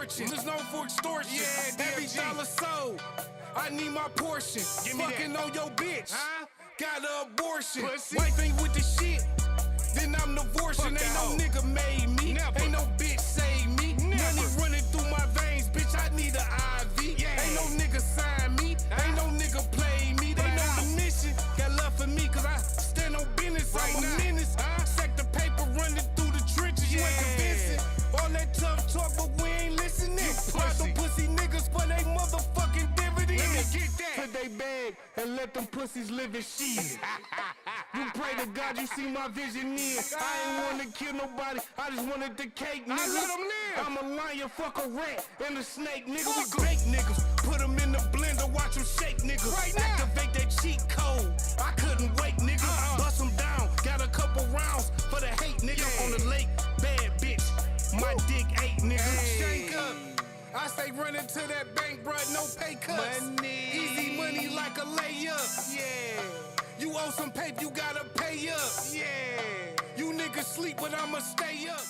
fortune. It's known for extortion. Yeah, every dollar sold. I need my portion. Fucking on your bitch. Huh? Got an abortion. Pussy. Wife ain't with the shit. Then I'm divorcing. Ain't no nigga made me. Never. Ain't no bitch saved me. Never. Money running through my veins, bitch. I need an IV. Yeah. Ain't no nigga sign me. Ain't no nigga play me. They know the mission. Got love for me, cause I stand on business. Right I'm a now. menace. Stack the paper running through the trenches. You ain't Yeah. convincing. All that tough talk, but we ain't listening. Slide them pussy niggas for they motherfucking dividends. Let me get that. Put they bag and let them pussies live in shit. You pray to God you see my vision in. I ain't wanna kill nobody, I just wanted the cake, nigga. I let 'em live. I'm a lion, fuck a rat, and a snake, nigga. We bake niggas, put them in the blender, watch them shake, nigga. Right now. Activate that cheat code. I couldn't wait, nigga. Bust them down, got a couple rounds for the hate, nigga. Yeah. On the lake, bad bitch, my dick ate, nigga. Hey. Shank up. I stay running to that bank, bruh, no pay cuts. Money. Easy money like a layup. Yeah. You owe some paper, you gotta pay up. Yeah. You niggas sleep, but I'ma stay up.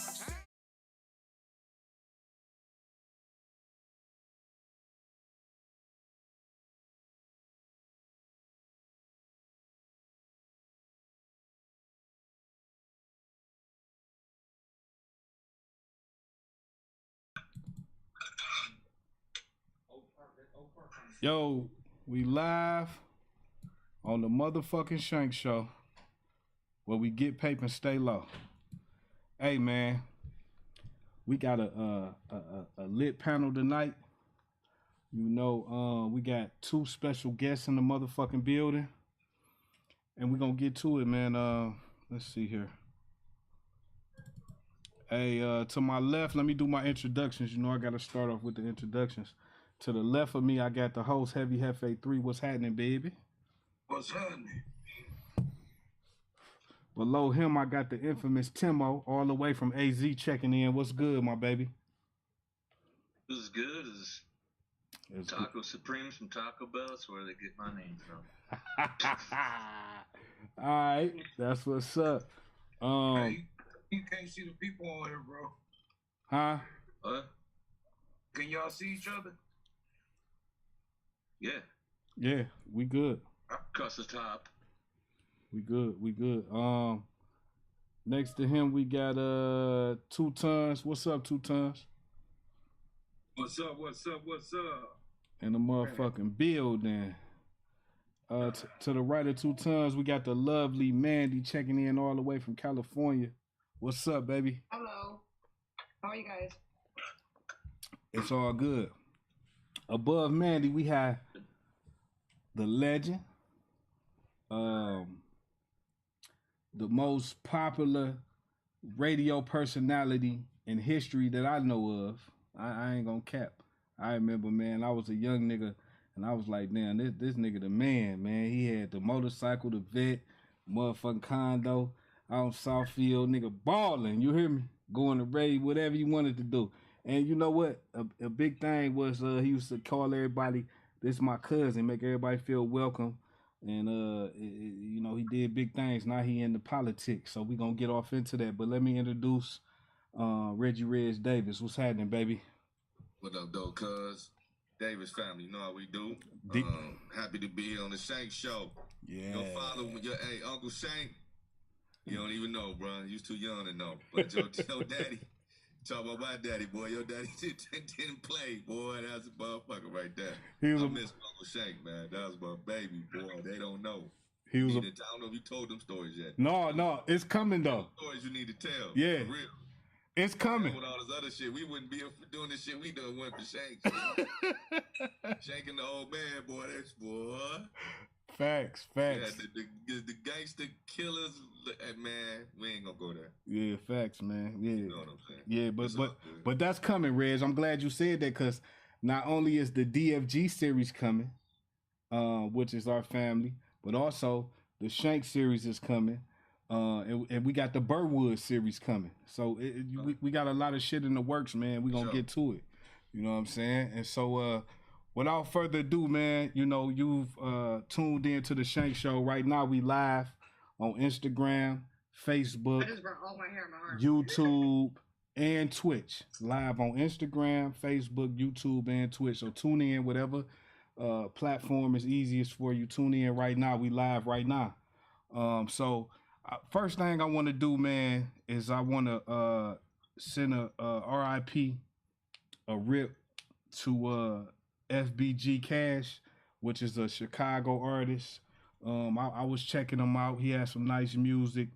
Yo, we live on the motherfucking Shank Show where we get paper and stay low. Hey man, we got a lit panel tonight. You know, we got two special guests in the motherfucking building, and we're gonna get to it, man. Let's see here. Hey, to my left, let me do my introductions. You know, I gotta start off with the introductions. To the left of me, I got the host, Heavy Hefe 3. What's happening, baby? What's happening? Below him, I got the infamous Timo, all the way from AZ checking in. What's good, my baby? What's good is It's Taco Supremes from Taco Bell. That's where they get my name from. All right, that's what's up. Hey, you can't see the people on here, bro. Huh? What? Can y'all see each other? Yeah. Yeah, we good. Across the top. We good. We good. Next to him, we got 2 Tons. What's up, 2 Tons? What's up? What's up? What's up? In the motherfucking building. To the right of 2 Tons, we got the lovely Mandy checking in all the way from California. What's up, baby? Hello. How are you guys? It's all good. Above Mandy, we have the legend, the most popular radio personality in history that I know of. I ain't gonna cap. I remember, man, I was a young nigga, and I was like, damn, this nigga the man. He had the motorcycle, the vet, motherfucking condo out in Southfield, nigga balling, you hear me? Going to raid, whatever you wanted to do. And you know what? A big thing was he used to call everybody, this is my cousin, make everybody feel welcome. And, you know, he did big things. Now he into politics. So we going to get off into that. But let me introduce Reggie Reg Davis. What's happening, baby? What up, though, cuz? Davis family, you know how we do. Happy to be here on the Shank Show. Yeah. Your father, hey, Uncle Shank, you don't even know, bro. You was too young to know. But your daddy, talk about my daddy, boy. Your daddy didn't play, boy. That's a motherfucker right there. I miss Uncle Shank, man. That was my baby, boy. They don't know. He was I don't know if you told them stories yet. No, it's coming, though. Stories you need to tell. Yeah. For real. It's coming. With all this other shit, we wouldn't be here for doing this shit we done went for Shank. Shank and the old man, boy, that's boy. Facts. Yeah, the gangster killers, man, we ain't gonna go there. Yeah, facts, man. Yeah. You know what I'm saying? Yeah, but that's coming, Reg. I'm glad you said that, because not only is the DFG series coming, which is our family, but also the Shank series is coming. And we got the Burwood series coming. So we got a lot of shit in the works, man. We're going to get to it. You know what I'm saying? And so without further ado, man, you know, you've tuned into the Shank Show. Right now we live on Instagram, Facebook, I just brought all my hair in my arm. YouTube, and Twitch. Live on Instagram, Facebook, YouTube, and Twitch. So tune in, whatever platform is easiest for you. Tune in right now. We live right now. First thing I want to do, man, is I want to send a RIP, a rip to FBG Cash, which is a Chicago artist. I was checking him out. He has some nice music.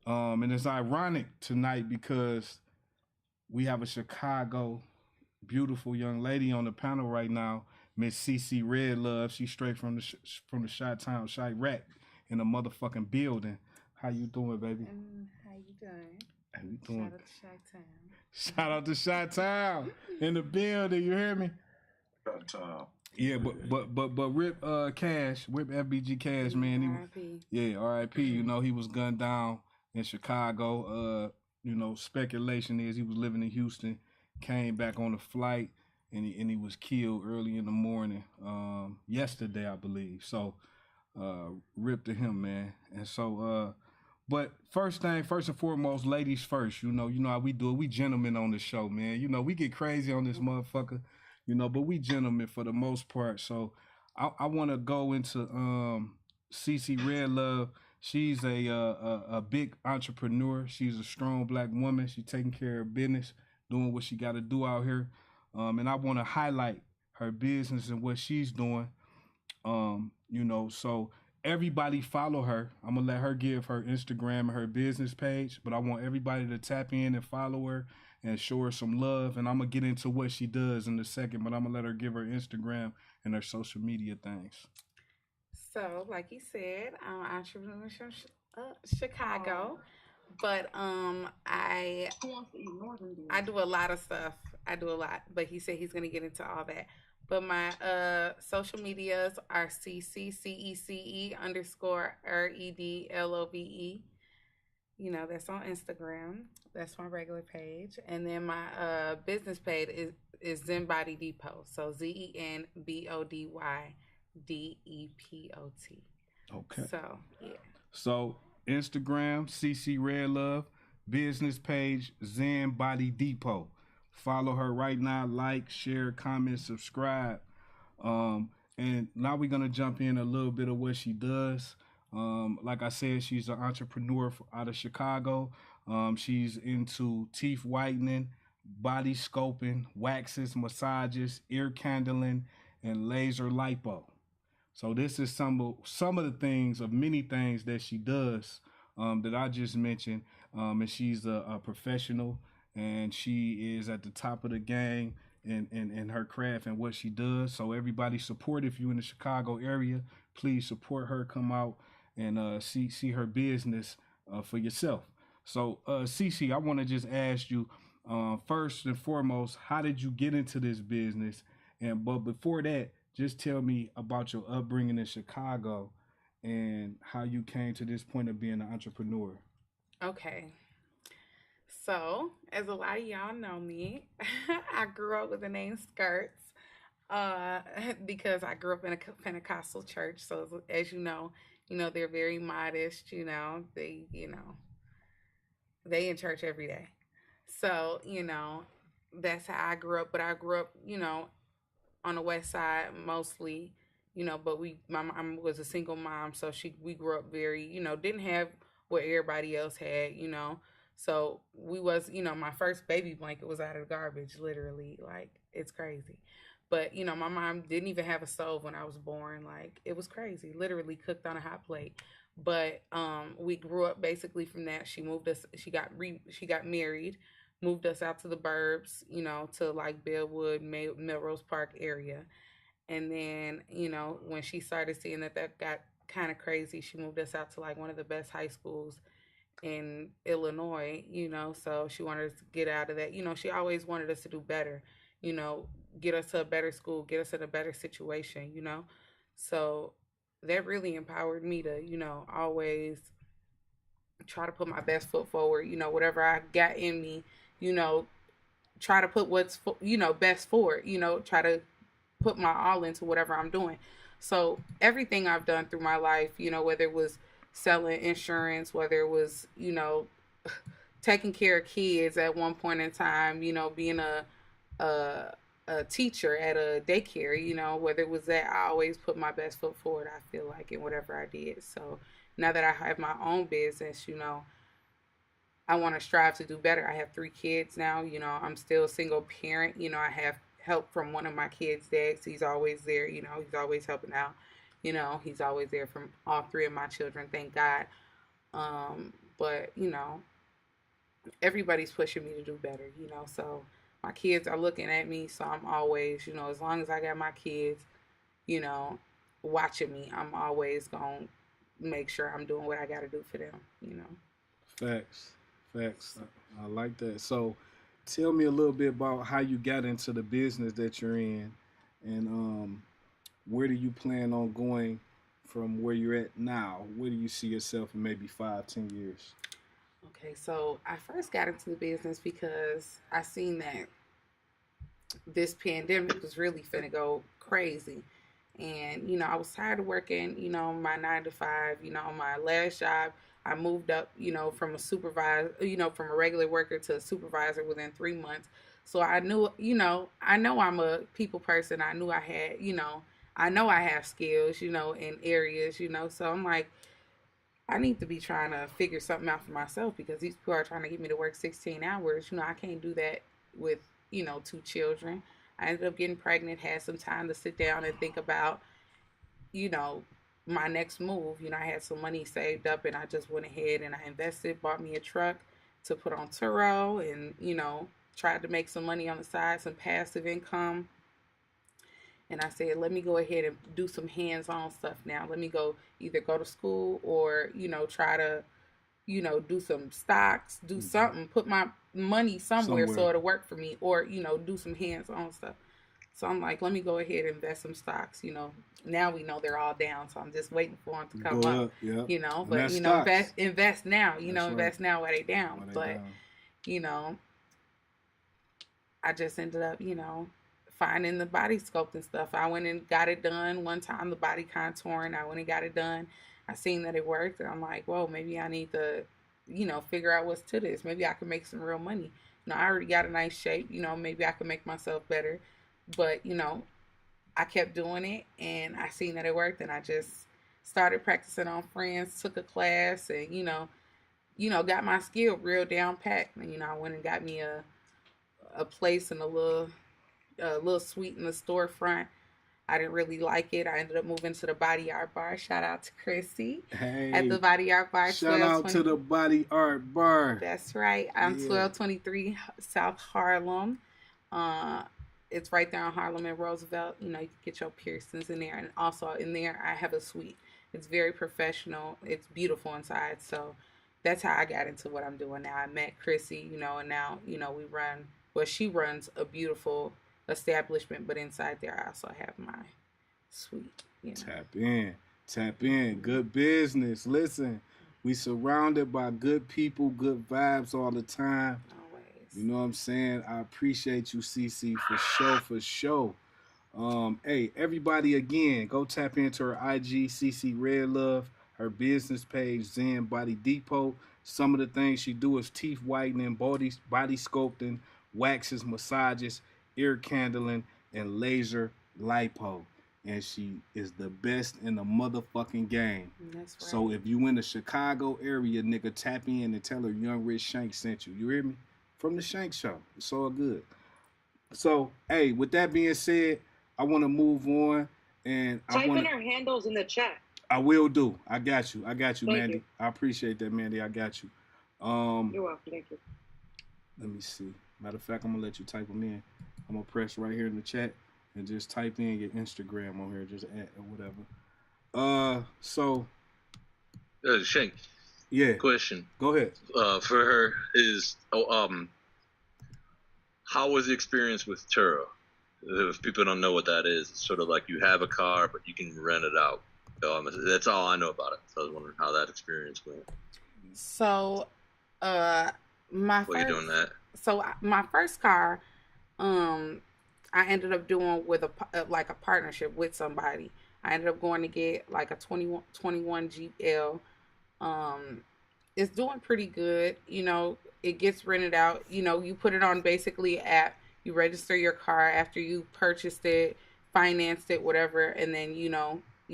And it's ironic tonight because we have a Chicago beautiful young lady on the panel right now, Miss CC Red Love. She's straight from the Chi-Town, Chirac, in the motherfucking building. How you doing, baby? How you doing? How you doing? Shout out to Chi-Town. Shout out to Chi-Town in the building. You hear me? Yeah, but Rip Cash, Rip FBG Cash, man. R.I.P. Yeah, R.I.P. You know, he was gunned down in Chicago. You know, speculation is he was living in Houston, came back on a flight, and he was killed early in the morning, yesterday, I believe. So, rip to him, man. And so, but first and foremost, ladies first. You know how we do it. We gentlemen on the show, man. You know, we get crazy on this motherfucker, you know, but we gentlemen for the most part. So I want to go into CC Red Love. She's a big entrepreneur. She's a strong black woman. She's taking care of business, doing what she got to do out here. And I want to highlight her business and what she's doing. You know, so everybody follow her. I'm going to let her give her Instagram and her business page, but I want everybody to tap in and follow her and show her some love. And I'm going to get into what she does in a second, but I'm going to let her give her Instagram and her social media things. So, like you said, I'm entrepreneur from Chicago, but I do a lot of stuff. I do a lot, but he said he's gonna get into all that. But my social medias are CCCECE_REDLOVE. You know, that's on Instagram. That's my regular page, and then my business page is Zen Body Depot. So ZenBodyDepot. Okay. So, yeah. So, Instagram, CC Red Love, business page, Zen Body Depot. Follow her right now, like, share, comment, subscribe. And now we're going to jump in a little bit of what she does. Like I said, she's an entrepreneur out of Chicago. She's into teeth whitening, body scoping, waxes, massages, ear candling, and laser lipo. So this is some of the things, of many things that she does, that I just mentioned. And she's a professional, and she is at the top of the game in her craft and what she does. So everybody support. If you're in the Chicago area, please support her. Come out and see her business for yourself. So Cece, I want to just ask you, first and foremost, how did you get into this business? But before that, just tell me about your upbringing in Chicago and how you came to this point of being an entrepreneur. Okay. So, as a lot of y'all know me, I grew up with the name Skirts because I grew up in a Pentecostal church. So, as you know, they're very modest. They in church every day. So, that's how I grew up. But I grew up, on the west side mostly, but my mom was a single mom, so we grew up very, didn't have what everybody else had, so we was, my first baby blanket was out of the garbage, literally, like, it's crazy. But, my mom didn't even have a stove when I was born. Like, it was crazy, literally cooked on a hot plate. But we grew up basically from that. She got married, moved us out to the burbs, to like Bellwood, Melrose Park area. And then, when she started seeing that got kind of crazy, she moved us out to like one of the best high schools in Illinois, so she wanted us to get out of that. She always wanted us to do better, get us to a better school, get us in a better situation, So that really empowered me to, always try to put my best foot forward, whatever I got in me, try to put what's, best forward, try to put my all into whatever I'm doing. So everything I've done through my life, whether it was selling insurance, whether it was, taking care of kids at one point in time, you know, being a a teacher at a daycare, you know, whether it was that, I always put my best foot forward, I feel like, in whatever I did. So now that I have my own business, you know, I want to strive to do better. I have 3 kids now, you know, I'm still a single parent, you know, I have help from one of my kids' dads. He's always there, you know, he's always helping out, you know, he's always there from all 3 of my children, thank God. But, you know, everybody's pushing me to do better, you know, so my kids are looking at me, so I'm always, you know, as long as I got my kids, you know, watching me, I'm always going to make sure I'm doing what I got to do for them, you know. Facts. Facts. I like that. So tell me a little bit about how you got into the business that you're in, and where do you plan on going from where you're at now? Where do you see yourself in maybe 5, 10 years? Okay, so I first got into the business because I seen that this pandemic was really finna go crazy. And, you know, I was tired of working, you know, my 9 to 5, you know, my last job, I moved up, you know, from a supervisor, you know, from a regular worker to a supervisor within 3 months. So I knew, you know, I know I'm a people person. I knew I had, you know, I know I have skills, you know, in areas, you know, so I'm like, I need to be trying to figure something out for myself because these people are trying to get me to work 16 hours. You know, I can't do that with, you know, 2 children. I ended up getting pregnant, had some time to sit down and think about, you know, my next move. You know, I had some money saved up and I just went ahead and I invested, bought me a truck to put on Turo and, you know, tried to make some money on the side, some passive income. And I said, let me go ahead and do some hands-on stuff now. Let me go either go to school or, you know, try to, you know, do some stocks, do something, put my money somewhere so it'll work for me, or, you know, do some hands-on stuff. So I'm like, let me go ahead and invest some stocks, you know. Now we know they're all down, so I'm just waiting for them to come up, Yeah. you know. And But, you know, stocks. invest now, you That's know, right. invest now while they down. While they But, down. you know, I just ended up, you know, finding the body sculpting stuff. I went and got it done one time, the body contouring. I went and got it done. I seen that it worked, and I'm like, whoa, maybe I need to, you know, figure out what's to this. Maybe I can make some real money. You know, I already got a nice shape. You know, maybe I can make myself better. But, you know, I kept doing it, and I seen that it worked, and I just started practicing on friends, took a class, and, got my skill real down pat. And, you know, I went and got me a place in a little suite in the storefront. I didn't really like it. I ended up moving to the Body Art Bar. Shout out to Chrissy at the Body Art Bar. Shout out to the Body Art Bar. That's right. I'm 1223 South Harlem. It's right there on Harlem and Roosevelt. You know, you can get your piercings in there. And also in there, I have a suite. It's very professional. It's beautiful inside. So that's how I got into what I'm doing now. I met Chrissy, you know, and now, you know, she runs a beautiful establishment, but inside there I also have my suite. You know. Tap in. Good business. Listen, we surrounded by good people, good vibes all the time. Always. You know what I'm saying? I appreciate you, CC, for sure. Hey, everybody, again, go tap into her IG, CC Red Love, her business page, Zen Body Depot. Some of the things she do is teeth whitening, body sculpting, waxes, massages, ear candling, and laser lipo. And she is the best in the motherfucking game. That's right. So if you in the Chicago area, nigga, tap in and tell her Young Rich Shank sent you. You hear me? From the Shank Show. It's all good. So, hey, with that being said, I want to move on. And Type in our handles in the chat. I will do. I got you, Thank Mandy. you. I appreciate that, Mandy. I got you. You're welcome. Thank you. Let me see. Matter of fact, I'm going to let you type them in. I'm going to press right here in the chat and just type in your Instagram on here. Just add or whatever. Shank. Yeah. Question. Go ahead. For her is how was the experience with Turo? If people don't know what that is, it's sort of like you have a car, but you can rent it out. That's all I know about it. So I was wondering how that experience went. So, my first car, I ended up doing with a partnership with somebody. I ended up going to get like a 21 Jeep L. It's doing pretty good. You know, it gets rented out. You know, you put it on basically app. You register your car after you purchased it, financed it, whatever, and then you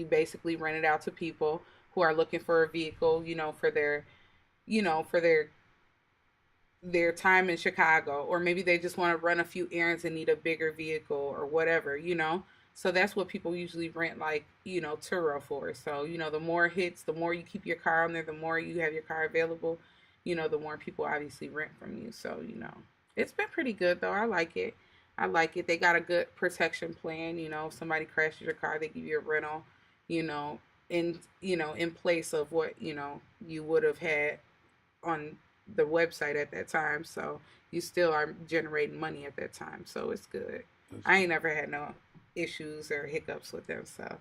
basically rent it out to people who are looking for a vehicle. For their time in Chicago, or maybe they just want to run a few errands and need a bigger vehicle or whatever. So that's what people usually rent, like, Turo for. So, the more hits, the more you keep your car on there, the more you have your car available, the more people obviously rent from you. So, it's been pretty good though. I like it. I like it. They got a good protection plan. If somebody crashes your car, they give you a rental, you know, in place of what, you would have had on the website at that time. So you still are generating money at that time. So it's good. I ain't never had no issues or hiccups with them. So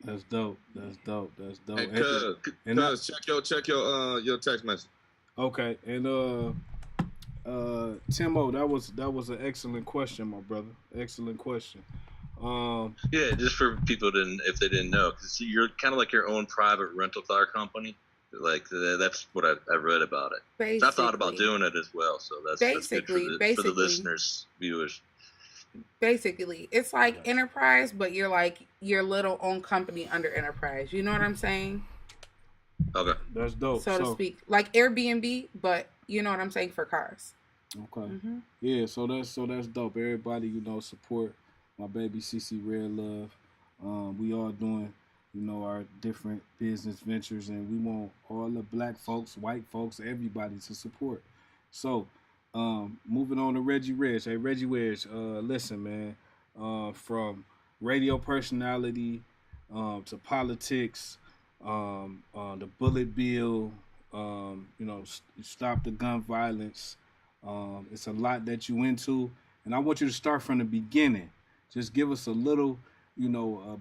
that's dope. That's dope. That's dope. Hey, cuz, check your text message. Okay, and Timo, that was an excellent question, my brother. Excellent question. Yeah, just for people if they didn't know, because you're kind of like your own private rental car company. Like that's what I read about it. Basically, I thought about doing it as well, so that's good for the listeners, viewers. Basically, it's like Enterprise, but you're like your little own company under Enterprise. You know what I'm saying? Okay, that's dope. So to speak, like Airbnb, but you know what I'm saying, for cars. Okay. Mm-hmm. Yeah, so that's dope. Everybody, support my baby CC Red Love. We all doing, our different business ventures, and we want all the black folks, white folks, everybody to support. So, moving on to Reggie Reg. Hey, Reggie Reg, listen, man, from radio personality to politics, the bullet bill, stop the gun violence. It's a lot that you into, and I want you to start from the beginning. Just give us a little,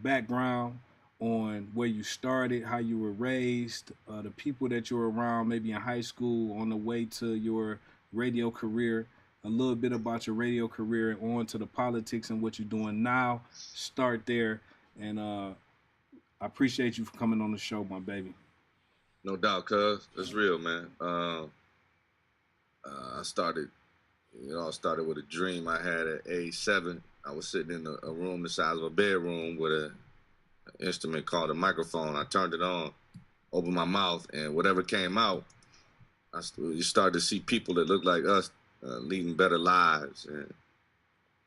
background on where you started, how you were raised, the people that you were around, maybe in high school, on the way to your radio career, a little bit about your radio career, and on to the politics and what you're doing now. Start there, and I appreciate you for coming on the show, my baby. No doubt, cuz. It's real, man. I started with a dream I had at age 7. I was sitting in a room the size of a bedroom with an instrument called a microphone. I turned it on, opened my mouth, and whatever came out, you started to see people that looked like us leading better lives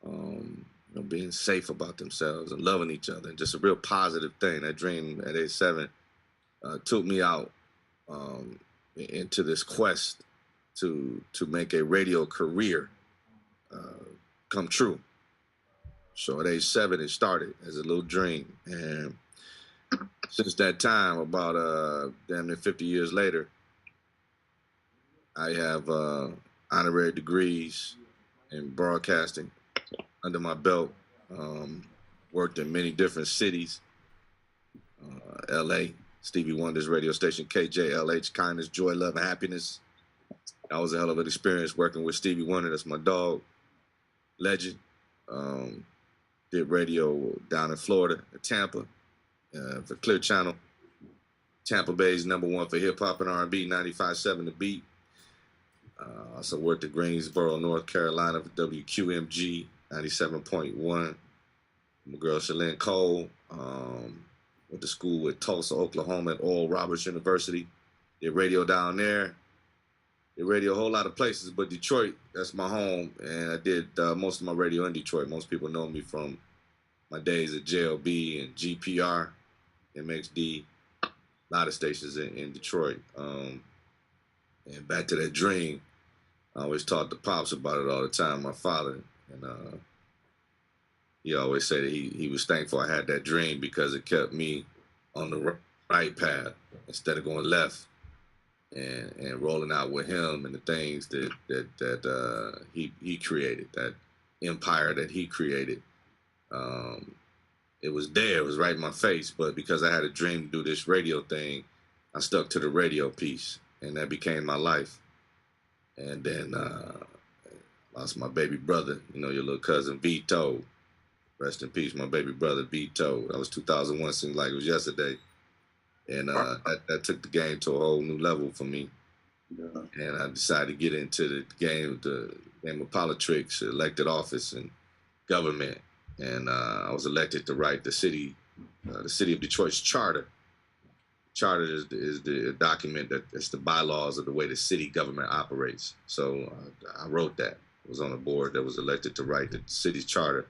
and being safe about themselves and loving each other, and just a real positive thing. That dream at age 7 took me out into this quest to make a radio career come true. So at age 7, it started as a little dream, and since that time, about damn near 50 years later, I have honorary degrees in broadcasting under my belt. Worked in many different cities. L.A., Stevie Wonder's radio station, KJLH, Kindness, Joy, Love, and Happiness. That was a hell of an experience working with Stevie Wonder. That's my dog, legend. Did radio down in Florida, Tampa, for Clear Channel. Tampa Bay's #1 for hip hop and R&B, 95.7 The Beat. Also worked at Greensboro, North Carolina for WQMG, 97.1. My girl Shalyn Cole. Went to school with Tulsa, Oklahoma at Oral Roberts University. Did radio down there. Did radio a whole lot of places, but Detroit, that's my home. And I did most of my radio in Detroit. Most people know me from my days at JLB and GPR, MXD, a lot of stations in Detroit. And back to that dream, I always talk to Pops about it all the time, my father. And he always said that he was thankful I had that dream because it kept me on the right path instead of going left and rolling out with him and the things that he created, that empire that he created. It was there, it was right in my face, but because I had a dream to do this radio thing, I stuck to the radio piece, and that became my life. And then lost my baby brother, your little cousin Vito. Rest in peace, my baby brother Vito. That was 2001, seemed like it was yesterday. And that took the game to a whole new level for me. And I decided to get into the game of politics, elected office, and government. And I was elected to write the city of Detroit's charter. Charter is the document that's the bylaws of the way the city government operates. So I wrote that. I was on a board that was elected to write the city's charter.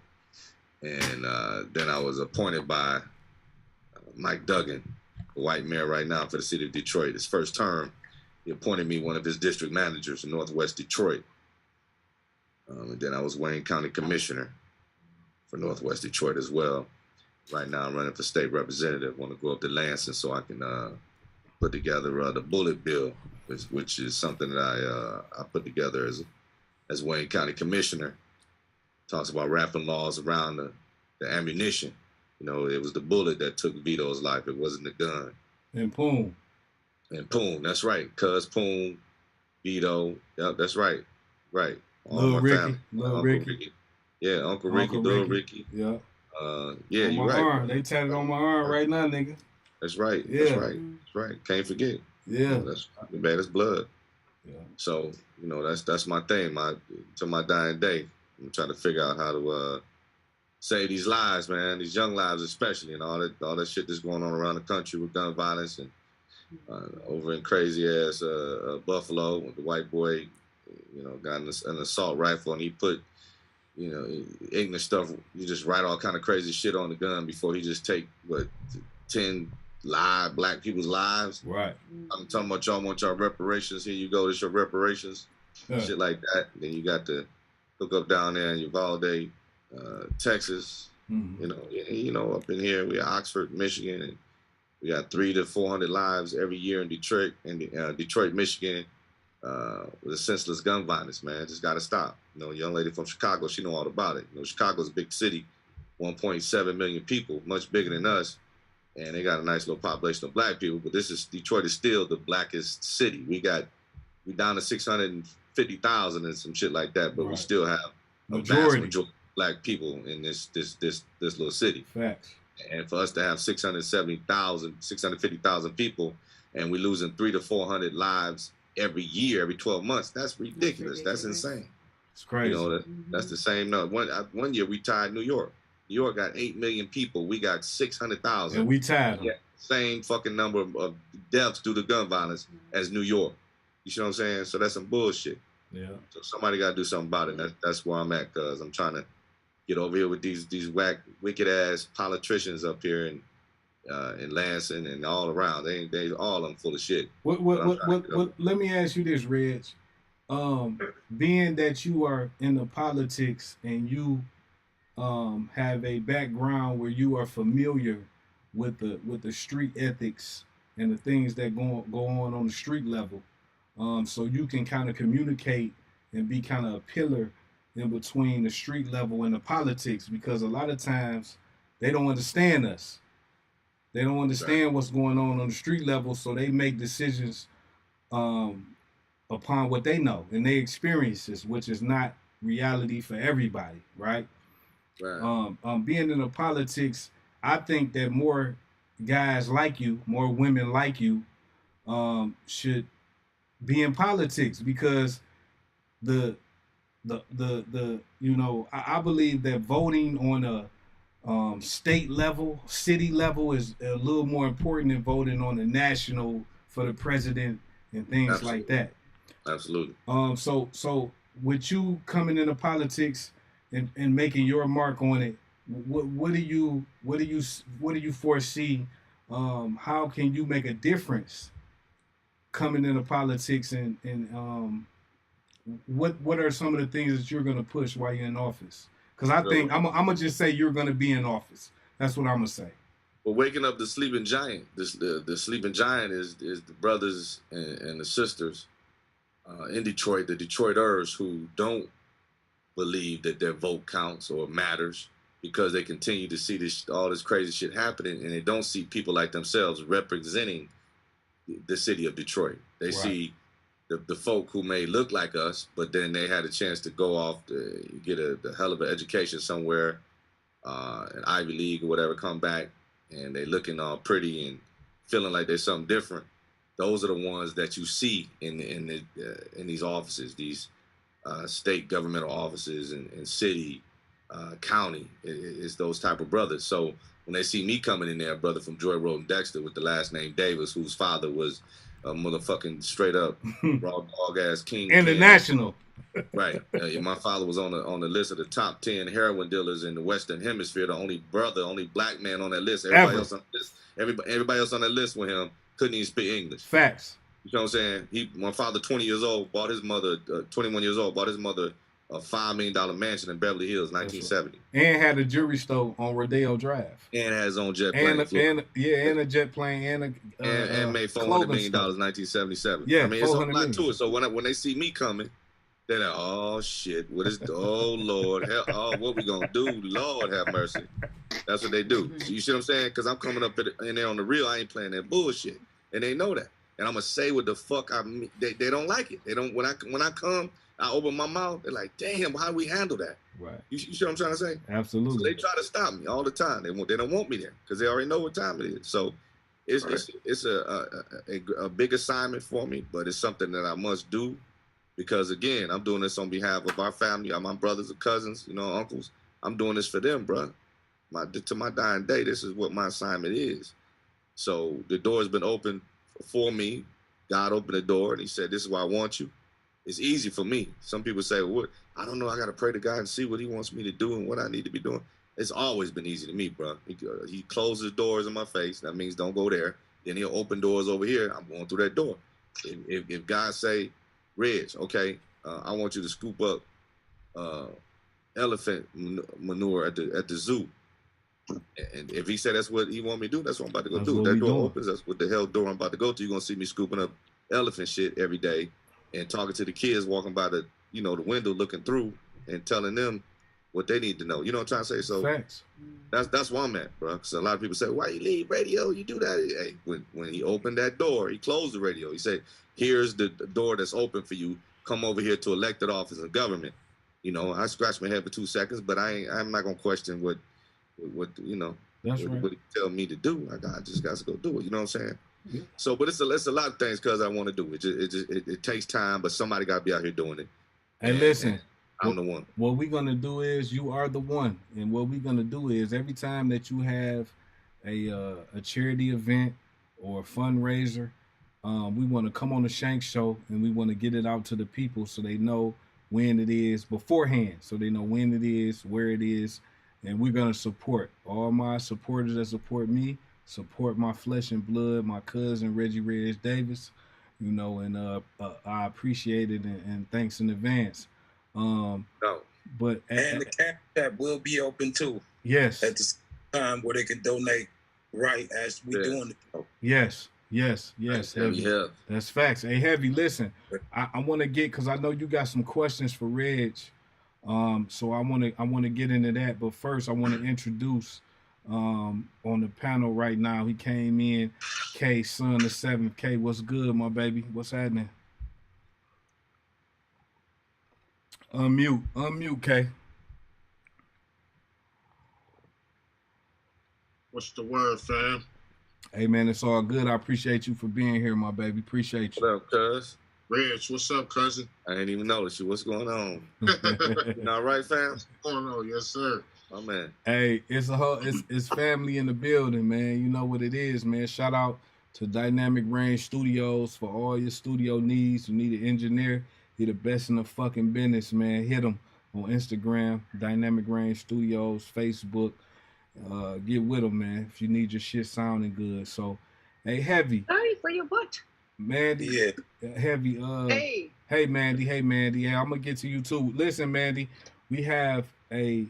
And then I was appointed by Mike Duggan, the white mayor right now for the city of Detroit. His first term, he appointed me one of his district managers in Northwest Detroit. And then I was Wayne County Commissioner for Northwest Detroit as well. Right now I'm running for state representative. I want to go up to Lansing so I can put together the bullet bill, which is something that I put together as Wayne County Commissioner. Talks about wrapping laws around the ammunition. You know, it was the bullet that took Vito's life. It wasn't the gun. And Poon. And Poon, that's right. Cuz Poon, Vito, yep, that's right. Right. Little Ricky. Little Ricky. Yeah, Uncle Ricky, Little Ricky. Yeah. Yeah, you're right. Arm. They tatted on my arm right now, nigga. That's right. Yeah. That's right. That's right. Can't forget. Yeah. That's the baddest blood. Yeah. So, you know, that's my thing. Till my dying day, I'm trying to figure out how to save these lives, man. These young lives, especially, and all that shit that's going on around the country with gun violence, and over in crazy ass Buffalo, with the white boy, you know, got an assault rifle, and he put, you know, ignorant stuff. You just write all kind of crazy shit on the gun before he just take 10 black people's lives. Right. I'm talking about y'all want y'all reparations. Here you go. It's your reparations. Yeah. Shit like that. Then you got to hook up down there in Uvalde, Texas. Mm-hmm. You know, up in here we Oxford, Michigan, and we got 300 to 400 lives every year in Detroit, Michigan. With a senseless gun violence, man. Just got to stop. You know, a young lady from Chicago, she know all about it. You know, Chicago's a big city, 1.7 million people, much bigger than us, and they got a nice little population of black people. But Detroit is still the blackest city. We down to 650,000 and some shit like that, but we still have a vast majority of black people in this little city. Facts. And for us to have 650,000 people, and we're losing 300 to 400 lives every year, every 12 months, that's ridiculous. That's insane. It's crazy. You know, that's the same number. One year we tied New York. New York got 8 million people. We got 600,000. And we tied them. Yeah, same fucking number of deaths due to gun violence as New York. You see what I'm saying? So that's some bullshit. Yeah. So somebody got to do something about it. That's where I'm at, cuz I'm trying to get over here with these whack, wicked ass politicians up here in Lansing and all around. They all of them full of shit. Let me ask you this, Reg. Being that you are in the politics and you have a background where you are familiar with the street ethics and the things that go on the street level, so you can kind of communicate and be kind of a pillar in between the street level and the politics, because a lot of times they don't understand us. They don't understand what's going on the street level, so they make decisions upon what they know and their experiences, which is not reality for everybody, right? Right. Being in the politics, I think that more guys like you, more women like you, should be in politics, because the you know, I believe that voting on a state level, city level is a little more important than voting on the national for the president and things like that. Absolutely. So with you coming into politics and making your mark on it, what do you foresee? How can you make a difference coming into politics, and what are some of the things that you're going to push while you're in office? Because I think I'm gonna just say you're gonna be in office. That's what I'm gonna say. Well, waking up the sleeping giant. The sleeping giant is the brothers and the sisters in Detroit, the Detroiters, who don't believe that their vote counts or matters, because they continue to see all this crazy shit happening, and they don't see people like themselves representing the city of Detroit. They see the folk who may look like us, but then they had a chance to go off to get a hell of an education somewhere, an Ivy League or whatever, come back, and they looking all pretty and feeling like they're something different. those are the ones that you see in these offices, these state governmental offices and city, county. It's those type of brothers. So when they see me coming in there, a brother from Joy Road and Dexter with the last name Davis, whose father was a motherfucking straight up raw dog ass king. International. Right. My father was on the list of the top 10 heroin dealers in the Western Hemisphere. The only black man on that list. Everybody else on that list with him couldn't even speak English. Facts. You know what I'm saying? My father, 21 years old, bought his mother a $5 million mansion in Beverly Hills, 1970. And had a jewelry store on Rodeo Drive. And had his own jet plane. And a jet plane and made $400 million in 1977. Yeah, I mean, it's a lot to it. So when they see me coming, they're like, oh shit, oh Lord, what we gonna do? Lord have mercy. That's what they do. So you see what I'm saying? Because I'm coming up in there on the real. I ain't playing that bullshit, and they know that. And I'm gonna say what the fuck I mean. They don't like it. They don't. When I come, I open my mouth. They're like, damn, how do we handle that? Right. You see what I'm trying to say? Absolutely. So they try to stop me all the time. They don't want me there because they already know what time it is. So it's a big assignment for me, but it's something that I must do. Because again, I'm doing this on behalf of our family, my brothers and cousins, uncles. I'm doing this for them, bro. To my dying day, this is what my assignment is. So the door has been opened for me. God opened the door and he said, this is why I want you. It's easy for me. Some people say, what? I don't know. I got to pray to God and see what he wants me to do and what I need to be doing. It's always been easy to me, bro. He closes doors in my face. That means don't go there. Then he'll open doors over here. I'm going through that door. If God say, Reg, okay, I want you to scoop up elephant manure at the zoo. And if he said that's what he want me to do, that's what I'm about to go do. That door opens, that's what the hell door I'm about to go to. You're going to see me scooping up elephant shit every day and talking to the kids walking by the window looking through and telling them what they need to know. You know what I'm trying to say? So Facts. That's where I'm at, bro. Because a lot of people say, why you leave radio? You do that. Hey, when he opened that door, he closed the radio. He said, here's the door that's open for you. Come over here to elected office and government. I scratched my head for 2 seconds, but I'm not gonna question what That's what, right. what he tell me to do. I just got to go do it. You know what I'm saying? Yeah. So, but it's a lot of things because I want to do it. It takes time, but somebody got to be out here doing it. Hey, listen. I'm the one. What we're gonna do is you are the one, and what we're gonna do is every time that you have a charity event or a fundraiser, we want to come on the Shank Show and we want to get it out to the people so they know when it is beforehand, so they know when it is, where it is, and we're gonna support all my supporters that support me, support my flesh and blood, my cousin Reggie Reg Davis, and I appreciate it and thanks in advance. But and the Cash App will be open too. Yes. At the time where they can donate right as we doing it. Yes. Heavy. Yeah. That's facts. Hey, Heavy, listen. I want to get, because I know you got some questions for Reg. So I want to get into that. But first, I want to introduce on the panel right now. He came in, K, son of 7th. K, what's good, my baby? What's happening? Unmute, K. What's the word, fam? Hey, man, it's all good. I appreciate you for being here, my baby. Appreciate you. What up, cuz? Reg, what's up, cousin? I ain't even noticed you. What's going on? You all right, fam? What's going on? Yes, sir. Oh, man. Hey, it's family in the building, man. You know what it is, man. Shout out to Dynamic Range Studios for all your studio needs. You need an engineer. He the best in the fucking business, man. Hit him on Instagram, Dynamic Range Studios, Facebook. Get with him, man, if you need your shit sounding good. So, hey, Heavy. Sorry for your butt. Mandy. Yeah. Heavy. Hey, Mandy. Yeah, I'm gonna get to you too. Listen, Mandy, we have we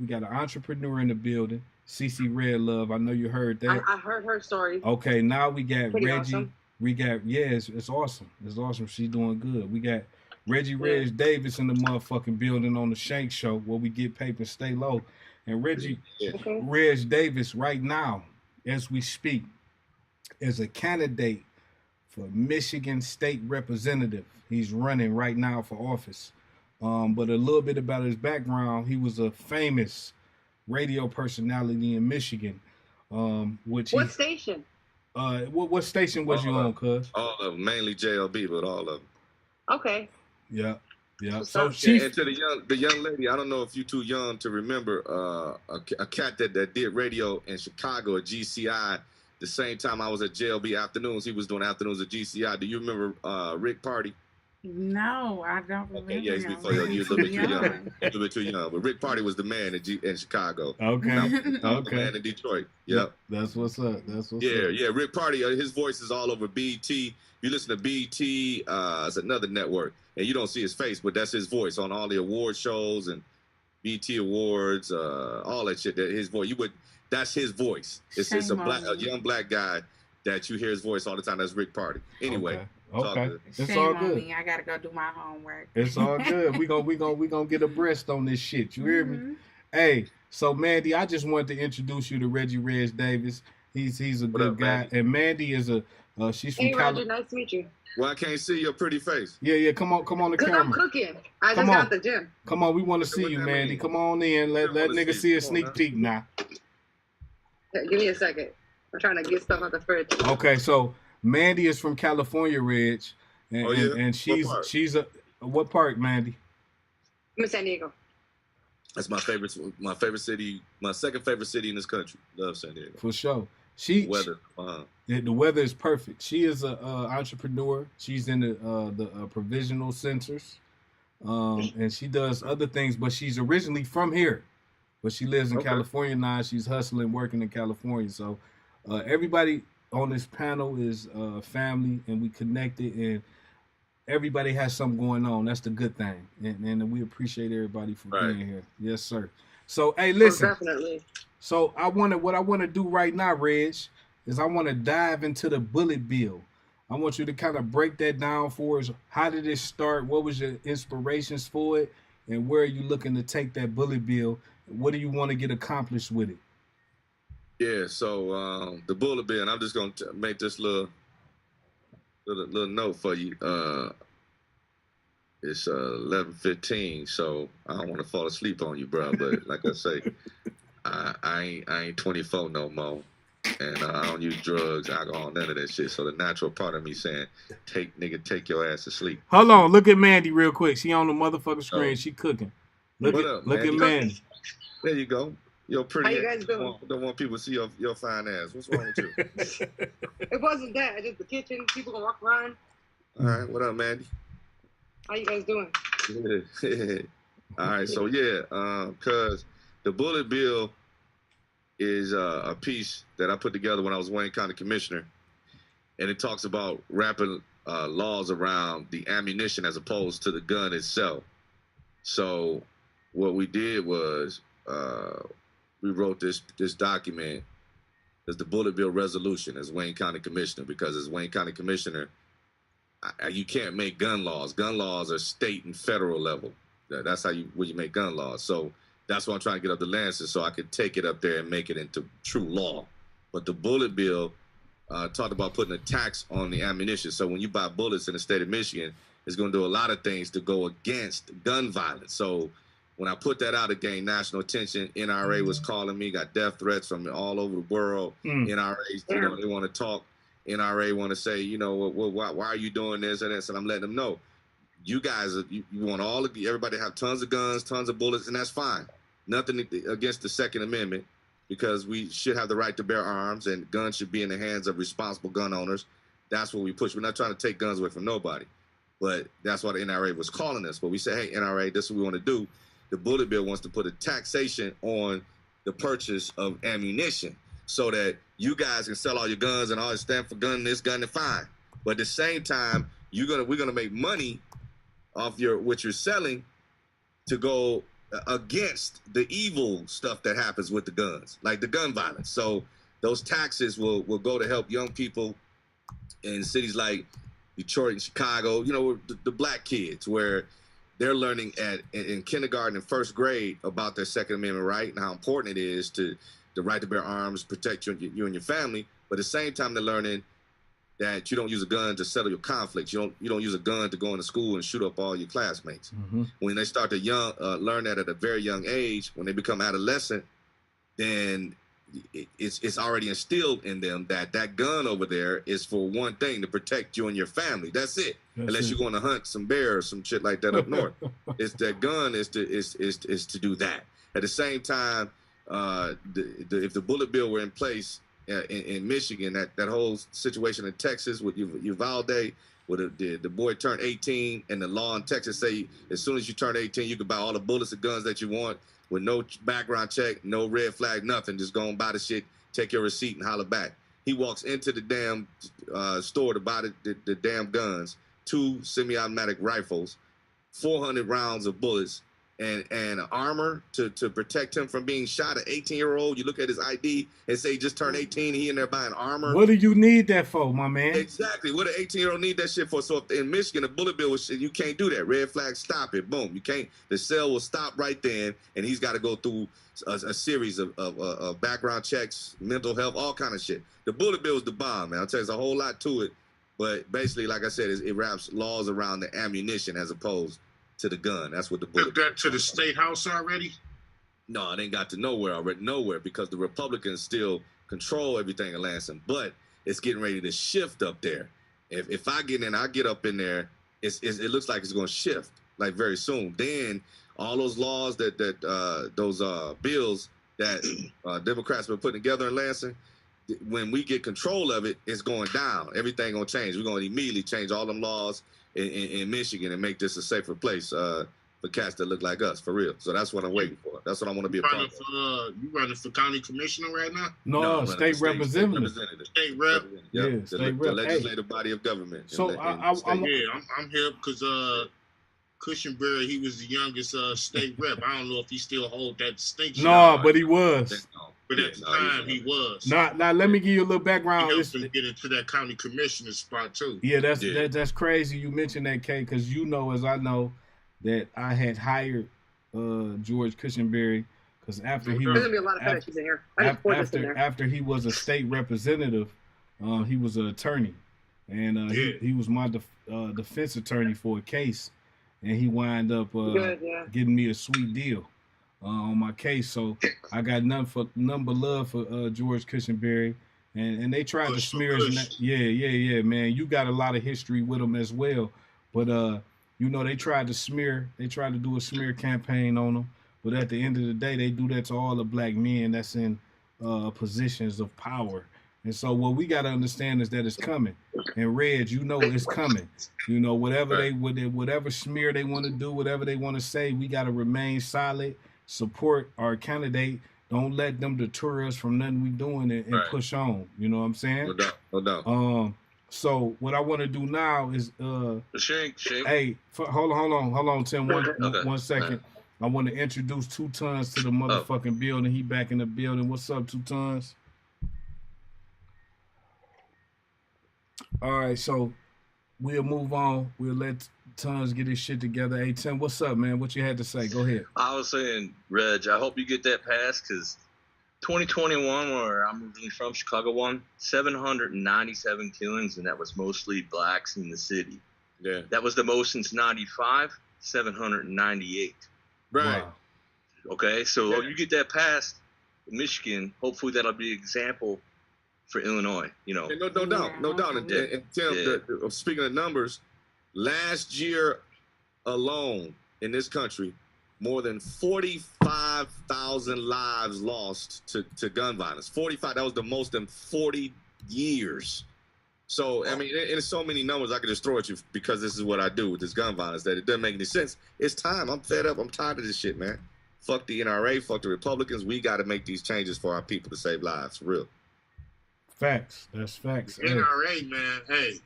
got an entrepreneur in the building, CC Red Love. I know you heard that. I heard her story. Okay, now we got Pretty Reggie. awesome. We got it's awesome. It's awesome. She's doing good. We got Reggie Reg Davis in the motherfucking building on the Shank Show where we get paper, stay low. And Reggie Reg Davis right now, as we speak, is a candidate for Michigan State Representative. He's running right now for office. But a little bit about his background, he was a famous radio personality in Michigan. What station? What station was you on, cuz? All of them, mainly JLB, but all of them. Okay. Yeah. What's So up? she, And to the young lady, I don't know if you're too young to remember a cat that did radio in Chicago at GCI. The same time I was at JLB afternoons, he was doing afternoons at GCI. Do you remember Rick Party? No, I don't remember. Okay, yeah, he's him. before you. You're a little bit too young. Young. A little bit too young. But Rick Party was the man in Chicago. okay, I was the okay. man in Detroit. Yep. That's what's up. That's what's Yeah, up. yeah. Rick Party, his voice is all over BT. You listen to BT, it's another network, and you don't see his face, but that's his voice on all the award shows and BT Awards, all that shit. That his voice, that's his voice. It's a young black guy that you hear his voice all the time. That's Rick Party. Anyway, okay. It's Shame all on good. me. I gotta go do my homework. It's all good. we gonna get abreast on this shit. You hear me? Hey, so Mandy, I just wanted to introduce you to Reggie Reg Davis. He's a What good up, guy, Mandy? and Mandy is she's from Hey, Roger. California. Nice to meet you. well, I can't see your pretty face. Yeah. Come on the Because I'm camera. cooking. I Come just on. got the gym. Come on, we want to see What you, that Mandy. mean? Come on in. Let wanna nigga see see you. a Come on, sneak man. peek now. Hey, give me a second. I'm trying to get stuff out the fridge. Okay, so Mandy is from California, Reg, and Oh, yeah? and What she's part? what part, Mandy? I'm in San Diego. That's my favorite city, my second favorite city in this country. Love San Diego. For sure. Weather. The weather is perfect. She is a entrepreneur. She's in the provisional centers, and she does other things. But she's originally from here, but she lives in Okay. California now. She's hustling, working in California. So everybody on this panel is family, and we connected, and everybody has something going on. That's the good thing, and we appreciate everybody for Right. being here. Yes, sir. So hey, Oh, listen. definitely. So what I want to do right now, Reg, is I want to dive into the bullet bill. I want you to kind of break that down for us. How did it start? What was your inspirations for it? And where are you looking to take that bullet bill? What do you want to get accomplished with it? Yeah, so the bullet bill, and I'm just gonna make this little note for you. It's 11:15, so I don't want to fall asleep on you, bro. But like I say, I ain't 24 no more, and I don't use drugs, alcohol, none of that shit. So the natural part of me saying, take your ass to sleep. Hold on, look at Mandy real quick. She on the motherfucking screen. Oh. She cooking. What Look up, at Mandy? Mandy. There you go. You're pretty. How you guys doing? Don't want people to see your fine ass. What's wrong with you? It wasn't that. It's just the kitchen. People can walk around. All right, what up, Mandy? How you guys doing? All right, so yeah, cause the bullet bill is a piece that I put together when I was Wayne County Commissioner, and it talks about rapid laws around the ammunition as opposed to the gun itself. So what we did was we wrote this document as the bullet bill resolution as Wayne County Commissioner, because as Wayne County Commissioner, you can't make gun laws. Gun laws are state and federal level. That's how you make gun laws. So that's what I'm trying to get up the Lancet so I could take it up there and make it into true law. But the bullet bill talked about putting a tax on the ammunition. So when you buy bullets in the state of Michigan, it's going to do a lot of things to go against gun violence. So when I put that out, it gained national attention. NRA was calling me, got death threats from all over the world. NRA, they want to talk. NRA want to say, why are you doing this and this? And I'm letting them know, you guys, you want everybody to have tons of guns, tons of bullets, and that's fine. Nothing against the Second Amendment, because we should have the right to bear arms, and guns should be in the hands of responsible gun owners. That's what we push. We're not trying to take guns away from nobody, but that's why the NRA was calling us. But we said, hey, NRA, this is what we want to do. The bullet bill wants to put a taxation on the purchase of ammunition, so that you guys can sell all your guns and all this stand for gun this, gun and fine. But at the same time, we're gonna make money off what you're selling to go against the evil stuff that happens with the guns, like the gun violence. So those taxes will go to help young people in cities like Detroit and Chicago, the black kids, where they're learning in kindergarten and first grade about their Second Amendment right and how important it is to the right to bear arms, protect you and your family. But at the same time, they're learning that you don't use a gun to settle your conflicts. You don't use a gun to go into school and shoot up all your classmates. Mm-hmm. When they start to learn that at a very young age, when they become adolescent, then it's already instilled in them that gun over there is for one thing, to protect you and your family. That's it. Unless you're going to hunt some bear or some shit like that up north. It's that gun is to do that. At the same time, if the bullet bill were in place in Michigan, that whole situation in Texas with Uvalde, where the boy turned 18, and the law in Texas say as soon as you turn 18, you can buy all the bullets and guns that you want with no background check, no red flag, nothing. Just go and buy the shit, take your receipt, and holler back. He walks into the damn store to buy the damn guns, 2 semi-automatic rifles, 400 rounds of bullets, and armor to protect him from being shot. An 18-year-old, you look at his ID and say he just turned 18, he in there buying armor. What do you need that for, my man? Exactly. What an 18-year-old need that shit for? So if in Michigan, a bullet bill was shit, you can't do that. Red flag, stop it. Boom. You can't. The cell will stop right then, and he's got to go through a series of background checks, mental health, all kind of shit. The bullet bill is the bomb, man. I'll tell you, there's a whole lot to it. But basically, like I said, it wraps laws around the ammunition as opposed to the gun. That's what the bullet. Took that to the state house already? No, it ain't got to nowhere because the Republicans still control everything in Lansing. But it's getting ready to shift up there. If I get in, I get up in there. It looks like it's going to shift like very soon. Then all those laws those bills that Democrats been putting together in Lansing, when we get control of it, it's going down. Everything gonna change. We're gonna immediately change all them laws in Michigan and make this a safer place for cats that look like us, for real. So that's what I'm waiting for. That's what I want to be a part of. You running for county commissioner right now? No, state representative. State rep. Yep. Yeah, the legislative body of government. So I'm here because Cushionberry, he was the youngest state rep. I don't know if he still hold that distinction. No, but he was. But at the time, he was. Now, let me give you a little background. He helped him get into that county commissioner spot too. Yeah, that's crazy. You mentioned that, K, because you know, as I know, that I had hired George Cushionberry because after he was There's gonna be a lot of finishes in here. I just poured this in there. after he was a state representative, he was an attorney, and he was my defense attorney for a case, and he wound up getting me a sweet deal on my case. So I got none but love for George Cushionberry, and they tried to smear his yeah, man. You got a lot of history with him as well, but you know, they tried to do a smear campaign on him, but at the end of the day, they do that to all the black men that's in positions of power. And so what we got to understand is that it's coming. And Reg, you know it's coming. You know, whatever smear they want to do, whatever they want to say, we got to remain solid, support our candidate. Don't let them deter us from nothing we doing and push on. You know what I'm saying? No doubt. So what I want to do now is Shake. Hey, hold on, Tim. One second. Right. I want to introduce 2 Tons to the motherfucking building. He back in the building. What's up, 2 Tons? All right, so we'll move on. We'll let Tons get his shit together. Hey, Tim, what's up, man? What you had to say? Go ahead. I was saying, Reg, I hope you get that pass because 2021, where I'm originally from, Chicago won 797 killings, and that was mostly blacks in the city. Yeah. That was the most since 95, 798. Right. Wow. Okay, so you get that passed in Michigan, hopefully that'll be an example for Illinois, you know. No doubt. And Tim, speaking of numbers, last year alone in this country, more than 45,000 lives lost to gun violence. 45, that was the most in 40 years. So, I mean, there's so many numbers I could just throw at you because this is what I do with this gun violence that it doesn't make any sense. It's time. I'm fed up. I'm tired of this shit, man. Fuck the NRA. Fuck the Republicans. We got to make these changes for our people to save lives, for real. Facts. That's facts. NRA, man, hey,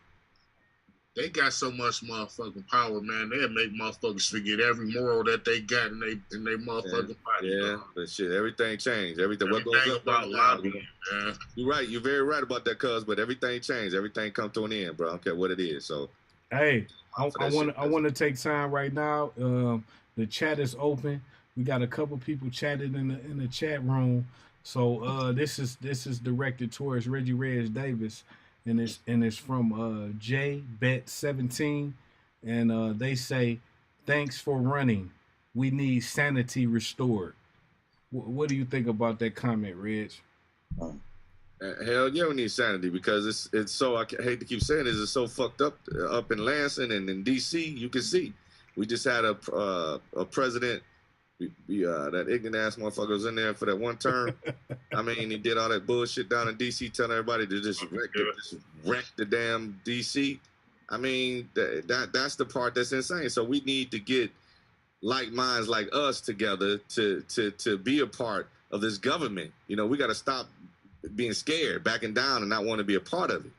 they got so much motherfucking power, man. They'll make motherfuckers forget every moral that they got in they motherfucking body. Yeah, but shit, everything changed. Everything what goes up about lobbying, man. You're right. You're very right about that, cuz. But everything changed. Everything come to an end, bro. I don't care what it is. So, hey, I want to take time right now. The chat is open. We got a couple people chatting in the chat room. So this is directed towards Reggie Reg Davis, and it's from J Bet 17, and they say, "Thanks for running. We need sanity restored." What do you think about that comment, Reg? Hell yeah, we need sanity because it's so, I hate to keep saying this, it's so fucked up in Lansing and in D.C. You can see. We just had a president, that ignorant ass motherfucker was in there for that one term. I mean, he did all that bullshit down in D.C. telling everybody to just wreck the damn D.C. I mean, that's the part that's insane. So we need to get like minds like us together to be a part of this government. You know, we got to stop being scared, backing down, and not want to be a part of it.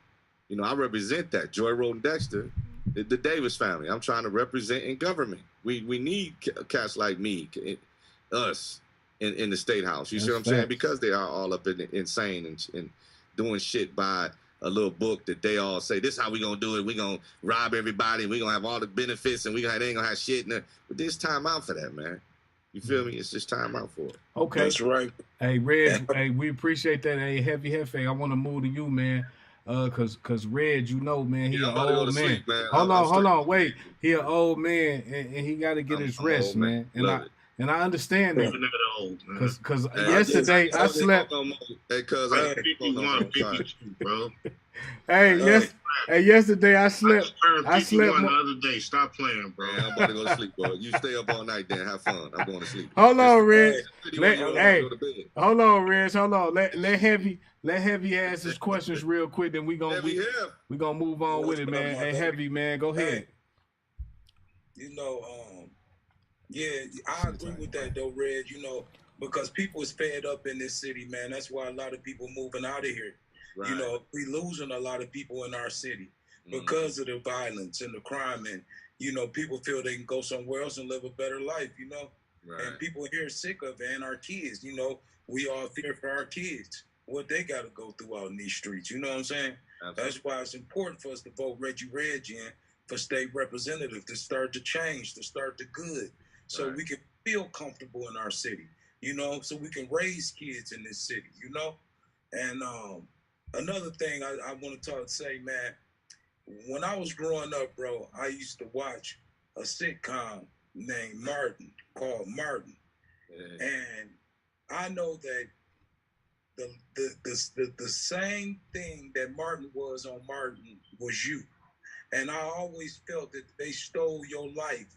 You know, I represent that. Joy Road and Dexter, the Davis family. I'm trying to represent in government. We need cats like me, us, in the state house. You see what I'm saying? Because they are all up in insane and doing shit by a little book that they all say, this is how we gonna do it. We gonna rob everybody. We gonna have all the benefits, and they ain't gonna have shit in there. But there's time out for that, man. You feel me? It's just time out for it. Okay. That's right. Hey, Reg, hey, we appreciate that. Hey, Heavy Hefe, I want to move to you, man. Cause Reg, you know, man, he an old man. Sleep, man. Hold on, wait. He an old man, and he got to get his rest, man. And I understand that. Cause yesterday I slept. Hey, cuz bro. Hey, yesterday I slept. I slept the other day. Stop playing, bro. I'm about to go to sleep, bro. You stay up all night, then have fun. I'm going to sleep. Hold on, Reg. Hold on, Reg. Hold on. Let Heavy ask his questions real quick, then we gonna move on with it, man. Hey, Heavy, man, go ahead. You know, yeah, I agree with that though, Red. You know, because people is fed up in this city, man. That's why a lot of people moving out of here. Right. You know, we losing a lot of people in our city because of the violence and the crime, and you know, people feel they can go somewhere else and live a better life. You know, and people here are sick of it, and our kids. You know, we all fear for our kids what they got to go through out in these streets. You know what I'm saying? Absolutely. That's why it's important for us to vote Reggie Reg in for state representative to start the change, to start the good, so we can feel comfortable in our city. You know, so we can raise kids in this city. You know, and another thing I want to say, man, when I was growing up, bro, I used to watch a sitcom named Martin, called Martin. Yeah. And I know that the same thing that Martin was on Martin was you. And I always felt that they stole your life,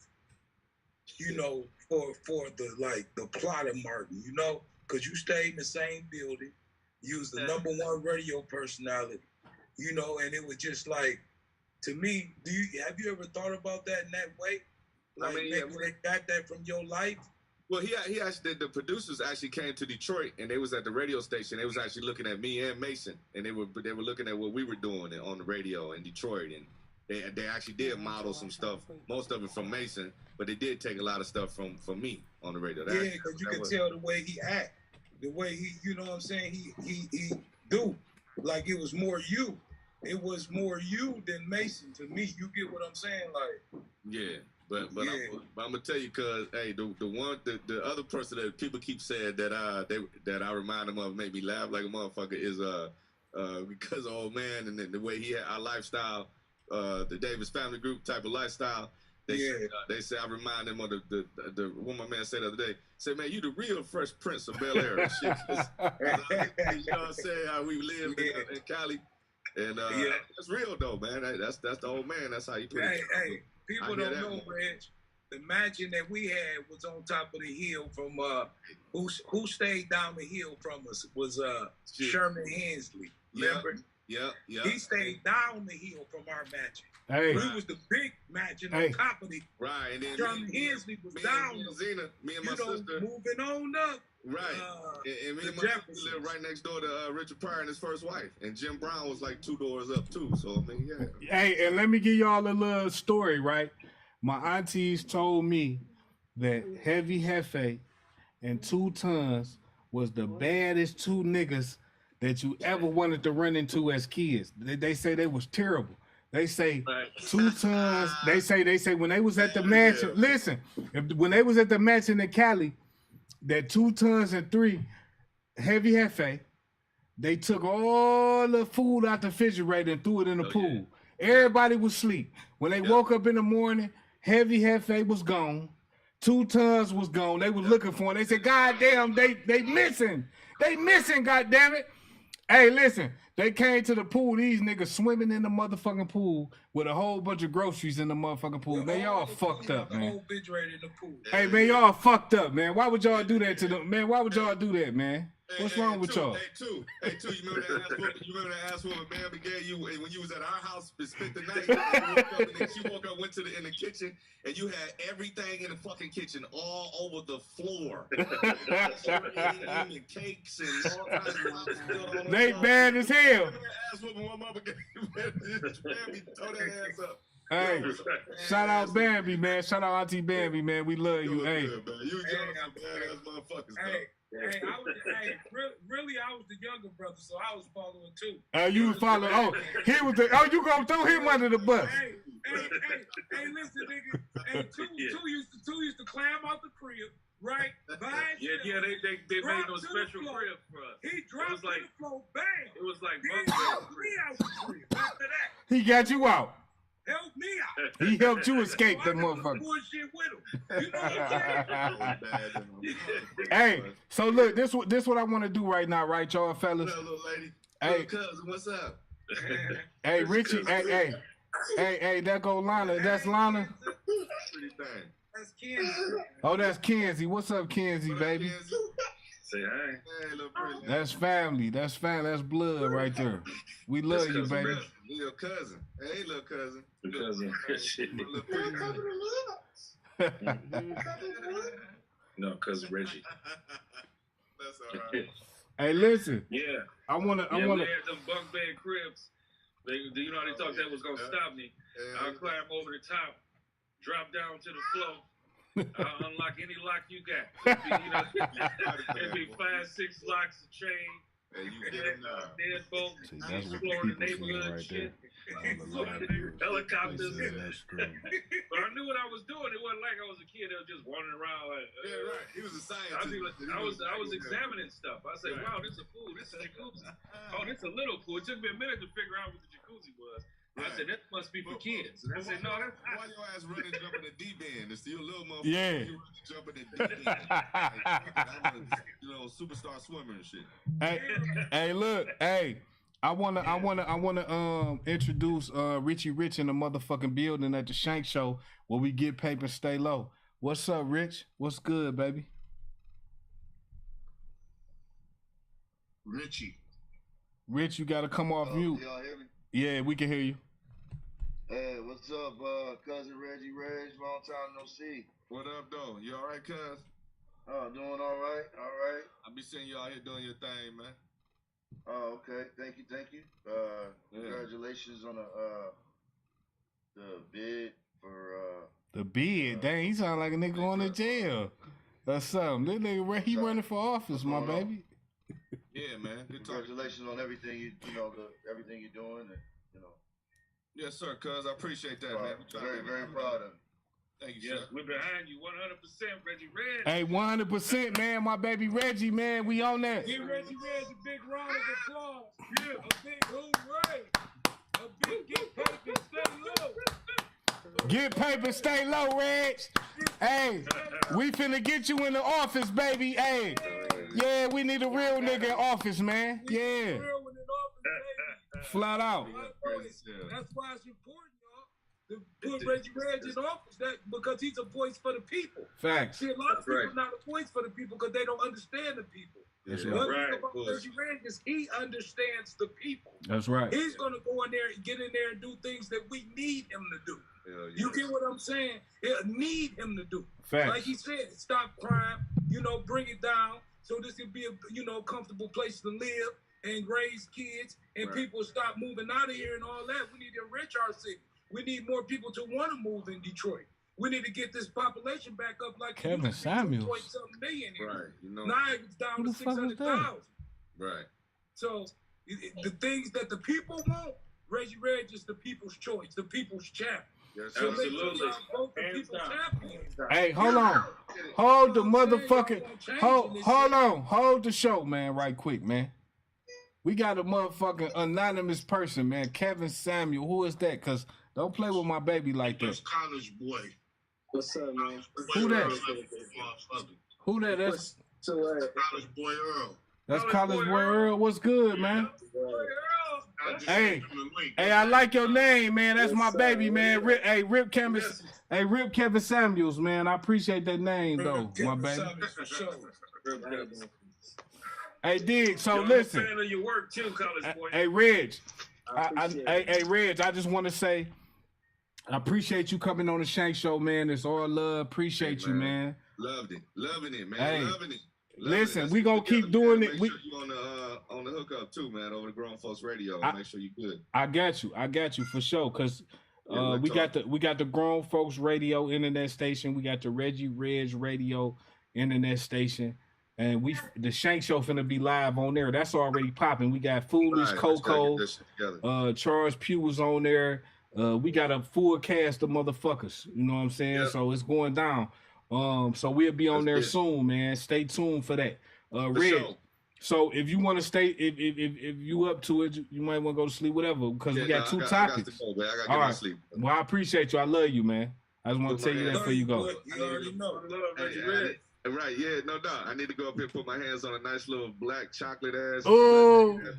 you know, for the plot of Martin, you know, because you stayed in the same building. You was the #1 radio personality, you know, and it was just like, to me, have you ever thought about that in that way? Like, I mean, maybe they got that from your life? Well, he actually, the producers actually came to Detroit, and they was at the radio station. They was actually looking at me and Mason, and they were looking at what we were doing on the radio in Detroit, and they actually did model some stuff, most of it from Mason, but they did take a lot of stuff from me on the radio. Yeah, because you could tell the way he act, the way he, you know what I'm saying, he do, like it was more you. It was more you than Mason to me. You get what I'm saying? Like, yeah. But I'm gonna tell you, cause hey, the other person that people keep saying that I remind them of, make me laugh like a motherfucker, is because of old man and the way he had our lifestyle, the Davis family group type of lifestyle. They say I remind them of the what my man said the other day. Say, man, you the real Fresh Prince of Bel Air and shit. You know what I'm saying? How we lived in Cali, and that's real though, man. That's the old man. That's how you put it. Hey. People don't know, Reg. The mansion that we had was on top of the hill from who stayed down the hill from us was Sherman Hensley. Remember? Yeah. He stayed down the hill from our mansion. Hey. We was the big mansion on top of the right. And then Sherman Hensley was down. Me and my sister moving on up. Right. And me and my sister lived right next door to Richard Pryor and his first wife. And Jim Brown was like 2 doors up too. So I mean, yeah. Hey, and let me give y'all a little story, right? My aunties told me that Heavy Hefe and 2 Tons was the baddest 2 niggas that you ever wanted to run into as kids. They say they was terrible. They say 2 Tons. They say when they was at the mansion. Listen, when they was at the mansion in Cali, that 2 Tons and 3 Heavy Hefe, they took all the food out the refrigerator and threw it in the pool. Yeah. Everybody was asleep. When they woke up in the morning, Heavy Hefe was gone. 2 Tons was gone. They was looking for him. They said, God damn, they missing. They missing, God damn it. Hey, listen, they came to the pool. These niggas swimming in the motherfucking pool with a whole bunch of groceries in the motherfucking pool. Man, y'all fucked up, man. Whole bitch right in the pool. Hey, man, y'all fucked up, man. Why would y'all do that to them? Man, why would y'all do that, man? What's wrong with y'all? Hey, you remember that ass woman, Bambi gave you when you was at our house to spend the night? She woke up, went in the kitchen, and you had everything in the fucking kitchen all over the floor. And cakes and all kinds of stuff. They bad as hell. Ass woman, my mama gave Bambi, throw that ass up. Hey, shout out Bambi, man. Shout out Auntie Bambi, man. We love you. Hey, you badass motherfuckers, Hey, really, I was the younger brother, so I was following too. You was following. Oh, he was the. Oh, you gonna throw him under the bus? Hey, listen, nigga. Hey, two used to climb out the crib, right? Yeah, they made no special crib for us. He dropped to the floor, bam. It was like he helped me out the crib. After that, he got you out. Help me out. He helped you escape so that motherfucker. Bullshit with him. You know what I'm saying? Hey, so look, this what I want to do right now, right, y'all fellas? What's up, little lady? Hey, little cousin, what's up? Hey, Richie. Hey, that go Lana. That's Lana. That's Kenzie. Oh, that's Kenzie. What's up, Kenzie, baby? Say hi. Hey, little pretty. That's family. That's family. That's blood right there. We love you, baby. Little cousin. Hey, little cousin. Cousin. No, cousin Reggie. That's all right. Hey, listen. Yeah. I wanna. We had them bunk bed cribs. You know how they thought that was gonna stop me. I'll climb over the top, drop down to the floor. I'll unlock any lock you got. It'd be 5, 6 locks of chain. And you get deadbolt, that's what explore the people see neighborhood right shit. there. Helicopters. They say that's true. But I knew what I was doing. It wasn't like I was a kid that was just wandering around like. Yeah, right. He was a scientist. I was examining stuff. I said, wow, this is a pool. This is a jacuzzi. Oh, this is a little pool. It took me a minute to figure out what the jacuzzi was. I said, that must be for kids. And I said, no, that's not. Why your ass running jumping the deep end? It's still little motherfucker. Yeah. You jumping the deep end. I'm a superstar swimmer and shit. Hey, look, hey. I wanna introduce Richie Rich in the motherfucking building at the Shank Show where we get paper, stay low. What's up, Rich? What's good, baby? Rich, you gotta come off mute. Y'all hear me? Yeah, we can hear you. Hey, what's up, cousin Reggie Reg? Long time no see. What up, though? You all right, cuz? Oh, doing all right, all right. I be seeing you out here doing your thing, man. Oh, okay. Thank you. Congratulations on the bid for the bid. Dang, he sound like a nigga going to jail or something. This nigga, he running for office, my baby. Yeah, man. Congratulations on everything everything you're doing, and Yes, sir, cuz. I appreciate that, man. Very proud of you. Thank you, Yes, sir. we're behind you 100%, Reggie Red. Hey, 100%, man. My baby Reggie, man. We on that. Give Reggie Reg a big round of applause. Yeah, a big hooray. A big get paper, stay low. Get paper, stay low, Reg. Hey, we finna get you in the office, baby. Hey, yeah, we need a real nigga in office, man. Yeah. Flat out. That's why it's important, y'all, to put Reggie Reg in office, because he's a voice for the people. Facts. See, a lot of people not a voice for the people because they don't understand the people. That's One right. thing about Reggie Reg is he understands the people. That's right. He's gonna go in there and get in there and do things that we need him to do. You get what I'm saying? Need him to do. Facts. Like he said, stop crime, bring it down so this can be a comfortable place to live and raise kids, and people stop moving out of here and all that. We need to enrich our city. We need more people to want to move in Detroit. We need to get this population back up like Kevin Samuels. 2.something million here. Right. Now it's down to 600,000. Right. So the things that the people want, Reggie Reg is the people's choice, the people's champ. Yes, so absolutely. make sure y'all vote for people's champion. Hey, hold on. Hold the motherfucking. Hold the show, man, right quick, man. We got a motherfucking anonymous person, man. Kevin Samuel. Who is that? Because don't play with my baby like that. College boy. What's up, man? Who that? Who that? That's college boy Earl. That's College Boy Earl. What's good, man? Hey, I like your name, man. That's my baby, man. Rip Kevin Samuels, man. I appreciate that name, though, my baby. Hey, Dig. So listen. I'm a fan of your work too, College Boy. Hey, Reg. Hey, Reg. I just want to say, I appreciate you coming on the Shank Show, man. It's all love. Appreciate you, man. Loving it, man. Hey. Loving it. Listen, we gonna keep doing it. Make sure you on the hookup too, man. Over the Grown Folks Radio. Make sure you good. I got you for sure. Cause we got the Grown Folks Radio internet station. We got the Reggie Reg Radio internet station, and the Shank Show finna be live on there. That's already popping. We got Foolish Coco. Charles Pugh was on there. We got a full cast of motherfuckers. You know what I'm saying? Yep. So it's going down. So we'll be on there soon, man. Stay tuned for that. Red. Sure. So if you want to stay, if you up to it, you might want to go to sleep, whatever, because we got two topics. I got to get my sleep. Well, I appreciate you. I love you, man. I just want to tell you that before you go. You already know. Right, yeah, no doubt. I need to go up here and put my hands on a nice little black chocolate ass. Oh. I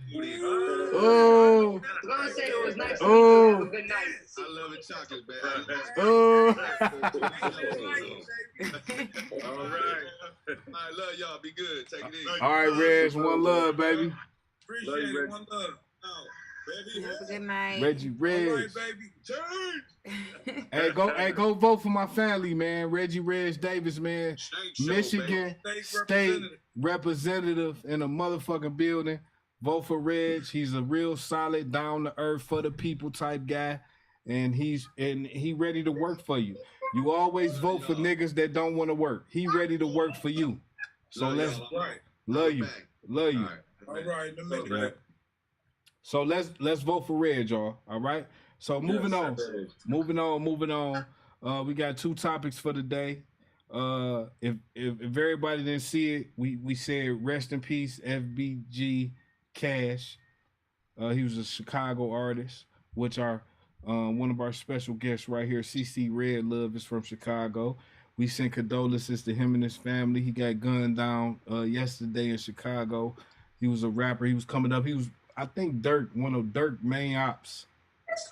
say it was nice. Oh. Good night. I love it chocolate, man. Oh. All right. Love y'all. Be good. Take it easy. All right, Reg. One love, baby. Appreciate it. One love. Have a good night. Reggie Reg. All right, baby. Hey, go vote for my family, man. Reggie Reg Davis, man. Michigan State representative in a motherfucking building. Vote for Reg. He's a real solid, down to earth, for the people type guy, and he ready to work for you. You always vote for niggas that don't want to work. He ready to work for you. So let's love you. All right. So let's vote for Reg, y'all. All right. So moving on. We got two topics for the day. If everybody didn't see it, we said rest in peace, FBG Cash. He was a Chicago artist, which one of our special guests right here, CC Red Love, is from Chicago. We sent condolences to him and his family. He got gunned down yesterday in Chicago. He was a rapper. He was coming up. He was, I think, one of Dirk's main ops.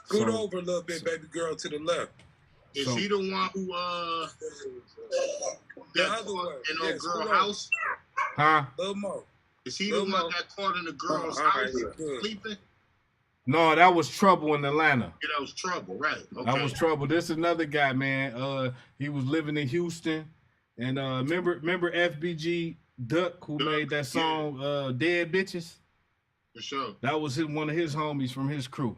Scoot over a little bit, baby girl, to the left. Is he the one who the other one in old girl house? Huh? Little Mo. Is he the one that got caught in the girl's house sleeping? No, that was Trouble in Atlanta. Yeah, that was Trouble, right? Okay. That was Trouble. This is another guy, man. He was living in Houston, and remember FBG Duck, who made that song "Dead Bitches." For sure. That was one of his homies from his crew.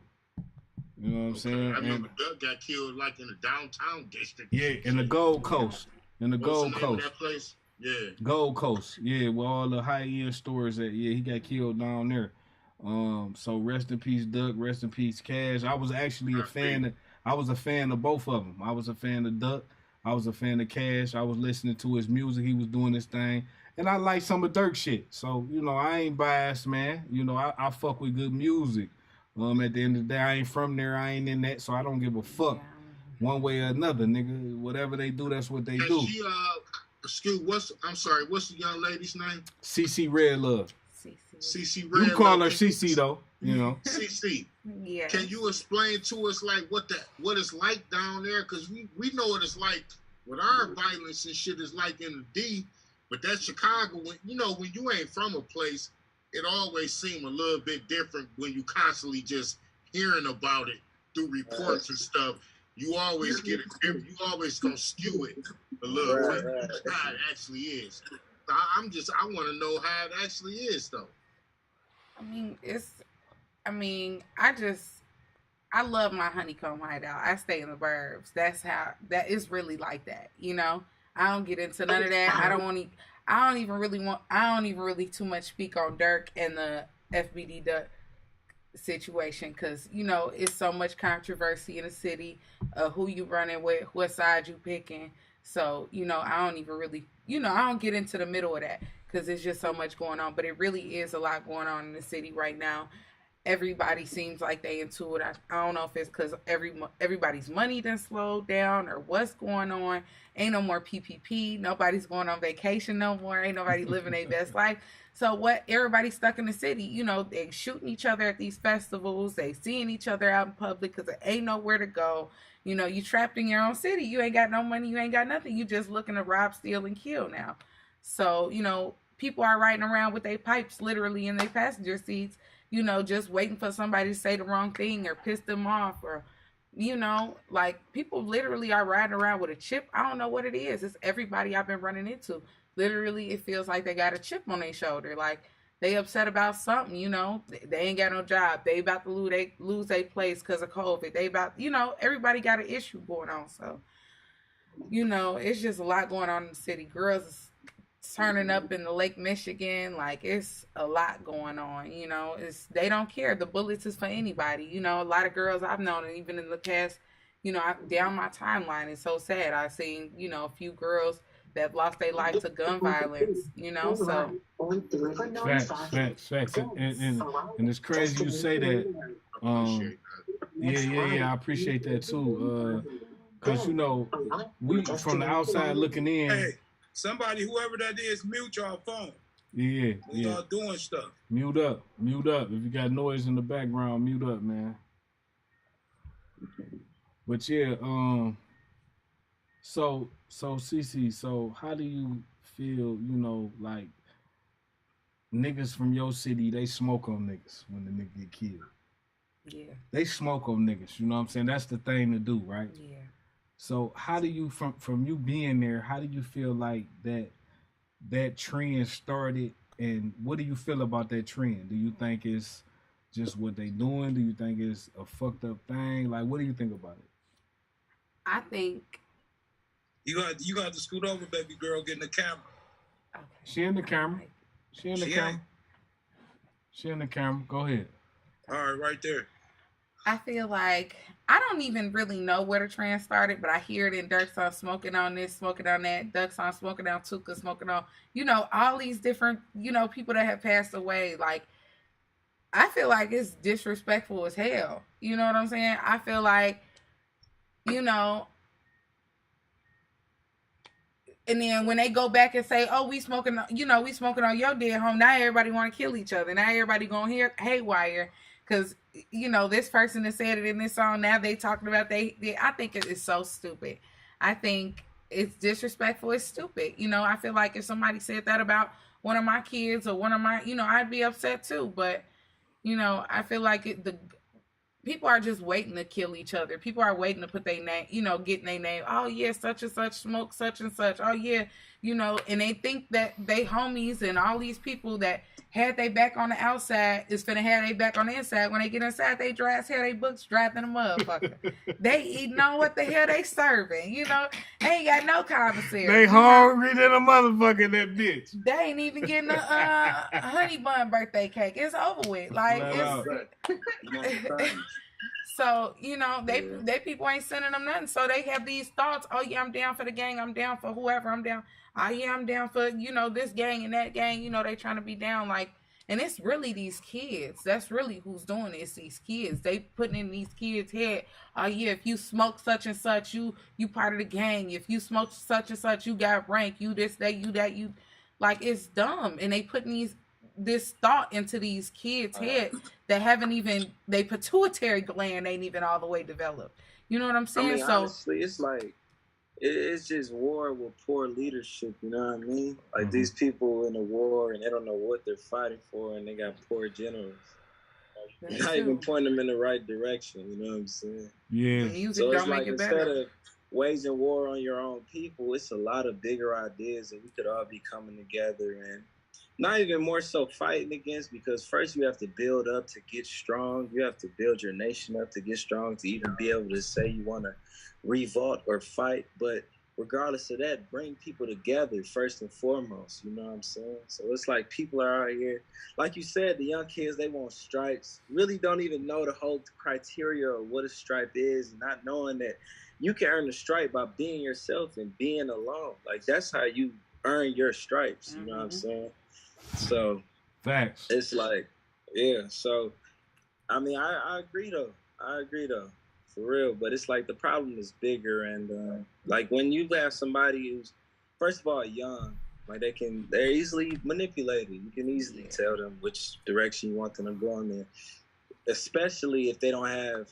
You know what I'm saying? I remember Duck got killed like in the downtown district. Yeah, in the Gold Coast. Gold Coast. That place? Yeah. Gold Coast. Yeah, where all the high-end stores at. Yeah, he got killed down there. So rest in peace, Duck. Rest in peace, Cash. I was actually a fan of both of them. I was a fan of Duck. I was a fan of Cash. I was listening to his music. He was doing his thing. And I like some of Dirk shit. So, I ain't biased, man. I fuck with good music. At the end of the day, I ain't from there. I ain't in that. So I don't give a fuck one way or another, nigga. Whatever they do, that's what they do. What's the young lady's name? CC Red Love. CC Red Love. You call her CC though, CC. Yeah. Can you explain to us like what it's like down there? Because we know what it's like with our violence and shit is like in the D, but that's Chicago. When you ain't from a place, it always seems a little bit different when you constantly just hearing about it through reports and stuff. You always get it different. You always gonna skew it a little bit. That's how it actually is. I want to know how it actually is, though. I love my honeycomb hideout. I stay in the burbs. That is really like that. I don't get into none of that. I don't even really too much speak on Dirk and the FBD Duck situation because it's so much controversy in the city, who you running with, what side you picking. So I don't even really I don't get into the middle of that because there's just so much going on. But it really is a lot going on in the city right now. Everybody seems like they into it. I don't know if it's because everybody's money done slowed down or what's going on. Ain't no more PPP. Nobody's going on vacation no more. Ain't nobody living their best life. So what? Everybody stuck in the city, you know, they shooting each other at these festivals, they seeing each other out in public because there ain't nowhere to go. You know, you trapped in your own city. You ain't got no money. You ain't got nothing. You just looking to rob, steal, and kill now. So, you know, people are riding around with their pipes literally in their passenger seats, you know, just waiting for somebody to say the wrong thing or piss them off or, you know, like people literally are riding around with a chip. I don't know what it is. It's everybody I've been running into. Literally, it feels like they got a chip on their shoulder. Like they upset about something, you know. They ain't got no job. They about to lose their place because of COVID. They about, you know, everybody got an issue going on. So, you know, it's just a lot going on in the city. Girls is turning up in the Lake Michigan. Like it's a lot going on. You know, they don't care. The bullets is for anybody. You know, a lot of girls I've known, and even in the past, you know, down my timeline, it's so sad. I've seen, you know, a few girls that lost their life to gun violence, you know, so. Facts. And it's crazy you say that. Yeah, I appreciate that too. Cause you know, we from the outside looking in. Hey, somebody, whoever that is, mute your phone. Yeah. Y'all doing stuff. Mute up. If you got noise in the background, mute up, man. But yeah, So CC, so how do you feel, you know, like niggas from your city, they smoke on niggas when the nigga get killed. Yeah. They smoke on niggas, you know what I'm saying? That's the thing to do, right? Yeah. So how do you, from you being there, how do you feel like that trend started, and what do you feel about that trend? Do you think it's just what they doing? Do you think it's a fucked up thing? Like, what do you think about it? I think you got to scoot over, baby girl, get in the camera. Okay. She in the camera. She in the camera. Go ahead. All right, right there. I feel like I don't even really know where the trend started, but I hear it in Dirk's on smoking on this, smoking on that, Duck's on smoking on Tuka, smoking on, you know, all these different, you know, people that have passed away. Like, I feel like it's disrespectful as hell. You know what I'm saying? I feel like, you know, and then when they go back and say, "Oh, we smoking on your dead home," now everybody want to kill each other. Now everybody gonna hear haywire because you know this person that said it in this song. Now they talking about they. I think it is so stupid. I think it's disrespectful. It's stupid. You know, I feel like if somebody said that about one of my kids or one of my, you know, I'd be upset too. But you know, I feel like people are just waiting to kill each other. People are waiting to put their name, you know, getting their name. Oh, yeah, such and such smoke such and such. Oh, yeah, you know, and they think that they homies and all these people that had their back on the outside is finna have their back on the inside. When they get inside, they dry as hell, they books dry than a motherfucker. They eating on what the hell they serving, you know. They ain't got no commissary. They hungry than a motherfucker, that bitch. They ain't even getting a honey bun birthday cake. It's over with. Like, so, you know, they people ain't sending them nothing. So they have these thoughts, oh yeah, I'm down for the gang, I'm down for whoever, I'm down. Oh yeah, I'm down for, you know, this gang and that gang, you know, they trying to be down like, and it's really these kids. That's really who's doing it. It's these kids. They putting in these kids' head, oh yeah, if you smoke such and such, you part of the gang. If you smoke such and such, you got rank, you this, that, you like, it's dumb. And they putting this thought into these kids' head that haven't even, they pituitary gland ain't even all the way developed. You know what I'm saying? I mean, honestly, it's like, it's just war with poor leadership, you know what I mean? Like, these people in a war and they don't know what they're fighting for, and they got poor generals. Like, not even pointing them in the right direction, you know what I'm saying? Yeah. The music don't make it better. Instead of waging war on your own people, it's a lot of bigger ideas that we could all be coming together and not even more so fighting against, because first you have to build up to get strong. You have to build your nation up to get strong, to even be able to say you want to revolt or fight. But regardless of that, bring people together first and foremost, you know what I'm saying? So it's like people are out here, like you said, the young kids, they want stripes, really don't even know the whole criteria of what a stripe is, not knowing that you can earn a stripe by being yourself and being alone. Like, that's how you earn your stripes, you know what I'm saying? So facts. It's like, yeah. So I mean, I agree though. For real. But it's like the problem is bigger, and like when you have somebody who's first of all young, Like they're easily manipulated. You can easily tell them which direction you want them to go in, especially if they don't have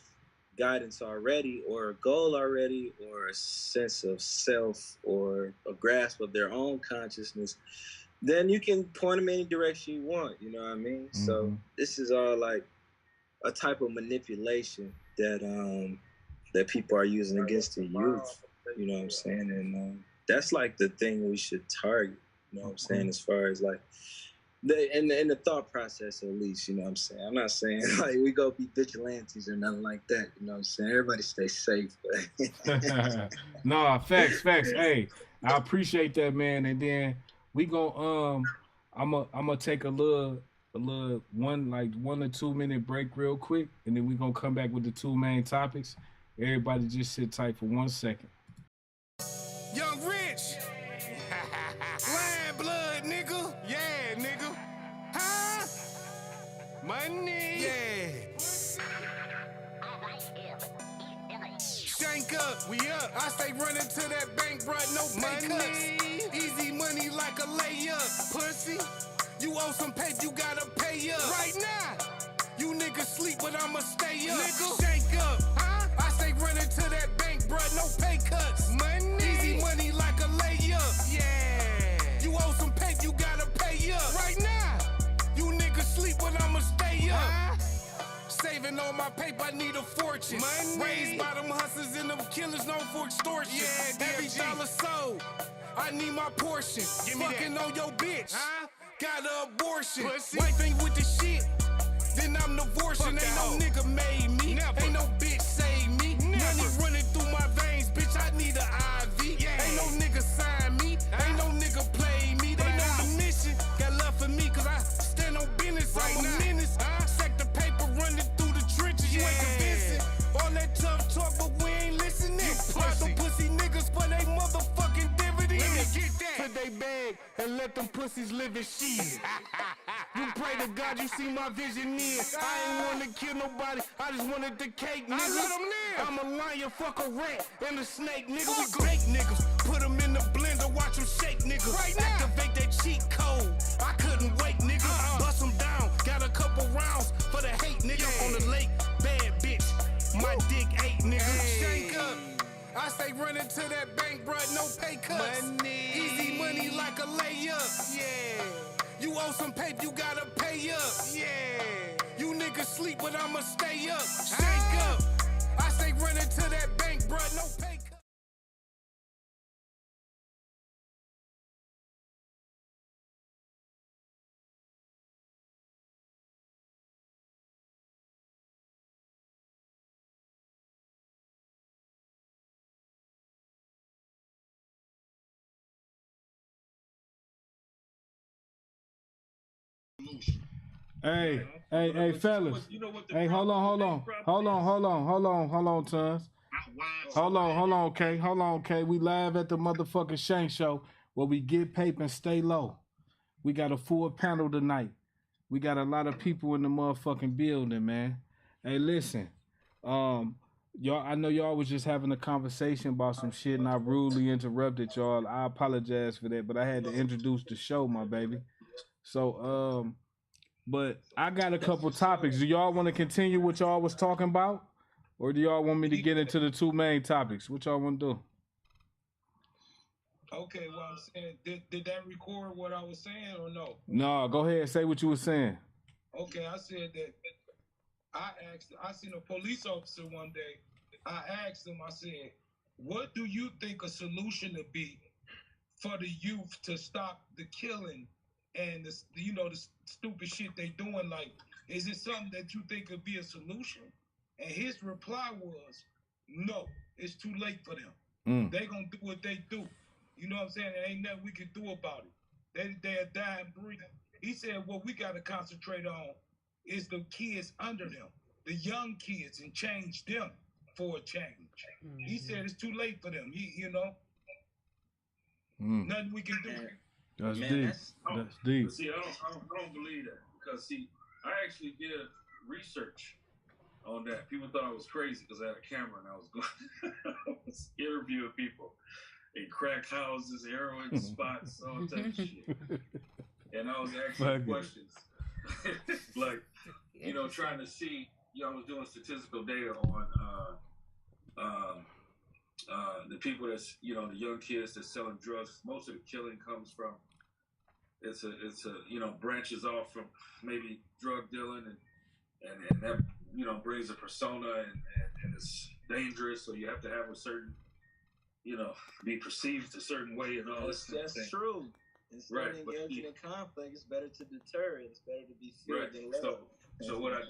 guidance already or a goal already or a sense of self or a grasp of their own consciousness. Then you can point them any direction you want. You know what I mean? Mm-hmm. So this is all like a type of manipulation that people are using against the youth. You know what I'm saying? And that's like the thing we should target. You know what I'm saying? As far as like in the thought process, at least. You know what I'm saying? I'm not saying like we go be vigilantes or nothing like that. You know what I'm saying? Everybody stay safe. No, facts. Hey, I appreciate that, man. And then we go. I'm gonna take a little 1 or 2 minute break real quick, and then we gonna come back with the 2 main topics. Everybody just sit tight for 1 second. Young Rich. Lion blood, nigga. Yeah, nigga. Huh? Money. Yeah. Shank up, we up. I stay running to that bank, bruh, no pay cuts. Easy money like a layup. Pussy, you owe some pay, you gotta pay up. Right now, you niggas sleep, but I'ma stay up. Nigga, shank up, huh? I stay running to that bank, bruh, no pay cuts. Money, easy money like a layup. Yeah, you owe some pay, you gotta pay up. Right now, you niggas sleep, but I'ma stay up. Huh? Saving all my paper, I need a fortune. Money. Raised by them hustlers and them killers known for extortion. Yeah, every dollar sold, I need my portion. Give me fucking that. On your bitch, huh? Got an abortion. Pussy. Wife ain't with the shit, then I'm divorcing. Ain't no nigga made me, never. Ain't no bitch save me. Never. Money running through my veins, bitch, I need an IV. Yeah. Ain't no nigga sign me, ain't no nigga play me. They know the mission, got love for me, cause I stand on business. Right I'm a menace, sack the paper running through the trenches. You ain't convincing, all that tough talk, but we ain't listening. Slide them pussy niggas for they motherfucking dividends. Let me get that. Put they bag and let them pussies live in shit. You pray to God you see my vision in. I ain't wanna kill nobody, I just wanted the cake, nigga. I let them live. I'm a lion, fuck a rat, and a snake, nigga. We bake niggas, put them in the blender, watch them shake, nigga. Right now. Activate that cheat code, I couldn't wait, nigga. Bust them down, got a couple rounds for the hate, nigga. On the lake, bad bitch, my dick ate, nigga. Hey. Shank up, I stay running to that bank, bruh, no pay cuts. Money. Easy money like a layup, yeah. You owe some paper, you gotta pay up. Yeah. You niggas sleep, but I'ma stay up. Shank up. I stay running to that bank, bruh, no pay cut. Hey, fellas. Hey, hold on, Tons. Hold on, K. We live at the motherfucking Shank Show where we get paper and stay low. We got a full panel tonight. We got a lot of people in the motherfucking building, man. Hey, listen. Y'all, I know y'all was just having a conversation about some shit and I rudely interrupted y'all. I apologize for that, but I had to introduce the show, my baby. So, but I got a couple topics. Do y'all want to continue what y'all was talking about? Or do y'all want me to get into the 2 main topics? What y'all want to do? Okay, well, I'm saying, did that record what I was saying or no? No, go ahead. Say what you were saying. Okay, I said that I seen a police officer one day. I asked him, I said, what do you think a solution would be for the youth to stop the killing and the stupid shit they doing? Like, is it something that you think could be a solution? And his reply was, no, it's too late for them. They gonna do what they do. You know what I'm saying? There ain't nothing we can do about it. They're dying breathing. He said what we gotta concentrate on is the kids under them, the young kids, and change them for a change. He said it's too late for them. Nothing we can do. That's deep. That's deep. See, I don't believe that because I actually did research on that. People thought I was crazy because I had a camera and I was interviewing people. in crack houses, heroin spots, all type of shit. And I was asking questions, like, you know, trying to see. You know, I was doing statistical data on the people that's, you know, the young kids that's selling drugs. Most of the killing comes from it's a you know, branches off from maybe drug dealing and that, you know, brings a persona and it's dangerous. So you have to have a certain, you know, be perceived a certain way and all this. That's true. Instead of engaging in conflict, it's better to deter it. It's better to be feared than loved. So what I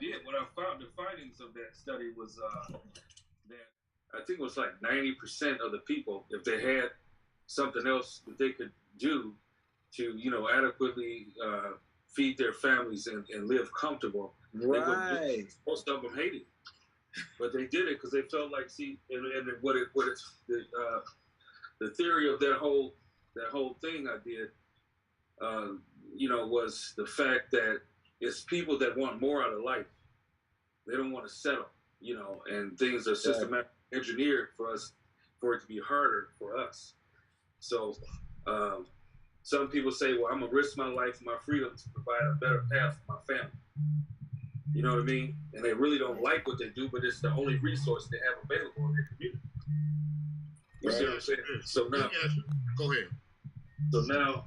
found, the findings of that study was that I think it was like 90% of the people, if they had something else that they could do to, you know, adequately feed their families and live comfortable, right? Most of them hated it, but they did it because they felt like, see, and the theory of that whole thing I did, you know, was the fact that it's people that want more out of life. They don't want to settle, you know, and things are systematically engineered for it to be harder for us. So some people say, well, I'm going to risk my life and my freedom to provide a better path for my family. You know what I mean? And they really don't like what they do, but it's the only resource they have available in their community. You see what I'm saying? So now, go ahead. So now,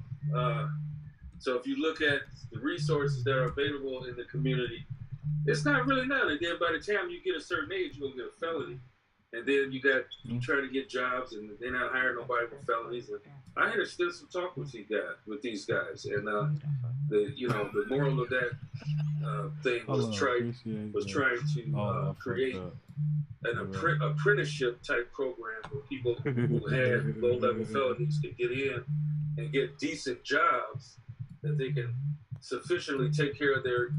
so if you look at the resources that are available in the community, it's not really none. And then by the time you get a certain age, you're going to get a felony. And then you try to get jobs, and they're not hiring nobody with felonies. And I had extensive talk with these guys, and the moral of that thing was trying to create an apprenticeship type program where people who had low-level felonies could get in and get decent jobs that they can sufficiently take care of their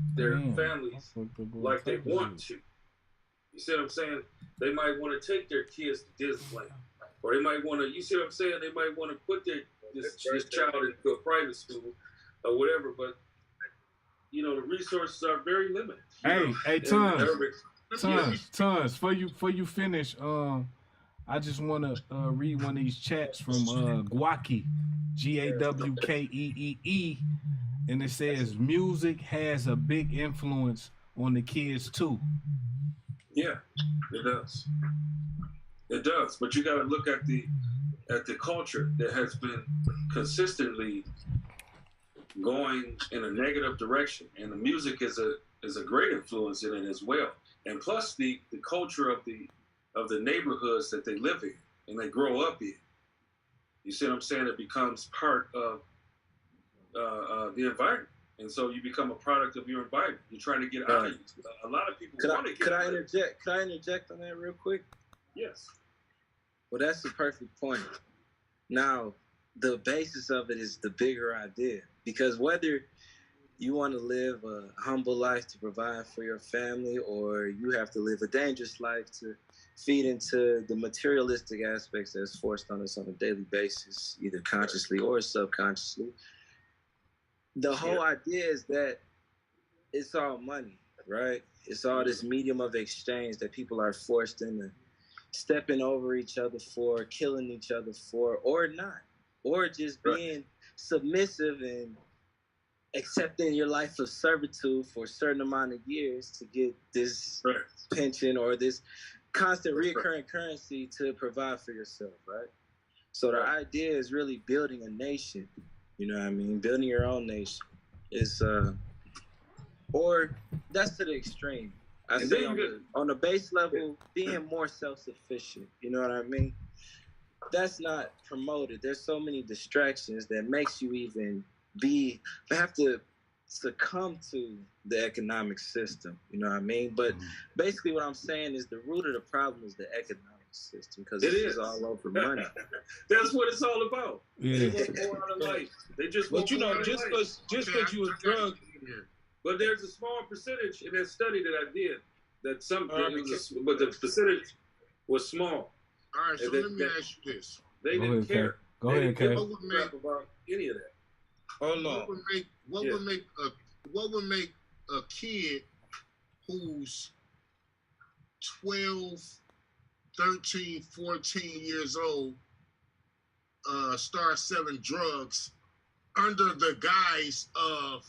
families like they want to. You see what I'm saying? They might want to take their kids to Disneyland, or they might want to. You see what I'm saying? They might want to put this child into a private school or whatever. But you know, the resources are very limited. Hey, Tons. Before you finish, I just want to read one of these chats from Gwaki, Gawkeee, and it says music has a big influence on the kids too. Yeah, it does. It does, but you got to look at the culture that has been consistently going in a negative direction, and the music is a great influence in it as well. And plus the culture of the neighborhoods that they live in and they grow up in. You see what I'm saying? It becomes part of the environment. And so you become a product of your environment. You're trying to get out of it. A lot of people want to get out of it. Could I interject on that real quick? Yes. Well, that's the perfect point. Now, the basis of it is the bigger idea. Because whether you want to live a humble life to provide for your family, or you have to live a dangerous life to feed into the materialistic aspects that's forced on us on a daily basis, either consciously or subconsciously, the whole idea is that it's all money, right? It's all this medium of exchange that people are forced into stepping over each other for, killing each other for, or not, or just being submissive and accepting your life of servitude for a certain amount of years to get this pension or this constant recurring currency to provide for yourself, right? So the idea is really building a nation. You know what I mean? Building your own nation is, or that's to the extreme. I say on the base level, being more self-sufficient. You know what I mean? That's not promoted. There's so many distractions that makes you even have to succumb to the economic system. You know what I mean? But basically what I'm saying is the root of the problem is the economic system, because it is all over money. That's what it's all about. Yeah. They want more out of life. They just But you know, just because you a drug. But there's a small percentage in that study that I did that but the percentage was small. All right, so let me ask you this. They didn't care. Go ahead, Kay. What would make about any of that? Hold on. What would make a kid who's 12, 13, 14 years old start selling drugs under the guise of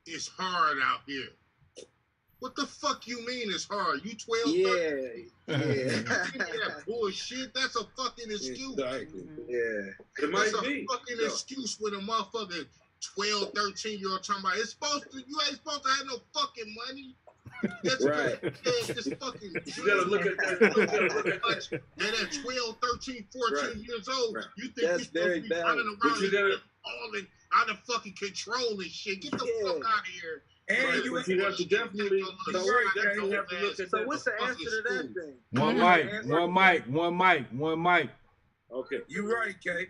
it's hard out here. What the fuck you mean it's hard? You 12, Yeah. that bullshit. That's a fucking excuse. Exactly. Yeah. It might That's a be. fucking excuse when a motherfucker 12, 13-year-old talking about you ain't supposed to have no fucking money. That's right. This fucking You gotta look at that. They're at 12, 13, 14 years old. Right. You think That's you're very supposed to be bad. running But around you gotta, falling out of fucking control and shit. Get the fuck out of here. And you have to definitely, definitely have to look at So that. what's the answer to that thing? One mic. Okay. You right, Kay.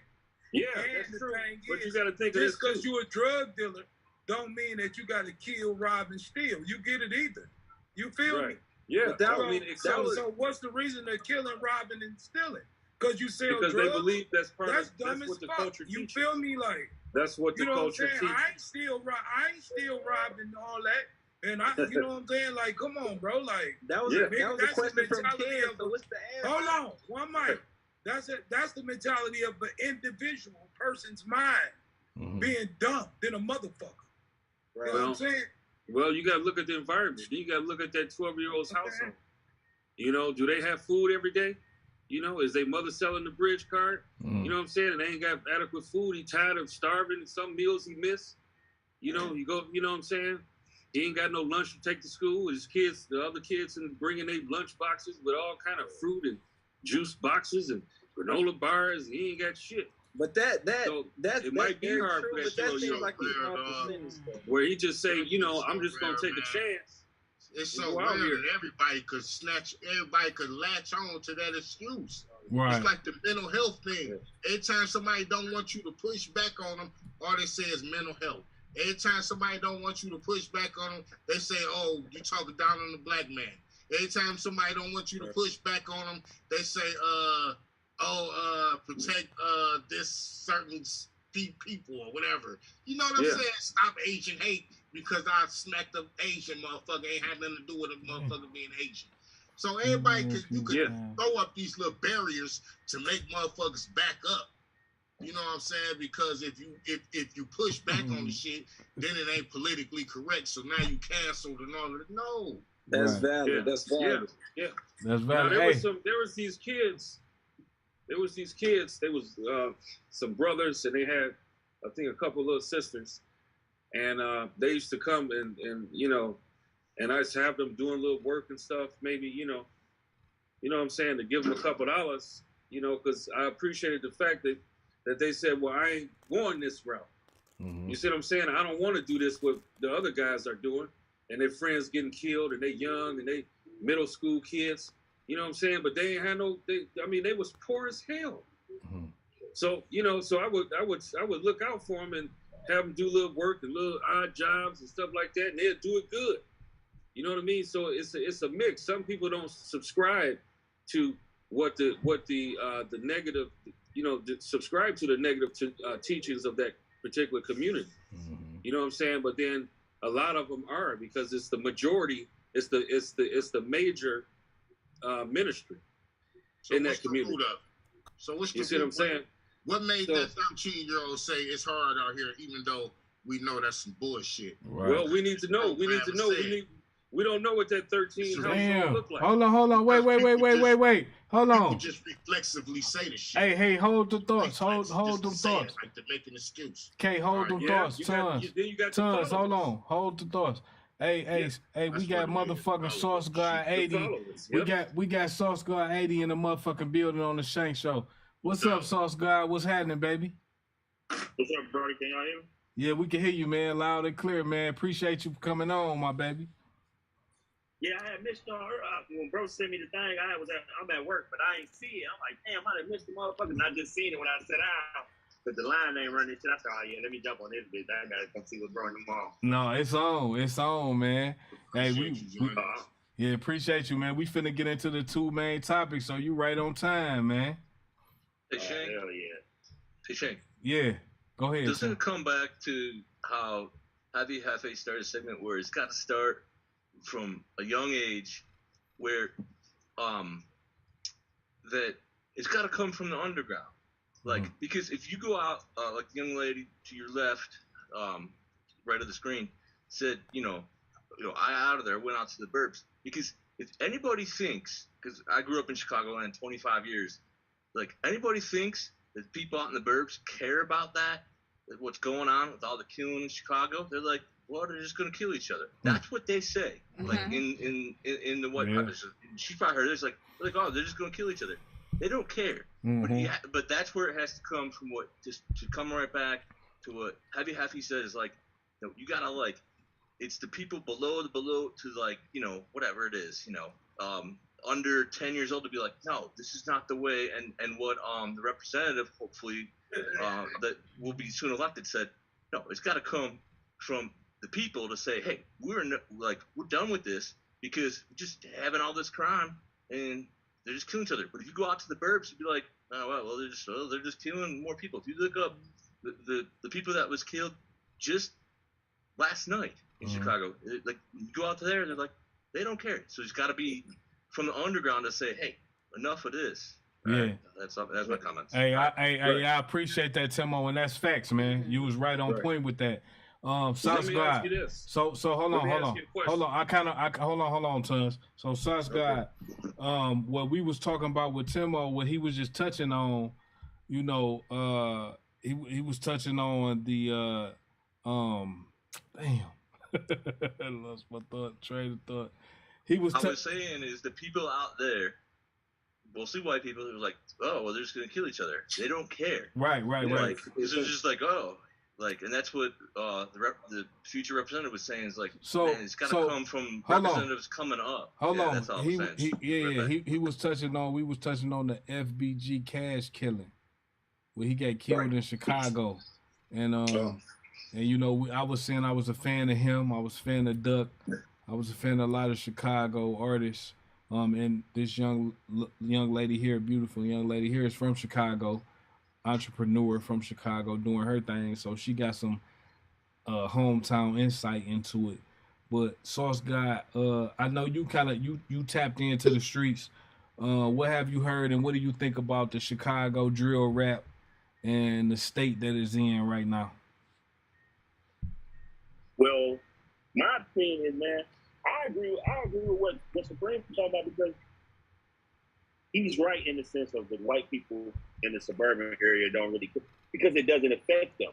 Yeah, And that's the true. thing But is, you got to think of this just because too. you a drug dealer don't mean that you got to kill, rob, and steal. You get it either. You feel me? Right. Yeah. But that, So what's the reason they're killing, robbing, and stealing? Because you sell Because drugs? they believe that's part That's of dumb that's as what the fuck. culture You teaches. feel me? Like, That's what the you know what I'm culture saying? teaches. I ain't still robbing and all that. And you know what I'm saying? Like, come on, bro. Like, that was nigga, a that's question the from mentality Ken. of So what's the answer? hold on, one mic. That's the mentality of an individual person's mind being dumb than a motherfucker. Right. You know what I'm saying? Well, you got to look at the environment. Then you got to look at that 12-year-old's household. You know, do they have food every day? You know, is their mother selling the bridge card? You know what I'm saying? And they ain't got adequate food. He tired of starving. Some meals he missed. You know, you know what I'm saying? He ain't got no lunch to take to school. His kids, the other kids, and bringing their lunch boxes with all kind of fruit and juice boxes and granola bars. He ain't got shit. But that's might be hard true, for that but that 12-year-old seems like a player, small dog. percentage, though. Where he just say, you know, I'm just gonna take a chance. It's so Go rare out here. that everybody could latch on to that excuse. Right. It's like the mental health thing. Anytime somebody don't want you to push back on them, all they say is mental health. Anytime somebody don't want you to push back on them, they say, oh, you talking down on the black man. Anytime somebody don't want you to push back on them, they say, protect this certain people or whatever. You know what I'm saying? Stop Asian hate because I smacked an Asian motherfucker. Ain't had nothing to do with a motherfucker being Asian. So everybody you could throw up these little barriers to make motherfuckers back up. You know what I'm saying? Because if you push back on the shit, then it ain't politically correct. So now you canceled and all of it. No. That's valid. Yeah. That's valid. Yeah. That's Now, valid. there was these kids. There was some brothers, and they had, I think, a couple little sisters, and they used to come and you know, and I used to have them doing little work and stuff. Maybe you know what I'm saying, to give them a couple dollars, you know, because I appreciated the fact that they said, well, I ain't going this route. You see what I'm saying? I don't want to do this what the other guys are doing, and their friends getting killed, and they young, and they middle school kids. You know what I'm saying? But they ain't had they was poor as hell. So, you know, so I would look out for them and have them do little work and little odd jobs and stuff like that, and they'll do it good. You know what I mean? So it's a mix. Some people don't subscribe to what the negative, you know, subscribe to the negative teachings of that particular community. You know what I'm saying? But then a lot of them are, because it's the majority. It's the major ministry in that community. So what's the you see what I'm saying? What made that 13-year-old say it's hard out here, even though we know that's some bullshit? Right. Well, we need to know. We don't know what that 13 household look like. Hold on. Wait. Hold on. People just reflexively say the shit. Hey, hold the thoughts. Hold them thoughts. Like to make an excuse. Okay, hold them thoughts. Tons, hold on. Hold the thoughts. Hey, we got motherfucking Sauce God 80. We got Sauce God 80 in the motherfucking building on the Shank Show. What's up, Sauce God? What's happening, baby? What's up, Brody? Can y'all hear me? Yeah, we can hear you, man, loud and clear, man. Appreciate you for coming on, my baby. Yeah, I had missed y'all when bro sent me the thing. I'm at work, but I ain't see it. I'm like, damn, I done missed the motherfucker. And I just seen it when I said, but the line ain't running shit. I said, oh yeah, let me jump on this bitch. I gotta come see what's wrong tomorrow. No, it's on, man. Hey, appreciate you, man. We finna get into the two main topics, so you right on time, man. Hey, Shane. Hell yeah. Hey, Shane. Yeah, go ahead. Doesn't it come back to how Harvey started a segment where it's got to start from a young age, where that it's got to come from the underground. Like, because if you go out, like the young lady to your left, right of the screen, said, I out of there, went out to the burbs. Because if anybody thinks, because I grew up in Chicago and 25 years, like, anybody thinks that people out in the burbs care about that what's going on with all the killing in Chicago, they're like, well, they're just going to kill each other. That's what they say. Like, in the white population. She probably heard it. It's like, oh, they're just going to kill each other. They don't care. But that's where it has to come from, to come right back to what Heavy said is like, you got to, like, it's the people below to, like, whatever it is, under 10 years old to be like, no, this is not the way. And what the representative, hopefully, that will be soon elected, said, no, it's got to come from the people to say, hey, we're done with this because we're just having all this crime and they're just killing each other. But if you go out to the burbs, you'd be like, oh, well, they're just killing more people. If you look up the people that was killed just last night in Chicago, like, you go out there, they're like, they don't care. So it's got to be from the underground to say, hey, enough of this. Right, that's my comments. Hey, I appreciate that, Timo, and that's facts, man. You was right on point with that. Sauce God. So hold on. Hold on, Tons. So Sauce God, what we was talking about with Timo, what he was just touching on, he was touching on the I lost my train of thought. I was saying is the people out there, mostly white people, who are like, oh, well, they're just gonna kill each other. They don't care. Right. Like, it's just like, oh, like, and that's what the future representative was saying is like, man, it's gotta come from representatives coming up. Hold on. That's all I'm saying. He was touching on. We was touching on the FBG Cash killing, where he got killed in Chicago, and I was saying I was a fan of him. I was a fan of Duck. I was a fan of a lot of Chicago artists. And this young lady here, beautiful young lady here, is from Chicago, entrepreneur from Chicago, doing her thing. So she got some hometown insight into it. But Sauce God, I know you you tapped into the streets. What have you heard, and what do you think about the Chicago drill rap and the state that it's in right now? Well, my opinion is, man, I agree with what Supreme was talking about, because he's right in the sense of the white people in the suburban area don't really, because it doesn't affect them.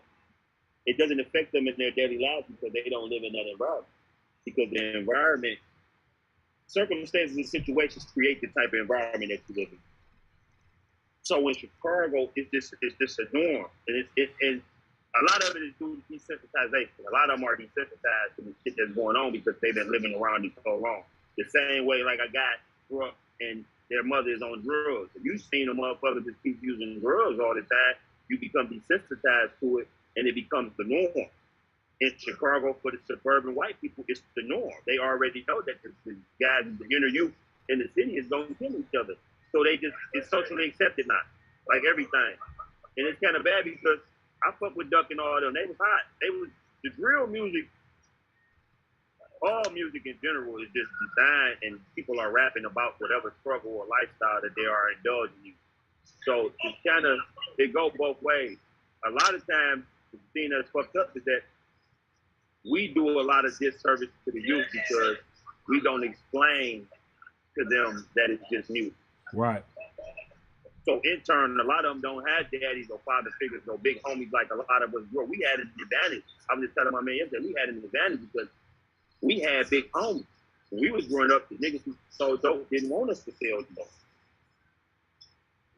It doesn't affect them in their daily lives because they don't live in that environment. Because the environment, circumstances and situations create the type of environment that you live in. So in Chicago, it's just a norm, and a lot of it is due to desensitization. A lot of them are desensitized to the shit that's going on because they've been living around it so long. The same way, like, a guy grew up and their mother is on drugs. If you've seen a motherfucker just keep using drugs all the time, you become desensitized to it, and it becomes the norm. In Chicago, for the suburban white people, it's the norm. They already know that the guys, the inner youth in the city is going to kill each other. So it's socially accepted now, like everything. And it's kind of bad because I fuck with Duck and all them. They was hot. The drill music, all music in general is just designed, and people are rapping about whatever struggle or lifestyle that they are indulging in. So it go both ways. A lot of times, the thing that's fucked up is that we do a lot of disservice to the youth because we don't explain to them that it's just music. Right. So in turn, a lot of them don't have daddies or father figures or big homies like a lot of us grew up. We had an advantage. I was just telling my man yesterday, we had an advantage because we had big homies. When we was growing up, the niggas who sold dope didn't want us to sell dope.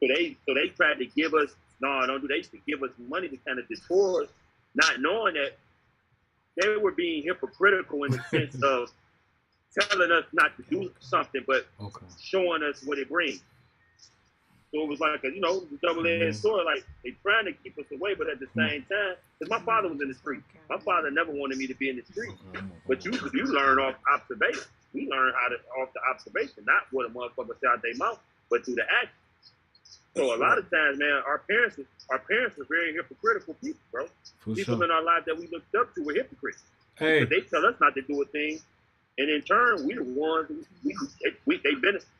So they tried to give us, they used to give us money to kind of detour us, not knowing that they were being hypocritical in the sense of telling us not to do something, but showing us what it brings. So it was like a double-edged sword. Like, they trying to keep us away, but at the same time, because my father was in the street. My father never wanted me to be in the street. But you learn off observation. We learn off the observation, not what a motherfucker say out their mouth, but through the action. So a lot of times, man, our parents are very hypocritical people, bro. People in our lives that we looked up to were hypocrites. Hey. Because they tell us not to do a thing, And in turn, we the ones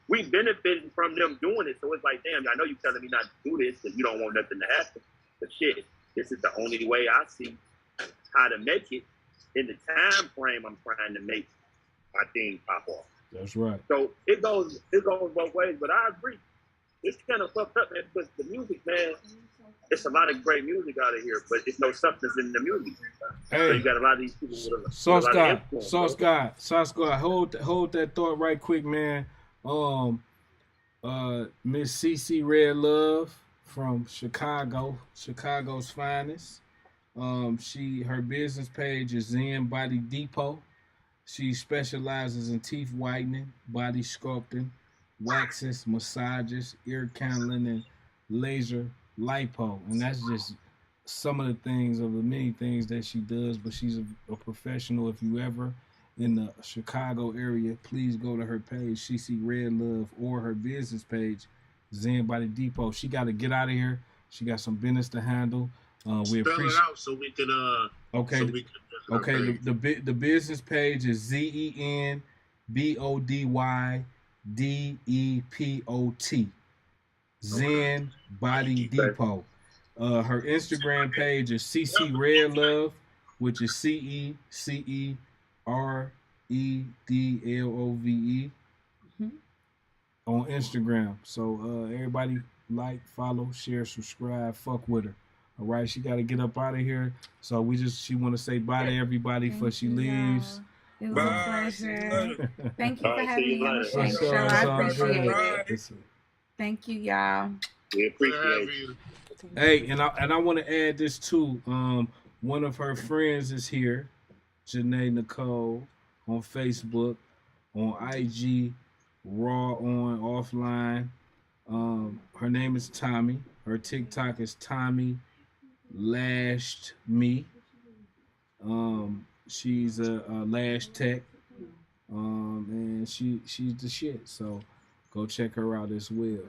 we benefiting from them doing it. So it's like, damn, I know you telling me not to do this because you don't want nothing to happen. But shit, this is the only way I see how to make it in the time frame I'm trying to make my thing pop off. That's right. So it goes both ways. But I agree. It's kind of fucked up, man, because the music, man, it's a lot of great music out of here, but it's no substance in the music. Hey, so you got a lot of these people with a Sauce lot of influence. Sauce God, hold that thought right quick, man. Miss CC Red Love from Chicago's finest. Her business page is Zen Body Depot. She specializes in teeth whitening, body sculpting, waxes, massages, ear candling, and laser lipo. And that's just some of the things of the many things that she does. But she's a professional. If you ever in the Chicago area, please go to her page, CC Red Love, or her business page, Zen Body Depot. She got to get out of here. She got some business to handle. We appreciate it out so we can. Okay. So we can, okay. The business page is ZenBodyDepot. Zen Body Depot. Her Instagram page is CC Red Love, which is CECEREDLOVE. On Instagram. So everybody like, follow, share, subscribe, fuck with her. All right, she got to get up out of here. So she want to say bye to everybody before she leaves. It was a pleasure. Thank you for having me on the Shank Show. I appreciate it. Thank you, y'all. We appreciate you. Hey, and I want to add this too. One of her friends is here, Janae Nicole, on Facebook, on IG, Raw on offline. Her name is Tommy. Her TikTok is Tommy Lashed Me. She's a lash tech. And she's the shit. So go check her out as well.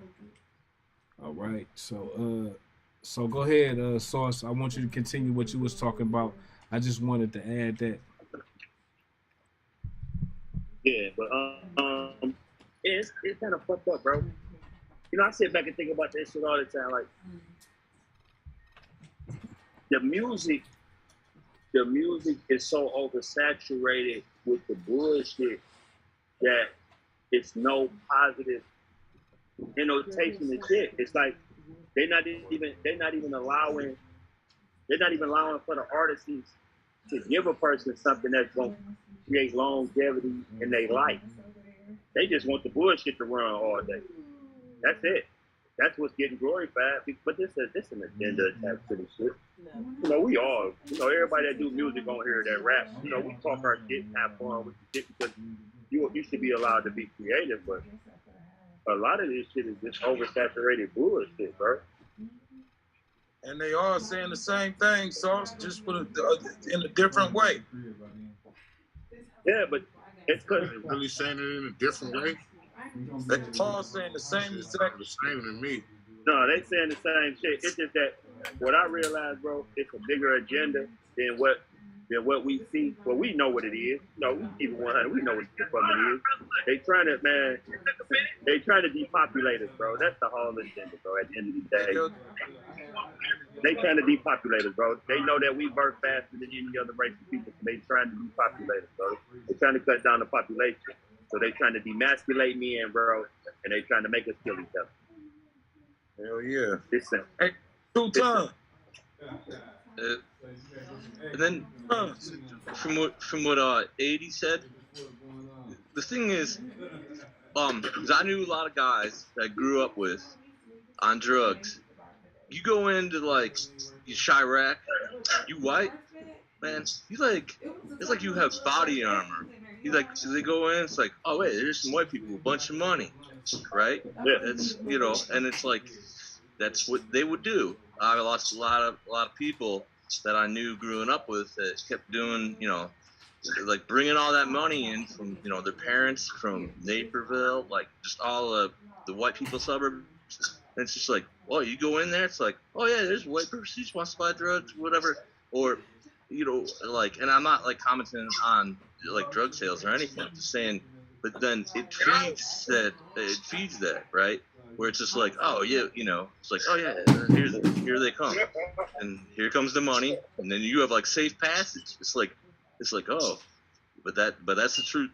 All right. So go ahead, Sauce. I want you to continue what you was talking about. I just wanted to add that. Yeah, but it's kind of fucked up, bro. You know, I sit back and think about that shit all the time. Like, the music is so oversaturated with the bullshit that it's no positive innotation and shit. It's like they're not even allowing for the artists to give a person something that's gonna create longevity in their life. They just want the bullshit to run all day. That's it. That's what's getting glorified. But this an agenda attached to the shit. You know, we all, everybody that do music on here that rap, we talk our shit and have fun with the shit because you should be allowed to be creative. But a lot of this shit is just oversaturated bullshit, bro. And they all saying the same thing, Sauce, just in a different way. Yeah, but it's because they're really saying it in a different way. They all saying the same exact same to me. No, they saying the same shit. It's just that what I realize, bro, it's a bigger agenda than what we see. Well, we know what it is. We keep it 100. We know what the fuck it is. They trying to depopulate us, bro. That's the whole agenda, bro. At the end of the day, they trying to depopulate us, bro. They know that we birth faster than any other race of people, so they trying to depopulate us, bro. They trying to cut down the population. So they trying to demasculate me and bro, and they trying to make us kill each other. Hell yeah. Listen. Hey, 2 times. And then from what 80 said, the thing is, because I knew a lot of guys that I grew up with on drugs. You go into like Chirac, you white, man. It's like you have body armor. So they go in, it's like, oh wait, there's some white people with a bunch of money, right? Yeah. It's and it's like that's what they would do. I lost a lot of people that I knew growing up with that kept doing, like bringing all that money in from their parents from Naperville, like just all the white people suburbs. And it's just like, oh, you go in there, it's like, oh yeah, there's a white person, he just wants to buy drugs, whatever, or and I'm not like commenting on like drug sales or anything. I'm just saying, but then it feeds that, right? Where it's just like, oh yeah, it's like, oh yeah, here they come, and here comes the money, and then you have like safe passage. It's like, oh, but that's the truth.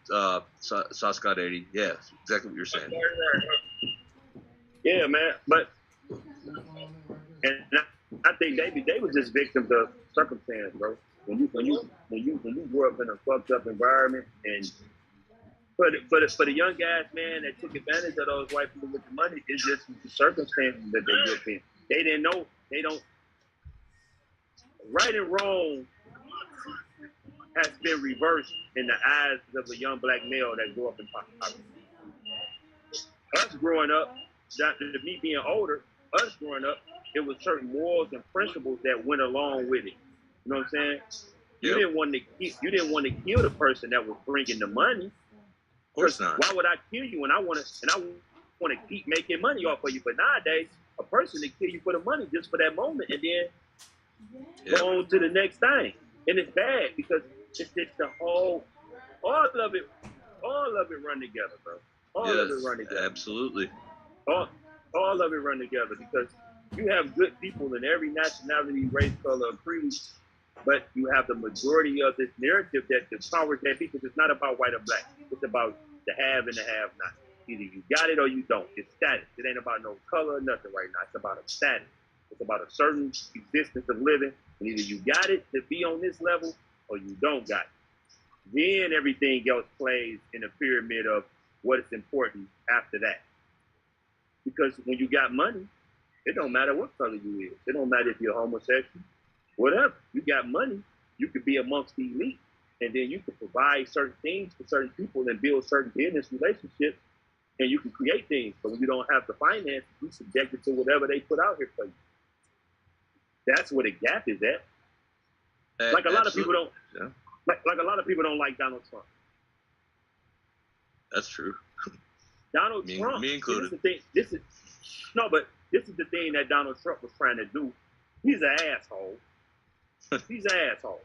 Sauce God 80, yeah, exactly what you're saying. Yeah, man, but and I think they were just victims of circumstance, bro. When you grew up in a fucked up environment, and for the young guys, man, that took advantage of those white people with the money, it's just the circumstances that they grew up in. They didn't know. They don't. Right and wrong has been reversed in the eyes of a young black male that grew up in poverty. Us growing up, me being older, us growing up, it was certain morals and principles that went along with it. You know what I'm saying? You didn't want to kill the person that was bringing the money. Of course not. Why would I kill you when I want to keep making money off of you? But nowadays, a person to kill you for the money just for that moment, and then go on to the next thing. And it's bad because it's the whole, all of it run together, bro. All of it run together. Absolutely. All of it run together because you have good people in every nationality, race, color, or creed, but you have the majority of this narrative that the powers that be, because it's not about white or black. It's about the have and the have-not. Either you got it or you don't. It's status. It ain't about no color or nothing right now. It's about a status. It's about a certain existence of living. And either you got it to be on this level or you don't got it. Then everything else plays in a pyramid of what is important after that. Because when you got money, it don't matter what color you is. It don't matter if you're homosexual, whatever. You got money, you could be amongst the elite. And then you can provide certain things for certain people and build certain business relationships, and you can create things. But when you don't have the finance, you subject it to whatever they put out here for you. That's where the gap is at. Like a lot of people don't. Yeah. Like a lot of people don't like Donald Trump. That's true. Donald Trump. Me included. This is the thing that Donald Trump was trying to do. He's an asshole. He's an asshole.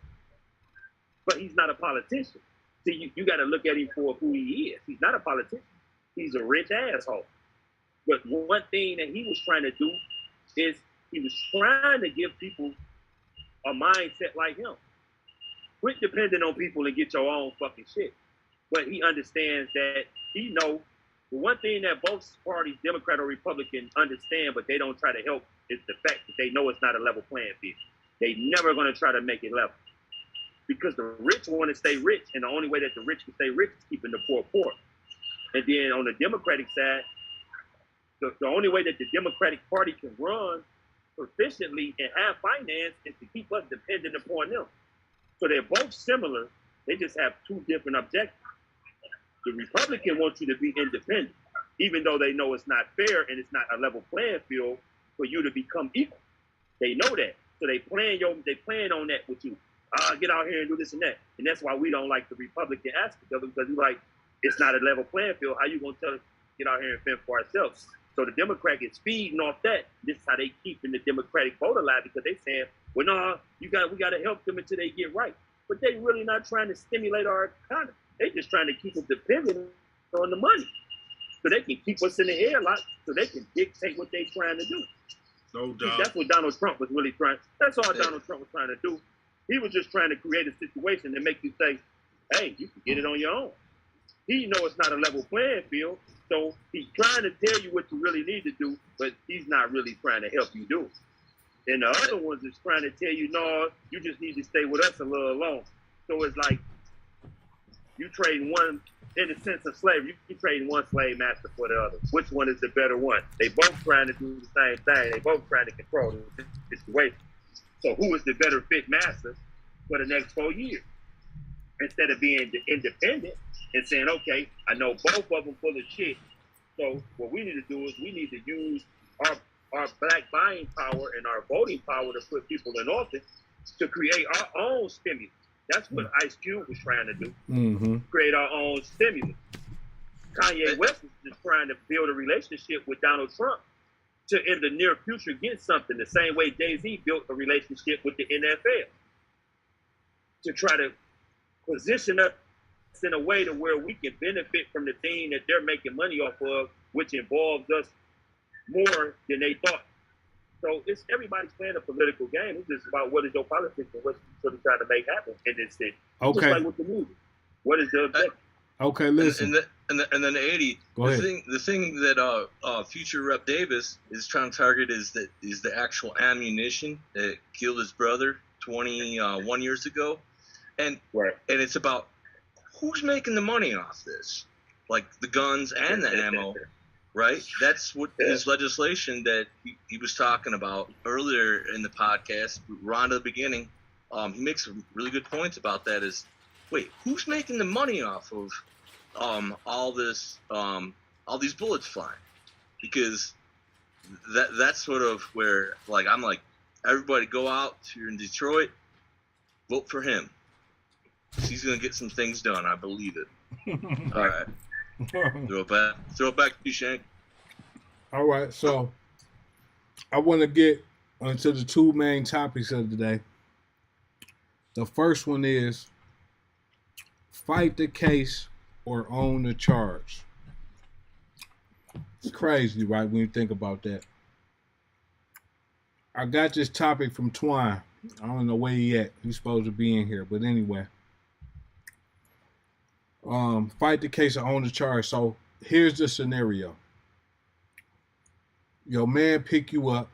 But he's not a politician. See, you got to look at him for who he is. He's not a politician. He's a rich asshole. But one thing that he was trying to do is he was trying to give people a mindset like him. Quit depending on people and get your own fucking shit. But he understands that he know the one thing that both parties, Democrat or Republican, understand, but they don't try to help is the fact that they know it's not a level playing field. They never going to try to make it level. Because the rich want to stay rich, and the only way that the rich can stay rich is keeping the poor poor. And then on the Democratic side, the only way that the Democratic Party can run proficiently and have finance is to keep us dependent upon them. So they're both similar. They just have two different objectives. The Republican wants you to be independent, even though they know it's not fair and it's not a level playing field for you to become equal. They know that. So they plan on that with you. Get out here and do this and that. And that's why we don't like the Republican aspect of it, because we're like, it's not a level playing field. How you going to tell us to get out here and fend for ourselves? So the Democrat is feeding off that. This is how they keep in the Democratic vote alive, because they saying, well, no, we got to help them until they get right. But they really not trying to stimulate our economy. They just trying to keep us dependent on the money. So they can keep us in the air a lot, so they can dictate what they're trying to do. No doubt. That's what Donald Trump was really trying. That's all Donald Trump was trying to do. He was just trying to create a situation that make you say, hey, you can get it on your own. He know it's not a level playing field, so he's trying to tell you what you really need to do, but he's not really trying to help you do it. And the other ones is trying to tell you, no, you just need to stay with us a little alone. So it's like you trading one, in the sense of slavery, you trading one slave master for the other. Which one is the better one? They both trying to do the same thing. They both trying to control the situation. So who is the better fit master for the next 4 years? Instead of being independent and saying, okay, I know both of them full of shit. So what we need to do is we need to use our black buying power and our voting power to put people in office to create our own stimulus. That's what Ice Cube was trying to do. Mm-hmm. Create our own stimulus. Kanye West is just trying to build a relationship with Donald Trump to, in the near future, get something, the same way Jay-Z built a relationship with the NFL, to try to position us in a way to where we can benefit from the thing that they're making money off of, which involves us more than they thought. So it's everybody's playing a political game. It's just about what is your politics and what you're really trying to make happen in this city. Okay. Just like with the movie. What is the objective? Okay, listen. And then 80. The thing that future Rep Davis is trying to target is the actual ammunition that killed his brother 21 years ago, and it's about who's making the money off this, like the guns and the ammo, right? That's what his legislation that he was talking about earlier in the podcast, right at the beginning. He makes some really good points about that. Is wait, who's making the money off of all these bullets flying? Because that's sort of where, like, I'm like, everybody go out if you're in Detroit, vote for him. He's gonna get some things done. I believe it. All right. Throw it back to you, Shank. All right, so I want to get onto the two main topics of the day. The first one is fight the case or own the charge. It's crazy, right, when you think about that. I got this topic from Twine. I don't know where he at. He's supposed to be in here, but anyway. Fight the case or own the charge. So here's the scenario. Your man pick you up.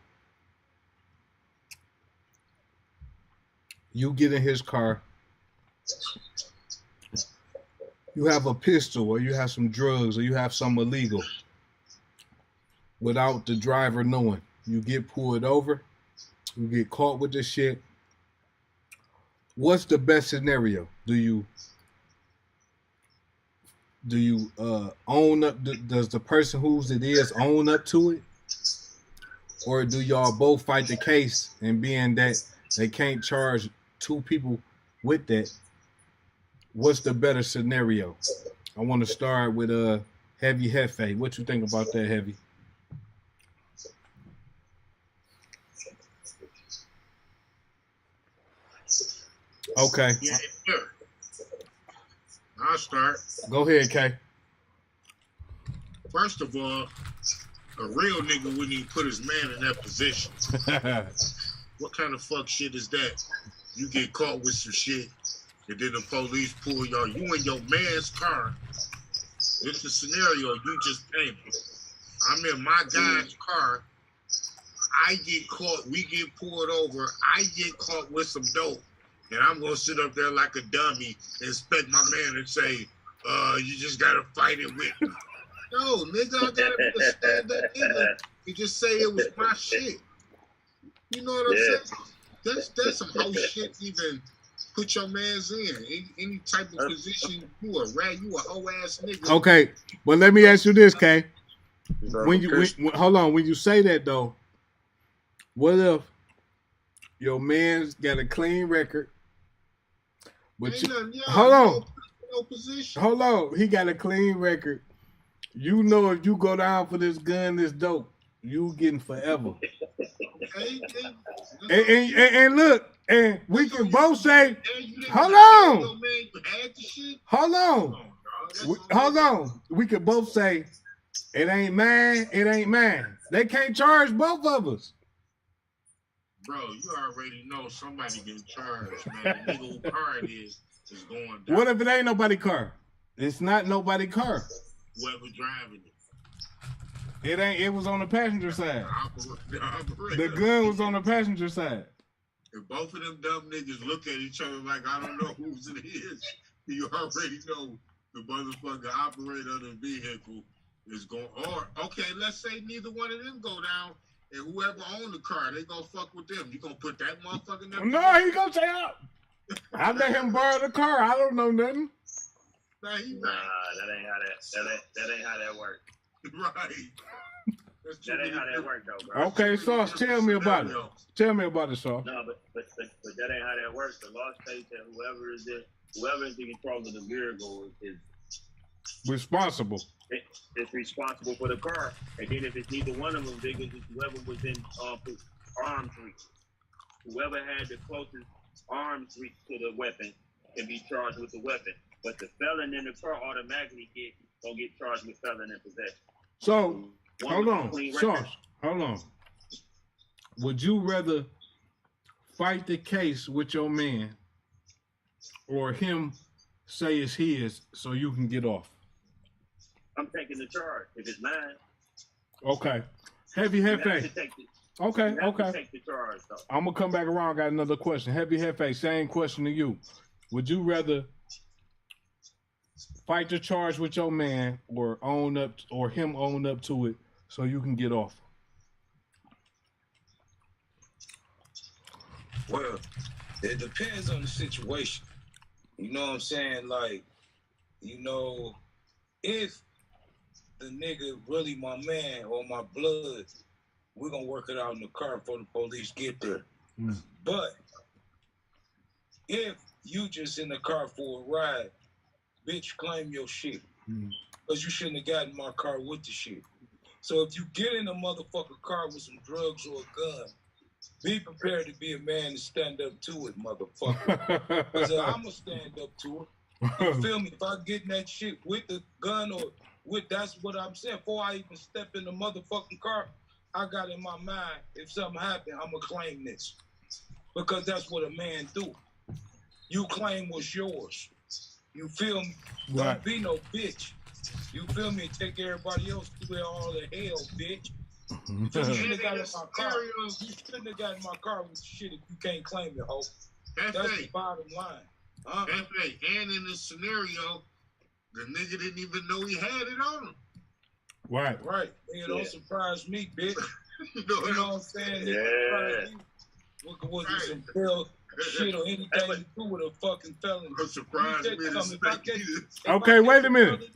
You get in his car. You have a pistol, or you have some drugs, or you have some illegal. Without the driver knowing. You get pulled over. You get caught with this shit. What's the best scenario? Do you own up? Does the person whose it is own up to it? Or do y'all both fight the case, and being that they can't charge two people with that, what's the better scenario? I want to start with Heavy Hefe. What you think about that, Heavy? Okay. Yeah. I'll start. Go ahead, Kay. First of all, a real nigga wouldn't even put his man in that position. What kind of fuck shit is that? You get caught with some shit, and then the police pull y'all. You in your man's car. It's a scenario you just painted. I'm in my guy's car. I get caught. We get pulled over. I get caught with some dope. And I'm going to sit up there like a dummy and expect my man to say, you just got to fight it with me. No, nigga, I got to be a stand-up nigga. You just say it was my shit. You know what I'm saying? That's some whole shit even put your mans in. Any type of position, you a rat, you a whole ass nigga. Okay, but let me ask you this, Kay. When hold on, when you say that though, what if your man's got a clean record? But hold on, he got a clean record. You know, if you go down for this gun, this dope, you getting forever. And look, and we can both say, hold on. We can both say, it ain't mine, it ain't mine. They can't charge both of us. Bro, you already know somebody getting charged, man. The nigga who car it is going down. What if it ain't nobody's car? It's not nobody's car. Whoever driving it. It ain't. It was on the passenger side. The gun was on the passenger side. If both of them dumb niggas look at each other like I don't know whose it is, you already know the motherfucker operator of the vehicle is going. Or okay, let's say neither one of them go down. And whoever owned the car, they gonna fuck with them. You gonna put that motherfucker in there? No, he gonna say, I let him borrow the car. I don't know nothing. Nah, that ain't how that works. Right. That ain't how that works, though, bro. Okay, Sauce, tell me about it. Tell me about it, Sauce. No, but that ain't how that works. The law states that whoever is in control of the vehicle is responsible. It's responsible for the car. And then if it's neither one of them, it's whoever was in arm's reach. Whoever had the closest arm's reach to the weapon can be charged with the weapon. But the felon in the car automatically gonna get charged with felon in possession. So, hold on, Sauce, hold on. Would you rather fight the case with your man or him say it's his so you can get off? I'm taking the charge. If it's mine. Okay. Heavy Hefe. Okay. Take the charge, though. I'm gonna come back around. Got another question. Heavy Hefe, same question to you. Would you rather fight the charge with your man or him own up to it so you can get off? Well, it depends on the situation. You know what I'm saying? Like, you know, if the nigga really my man or my blood, we're gonna work it out in the car before the police get there. But if you just in the car for a ride, bitch, claim your shit. Because you shouldn't have gotten in my car with the shit. So if you get in a motherfucking car with some drugs or a gun, be prepared to be a man and stand up to it, motherfucker. Because I'm going to stand up to it. You feel me? If I get in that shit with the gun or with, that's what I'm saying. Before I even step in the motherfucking car, I got in my mind, if something happened, I'm going to claim this. Because that's what a man do. You claim what's yours. You feel me? Right. Don't be no bitch. You feel me? Take everybody else through all the hell, bitch. You shouldn't have got in my car. You shouldn't have got in my car with shit if you can't claim it, ho. That's the bottom line. And in this scenario, the nigga didn't even know he had it on him. Right. Nigga, don't surprise me, bitch. You know what I'm saying? Yeah. What was it, some pill shit or anything to do with a fucking felony? Don't surprise me. Okay, wait a minute.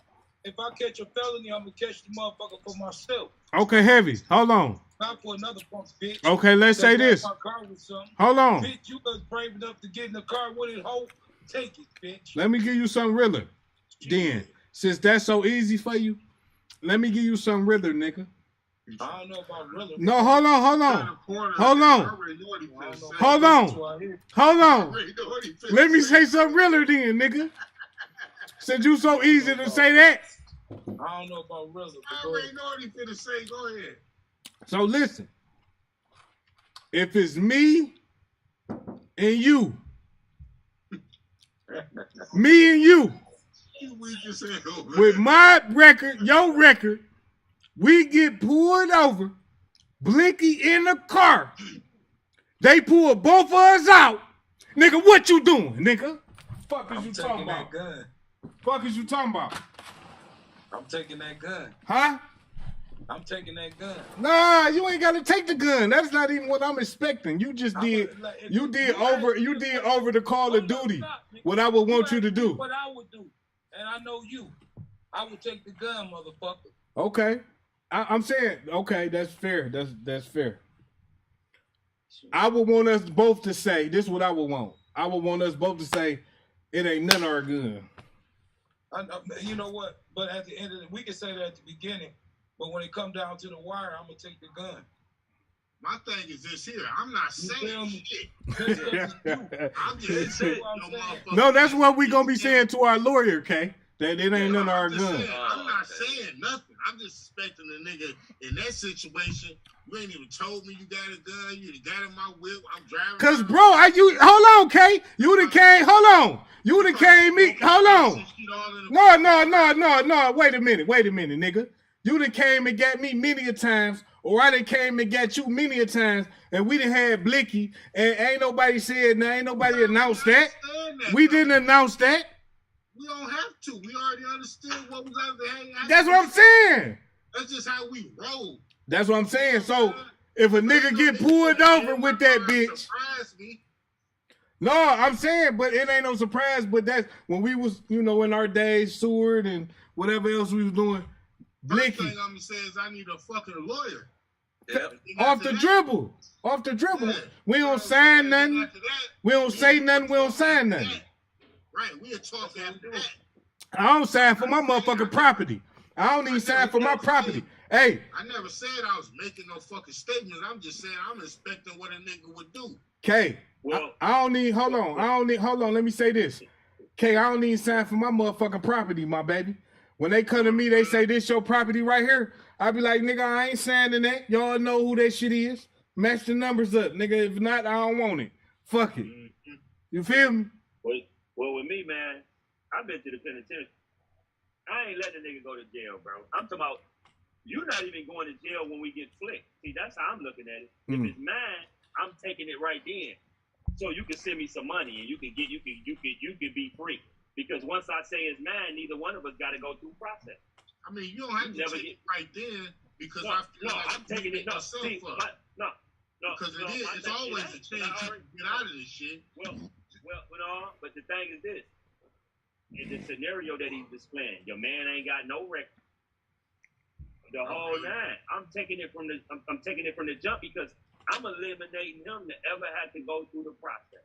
If I catch a felony, I'm gonna catch the motherfucker for myself. Okay, Heavy, hold on. Not for another punk bitch. Okay, let's say this. Hold on. Bitch, you was brave enough to get in the car with it, ho. Take it, bitch. Let me give you something realer. Then, since that's so easy for you, let me give you something realer, nigga. I don't know about realer. No, hold on. Let me say something realer then, nigga. Since you so easy to say that. I don't know about realer. I already know what he finna say. Go ahead. So listen. If it's me and you, me and you, with my record, your record, we get pulled over, Blicky in the car. They pull both of us out. Nigga, what you doing, nigga? Fuck is you talking about? Gun. Fuck is you talking about? I'm taking that gun. Huh? I'm taking that gun. Nah, you ain't gotta take the gun. That's not even what I'm expecting. You just did over the Call of Duty what I would want you to do. What I would do. And I know you. I would take the gun, motherfucker. Okay. I'm saying, okay, that's fair. That's fair. I would want us both to say, this is what I would want. I would want us both to say, it ain't none of our gun. You know what? But at the end of we can say that at the beginning, but when it come down to the wire, I'm going to take the gun. My thing is this here. I'm not saying shit. I'm just saying. No, that's what we going to be saying to our lawyer, K. That it ain't none of our gun. I'm not saying nothing. I'm just suspecting the nigga in that situation. You ain't even told me you got a gun. You got in my whip. I'm driving. Cause bro, hold on, K. You done came. Hold on. You done came me. Hold on. No. Wait a minute, nigga. You done came and got me many a times, or I done came and got you many a times, and we done had Blicky, and ain't nobody said nothing. Ain't nobody announced that. We didn't announce that. We don't have to. We already understood what was out there. That's what I'm saying. That's just how we roll. That's what I'm saying. So if a nigga get pulled over with that bitch. No, I'm saying, but it ain't no surprise. But that's when we was, in our days, Seward and whatever else we was doing. Blicky. First thing I'm gonna say is I need a fucking lawyer. Off the dribble. Yeah. We don't sign nothing. We don't say nothing. We don't sign nothing. Right, we'll talk after that. I don't sign for my motherfucking property. I don't even sign for my property. Hey. I never said I was making no fucking statements. I'm just saying I'm expecting what a nigga would do. Okay. Well, I don't need, hold on. Let me say this. K, I don't need sign for my motherfucking property, my baby. When they come to me, they say, this your property right here. I be like, nigga, I ain't signing that. Y'all know who that shit is. Match the numbers up, nigga. If not, I don't want it. Fuck it. You feel me? Well, with me, man, I've been to the penitentiary. I ain't letting a nigga go to jail, bro. I'm talking about you're not even going to jail when we get flicked. See, that's how I'm looking at it. If it's mine, I'm taking it right then. So you can send me some money and you can be free. Because once I say it's mine, neither one of us got to go through process. I mean, you don't have to take it right then because I feel like I'm taking it. No, see, no. Because it's always a chance to get out of this shit. Well, no, but the thing is this. In the scenario that he's displaying, your man ain't got no record. The whole nine. I'm taking it from the jump because I'm eliminating him to ever have to go through the process.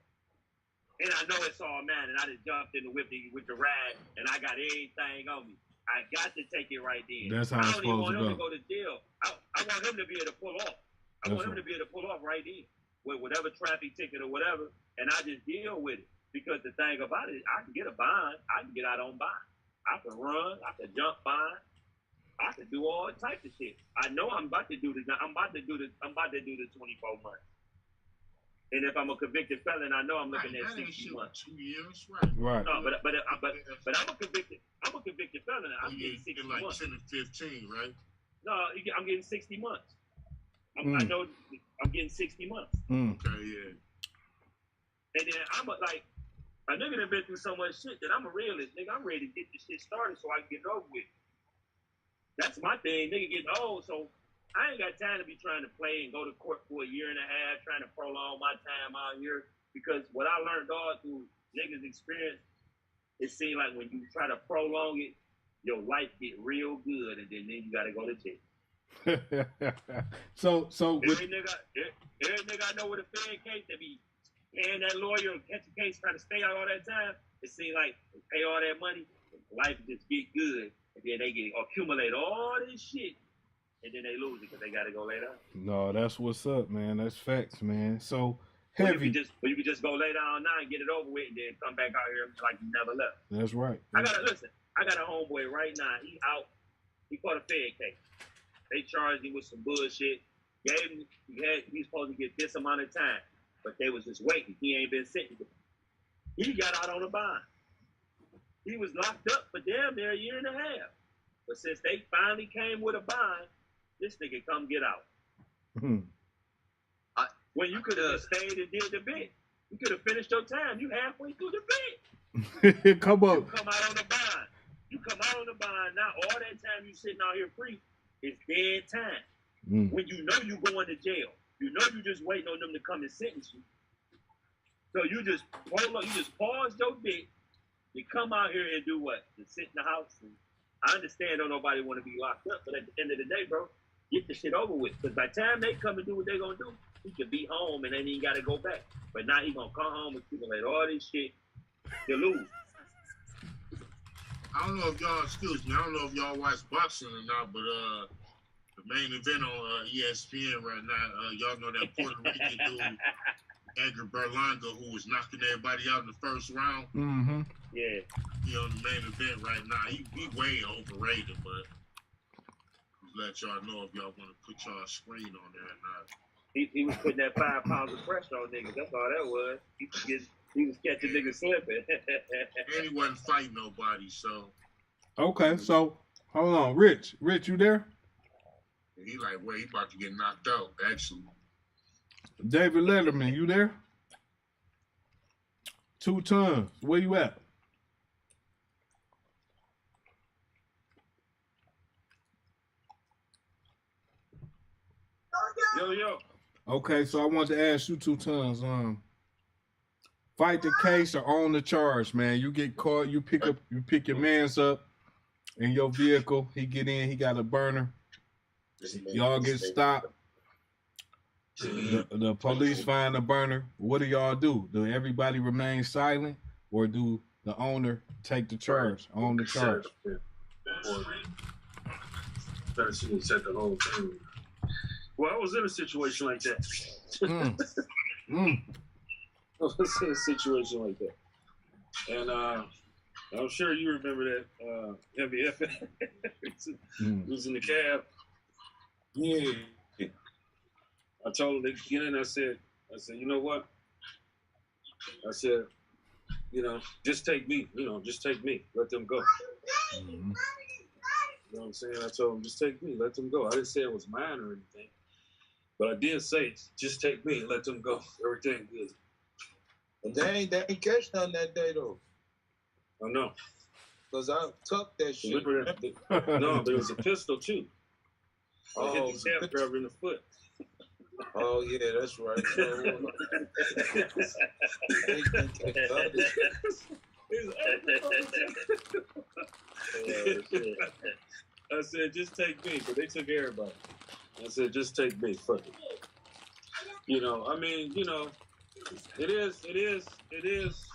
And I know it's all mine, and I just jumped in the whip with the ride, and I got everything on me. I got to take it right then. That's how it's supposed to go. I don't even want him to go to jail. I want him to be able to pull off. I want him to be able to pull off right then with whatever traffic ticket or whatever, and I just deal with it. Because the thing about it, I can get a bond. I can get out on bond. I can run. I can jump bond. I can do all types of shit. I know I'm about to do this. I'm about to do the 24 months. And if I'm a convicted felon, I know I'm looking at 60 months. 2 years, right? No, but I'm a convicted felon. I'm getting 60 like months. 10 and 15, right? No, I'm getting 60 months. I know I'm getting 60 months. Okay, yeah. And then a nigga done been through so much shit that I'm a realist, nigga. I'm ready to get this shit started so I can get it over with. That's my thing, nigga getting old, so I ain't got time to be trying to play and go to court for a year and a half, trying to prolong my time out here. Because what I learned all through niggas' experience, it seemed like when you try to prolong it, your life get real good, and then you gotta go to jail. so every nigga I know with a fair case, they be paying that lawyer and catch a case, trying to stay out all that time. It seems like they pay all that money, life just get good, and then they accumulate all this shit. And then they lose it because they got to go lay down. No, that's what's up, man. That's facts, man. So You heavy. can just go lay down now and get it over with, and then come back out here like you never left. That's right. I got a homeboy right now. He out. He caught a fed case. They charged him with some bullshit. He's supposed to get this amount of time, but they was just waiting. He ain't been sentenced. He got out on a bond. He was locked up for damn near a year and a half. But since they finally came with a bond, this nigga come get out. When you could have stayed and did the bit. You could have finished your time. You halfway through the bit. Come on. You come out on the bond. Now all that time you sitting out here free is dead time. When you know you going to jail. You know you just waiting on them to come and sentence you. So you just pause your bit. You come out here and do what? Just sit in the house. And I understand don't nobody want to be locked up, but at the end of the day, bro, get the shit over with. Because by the time they come and do what they gonna do, he could be home and then he got to go back. But now he gonna come home and accumulate all this shit to lose. I don't know if y'all, excuse me, I don't know if y'all watch boxing or not, but the main event on ESPN right now, y'all know that Puerto Rican dude, Edgar Berlanga, who was knocking everybody out in the first round. Yeah. He on the main event right now. He way overrated, but let y'all know if y'all want to put y'all screen on there or not. He was putting that 5 pounds of pressure on niggas. That's all that was. He was catching niggas slipping. And he wasn't fighting nobody, so. Okay, so hold on, Rich, you there? He like, wait, he about to get knocked out, actually. David Letterman, you there? 2 tons. Where you at? Yo. Okay, so I want to ask you 2 tons. Fight the case or own the charge, man. You get caught, you pick your mans up in your vehicle. He get in, he got a burner. Y'all get stopped. The police find the burner. What do y'all do? Do everybody remain silent, or do the owner take the charge, own the charge? Set the whole thing. Well, I was in a situation like that. I was in a situation like that. And I'm sure you remember that Heavy F. was in the cab. Yeah. I told him to get in. I said, you know what? I said, just take me. Just take me. Let them go. Mm-hmm. You know what I'm saying? I told him, just take me. Let them go. I didn't say it was mine or anything. But I did say, just take me and let them go. Everything good. And they ain't catch nothing that day, though. I know. Because I tucked that shit. No, there was a pistol, too. I hit the cab driver in the foot. Oh, yeah, that's right. I said, just take me, but they took everybody. I said, just take me, fuck it. It is.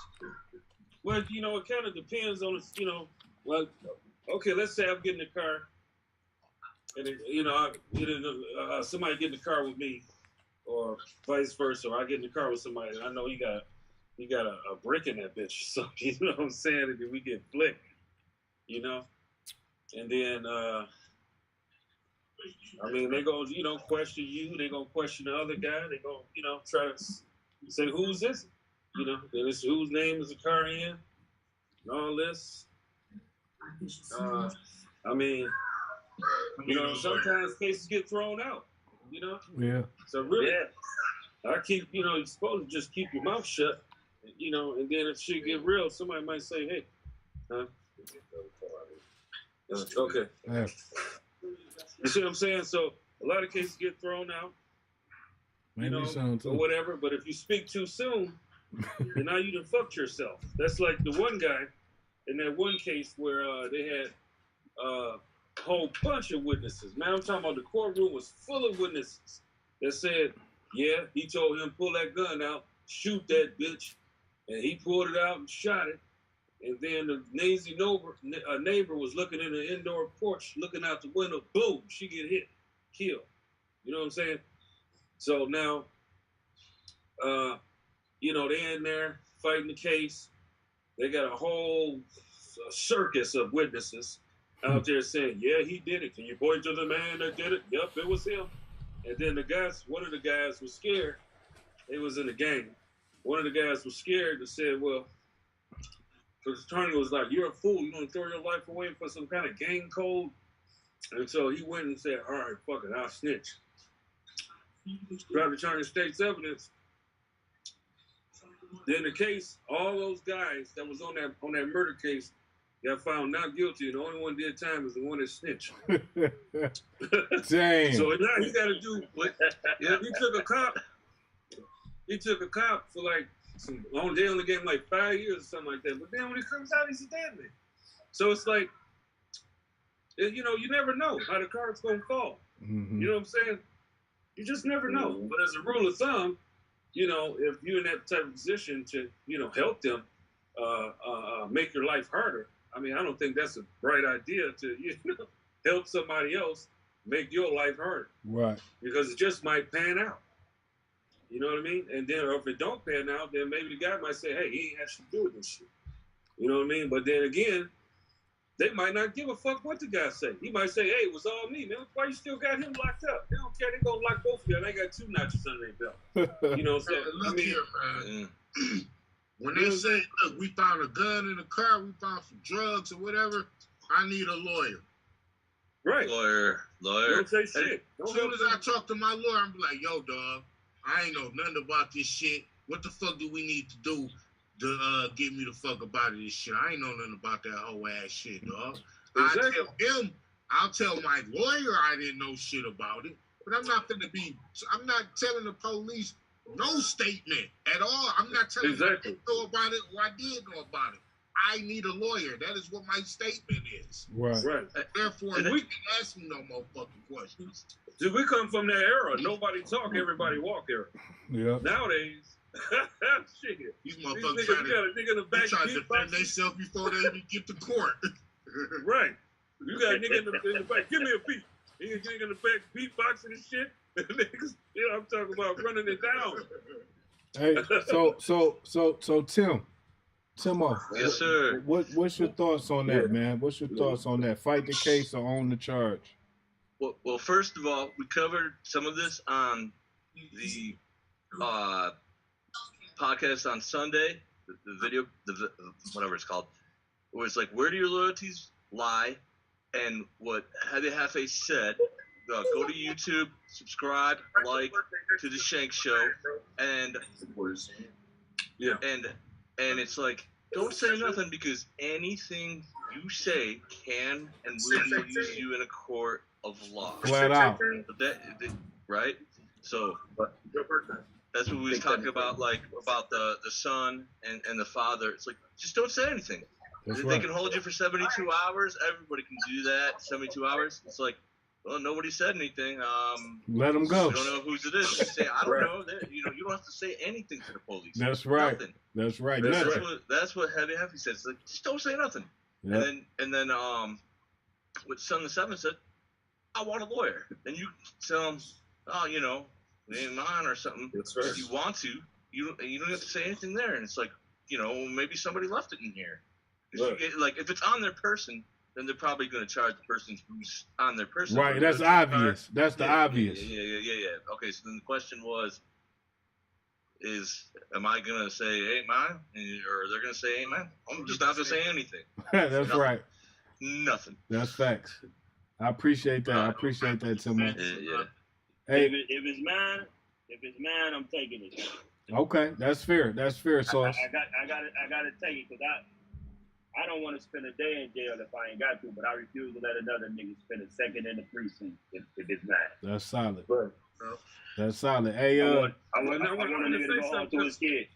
Well, it kind of depends on, okay, let's say I'm getting in the car, and, somebody get in the car with me, or vice versa, or I get in the car with somebody, and I know he got a brick in that bitch, so, you know what I'm saying, and then we get flicked, and then, they go, question you, they gonna question the other guy, they gonna, try to say, who's this? Then it's whose name is the car in, and all this. Sometimes cases get thrown out, Yeah. So really, I keep, you're supposed to just keep your mouth shut, and then if shit get real, somebody might say, hey, okay. Yeah. You see what I'm saying? So a lot of cases get thrown out, Maybe so too. or whatever. But if you speak too soon, then now you done fucked yourself. That's like the one guy in that one case where they had a whole bunch of witnesses. Man, I'm talking about the courtroom was full of witnesses that said, yeah, he told him pull that gun out, shoot that bitch, and he pulled it out and shot it. And then the lazy neighbor was looking in the indoor porch, looking out the window. Boom, she get hit, killed. You know what I'm saying? So now, they're in there fighting the case. They got a whole circus of witnesses out there saying, yeah, he did it. Can you point to the man that did it? Yep, it was him. And then one of the guys was scared. They was in a gang. One of the guys was scared and said, well, the attorney was like, you're a fool. You're going to throw your life away for some kind of gang code? And so he went and said, all right, fuck it, I'll snitch. Tried to turn the state's evidence. Then the case, all those guys that was on that murder case got found not guilty, and the only one did time is the one that snitched. Dang. So now he got to do, he took a cop for like, they only gave him like 5 years or something like that. But then when he comes out, he's a dead man. So it's like, you never know how the card's going to fall. Mm-hmm. You know what I'm saying? You just never know. But as a rule of thumb, if you're in that type of position to, help them make your life harder, I don't think that's a bright idea to, help somebody else make your life harder. Right. Because it just might pan out. You know what I mean? And then, or if it don't pan out, then maybe the guy might say, hey, he ain't actually doing this shit. You know what I mean? But then again, they might not give a fuck what the guy say. He might say, hey, it was all me, man. Why you still got him locked up? They don't care. They gonna lock both of you. They got 2 notches under their belt. You know what I'm saying? Look here, man. When they say, look, we found a gun in the car, we found some drugs or whatever, I need a lawyer. Right. Lawyer. Don't say shit. As soon as I talk to my lawyer, I'm like, yo, dog, I ain't know nothing about this shit. What the fuck do we need to do to get me the fuck up out of this shit? I ain't know nothing about that whole ass shit, dog. Exactly. I'll tell my lawyer I didn't know shit about it, but I'm not telling the police no statement at all. I'm not telling them I didn't know about it or I did know about it. I need a lawyer. That is what my statement is. Right. Therefore, you can't ask me no more fucking questions. Did we come from that era? Nobody talk, everybody walk era. Yeah. Nowadays, shit. These motherfuckers try to defend themselves before they even get to court. Right. You got a nigga in the back. Give me a beat. You got a nigga in the back beatboxing and shit. Niggas, I'm talking about running it down. Hey, so Tim, Timo. Yes, sir. What's your thoughts on that, man? What's your thoughts on that? Fight the case or own the charge? Well, first of all, we covered some of this on the podcast on Sunday. The video, whatever it's called. It was like, where do your loyalties lie? And what Heavy Hefe said, go to YouTube, subscribe, like to the Shank Show, and it's like, don't say nothing, because anything you say can and will use you in a court of law. Flat out. Right? So that's what we was talking about, like about the son and the father. It's like, just don't say anything. They can hold you for 72 hours. Everybody can do that. 72 hours. It's like, well, nobody said anything. Let them go. We don't know whose it is. Just say, I don't know. You don't have to say anything to the police. That's right. Nothing. That's right. That's what Heavy Hefe said. It's like, just don't say nothing. Yep. And then what Son the Seven said, I want a lawyer. And you tell him, it ain't mine or something. That's right. If you want to, you don't have to say anything there. And it's like, maybe somebody left it in here. Right. If it's on their person, then they're probably going to charge the person who's on their person. Right, that's obvious. That's the obvious. Yeah. Okay, so then the question am I going to say, ain't mine? Or they're going to say, ain't mine? I'm just not going to say anything. That's Nothing. right. Nothing. That's facts. I appreciate that. I appreciate that so much. Yeah. Hey. If it's mine, I'm taking it. Okay, that's fair. That's fair, Sauce. I gotta take it, because I don't want to spend a day in jail if I ain't got to, but I refuse to let another nigga spend a second in the precinct if it's mine. That's solid. But, that's solid. Hey, I want a nigga to go home to his kid.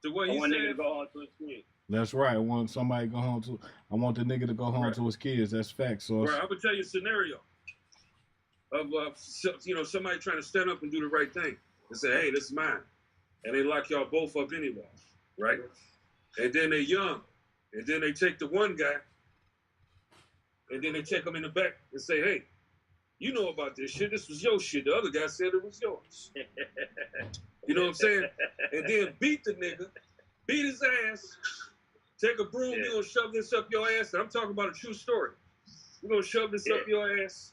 To what he said. That's right. I want somebody to go home to. I want the nigga to go home to his kids. That's facts, Sauce. Right. I'm gonna tell you a scenario of somebody trying to stand up and do the right thing and say, hey, this is mine, and they lock y'all both up anyway, right? And then they're young. And then they take the one guy, and then they take him in the back and say, hey, you know about this shit. This was your shit. The other guy said it was yours. You know what I'm saying? And then beat the nigga, beat his ass, take a broom, you're going to shove this up your ass. I'm talking about a true story. We're going to shove this up your ass.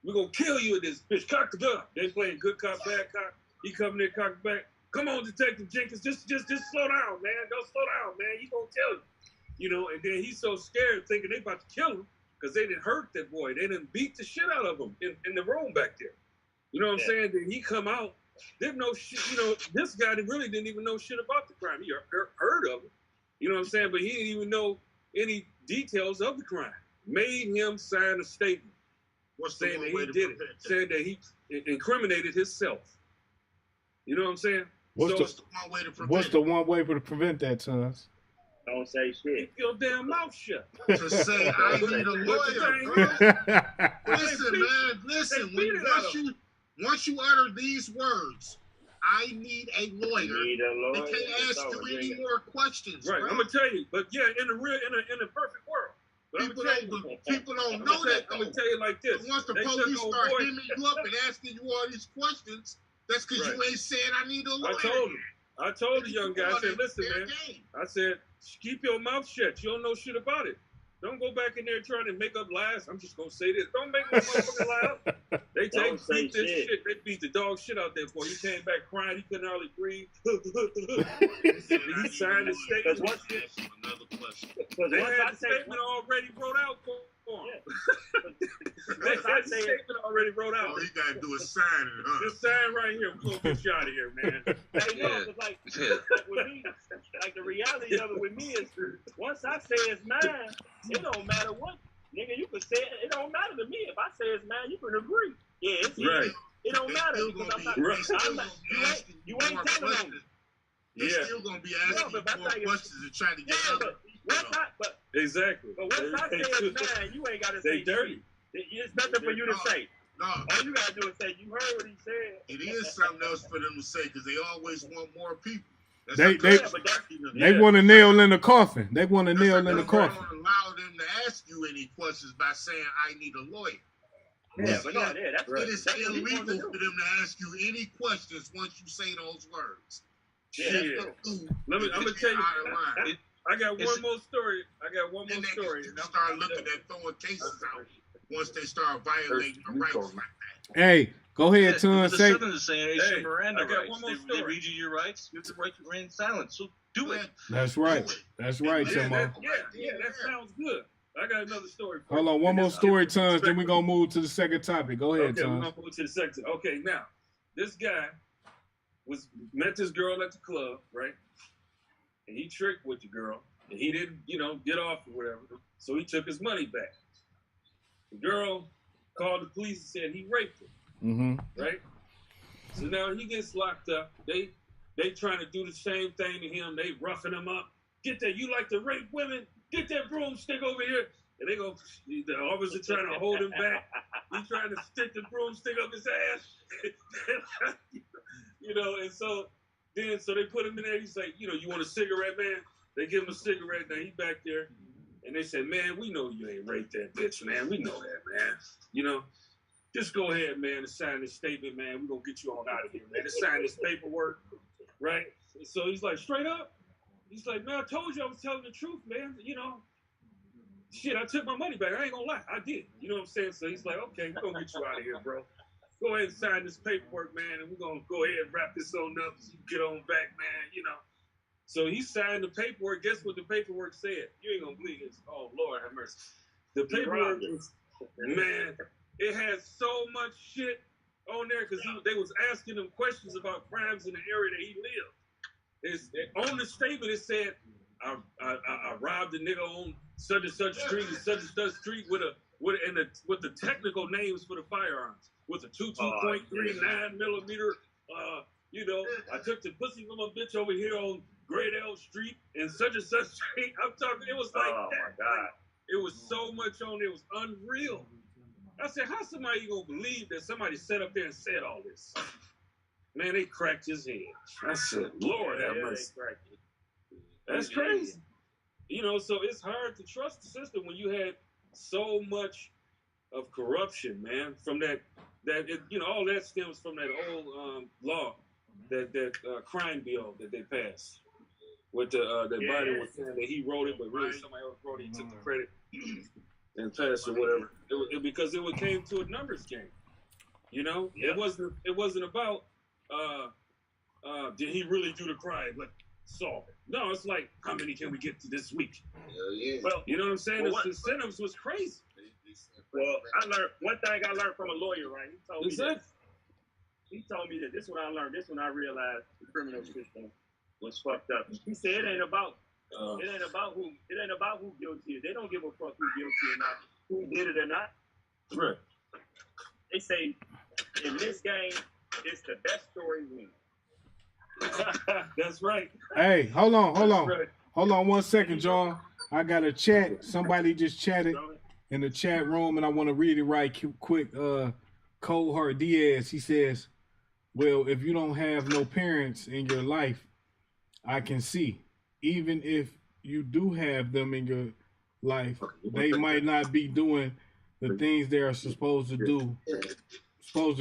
We're going to kill you with this bitch. Cock the gun. They playing good cop, bad cop. He coming there, cock the back. Come on, Detective Jenkins. Just slow down, man. Don't slow down, man. He going to kill you. And then he's so scared thinking they about to kill him because they didn't hurt that boy. They didn't beat the shit out of him in the room back there. You know what I'm saying? Then he come out, didn't know shit. This guy really didn't even know shit about the crime. He heard of it. You know what I'm saying? But he didn't even know any details of the crime. Made him sign a statement saying that he did it. Saying that he incriminated himself. You know what I'm saying? What's the one way to prevent that, Sons? Don't say shit. Keep your damn mouth shut. To say, I need a lawyer, bro. Listen, once you utter these words, I need a lawyer. They can't ask you any more questions, right? Bro. I'm gonna tell you, but in a perfect world. People don't know that. I'm gonna tell you like this. Once the police start hemming you up and asking you all these questions, that's because you ain't said I need a lawyer. I told the young guy, I said, listen, man. I said, keep your mouth shut. You don't know shit about it. Don't go back in there trying to make up lies. I'm just going to say this. Don't make no motherfucking lie up. They beat this shit. They beat the dog shit out there for. He came back crying. He couldn't hardly breathe. He signed his statement. They had the statement already wrote out for him. They had the statement already wrote out. All he got to do is sign it, huh? Just sign right here. We're going to get you out of here, man. Like with me, like the reality of it with me is, once I say it's mine, it don't matter what. Nigga, you can say it. It don't matter to me. If I say it's mine, you can agree. Yeah, it's right. It don't matter because you ain't telling on me. They're still gonna be asking more questions and trying to get out. Exactly. But once I say it's mine, you ain't gotta say dirty. It's nothing for you to say. No. All you gotta do is say you heard what he said. It is something else for them to say because they always want more people. They want a nail in the coffin. They want a nail in the coffin. Don't allow them to ask you any questions by saying I need a lawyer. It is illegal for them to ask you any questions once you say those words. I'm gonna tell you. I got one more story. And start looking at throwing cases out once they start violating the rights like that. Hey, go ahead, Tun. The Say. Southern is saying it's Hey, your Miranda I got rights. one more They story. read you your rights. You have the right to remain silent. So do it. That's right. That's right, Yeah, Timo. that sounds good. I got another story for Hold you. on, one more story, Tons. Then we're gonna move to the second topic. Go ahead, Okay, we're Tons. gonna move to the second. Okay, now this guy met this girl at the club, right? And he tricked with the girl, and he didn't, get off or whatever. So he took his money back. The girl called the police and said he raped her. Mm-hmm. Right? So now he gets locked up. They trying to do the same thing to him. They roughing him up. Get that, you like to rape women? Get that broomstick over here. And the officer trying to hold him back. He's trying to stick the broomstick up his ass. And so they put him in there. He's like, you want a cigarette, man? They give him a cigarette. Now he back there. And they said, man, we know you ain't raped that bitch, man. We know that, man. Just go ahead, man, and sign this statement, man. We're going to get you on out of here, man. Just sign this paperwork, right? So he's like, straight up? He's like, man, I told you I was telling the truth, man. Shit, I took my money back. I ain't going to lie. I did. You know what I'm saying? So he's like, okay, we're going to get you out of here, bro. Go ahead and sign this paperwork, man, and we're going to go ahead and wrap this on up so you can get on back, man, So he signed the paperwork. Guess what the paperwork said? You ain't going to believe this. Oh, Lord have mercy. The paperwork was, man, it had so much shit on there because they was asking him questions about crimes in the area that he lived. On the statement, it said, I robbed a nigga on such and such street and such street with the technical names for the firearms with a 22.39 millimeter. I took the pussy from a bitch over here on Great Elm Street and such street. I'm talking. It was like that. My God. It was so much on there. It was unreal. I said, how somebody gonna believe that somebody sat up there and said all this? Man, they cracked his head. I said, Lord have mercy. That's crazy. So it's hard to trust the system when you had so much of corruption, man. From all that stems from that old law, that crime bill that they passed. With that Biden was saying that he wrote it, but really somebody else wrote it. He took the credit and passed or whatever. Because it came to a numbers game. It wasn't about did he really do the crime? Like solve it. No, it's like how many can we get to this week? Yeah. Well, you know what I'm saying? The incentives was crazy. Well, I learned one thing. I learned from a lawyer, right? He told me that this one I learned. This one I realized the criminal system was fucked up. He said it ain't about who guilty is. They don't give a fuck who guilty or not, who did it or not. Right. They say in this game, it's the best story wins. That's right. Hey, hold on. Right. Hold on 1 second, John. I got a chat. Somebody just chatted in the chat room, and I want to read it right quick. Cold Heart Diaz, he says, well, if you don't have no parents in your life, I can see. Even if you do have them in your life, they might not be doing the things they are supposed to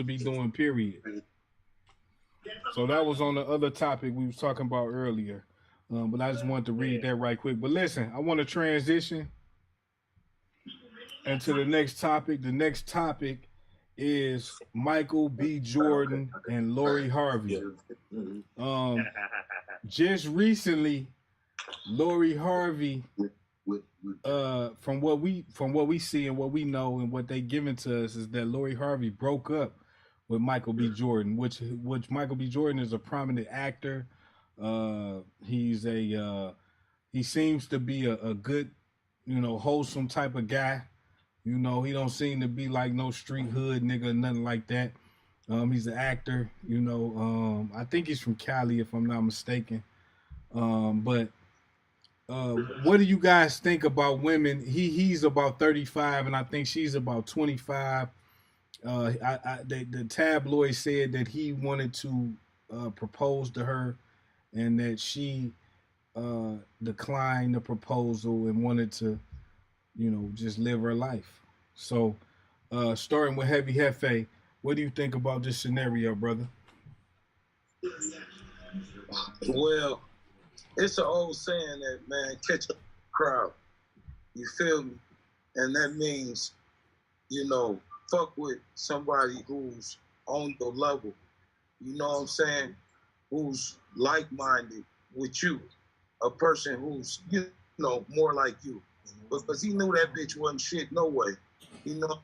be doing, period. So that was on the other topic we was talking about earlier. But I just wanted to read that right quick. But listen, I want to transition into the next topic. The next topic is Michael B. Jordan and Lori Harvey. Just recently, Lori Harvey, from what we see and what we know and what they given to us, is that Lori Harvey broke up with Michael B. Jordan, which Michael B. Jordan is a prominent actor. He seems to be a good, wholesome type of guy. He don't seem to be like no street hood nigga, nothing like that. He's an actor, I think he's from Cali, if I'm not mistaken. But what do you guys think about women? He's about 35, and I think she's about 25. The tabloid said that he wanted to propose to her, and that she declined the proposal and wanted to, just live her life. So, starting with Heavy Hefe, what do you think about this scenario, brother? Well, It's an old saying that, man, catch a crowd. You feel me? And that means, you know, fuck with somebody who's on your level. You know what I'm saying? Who's like-minded with you. A person who's, you know, more like you. Because he knew that bitch wasn't shit no way. You know,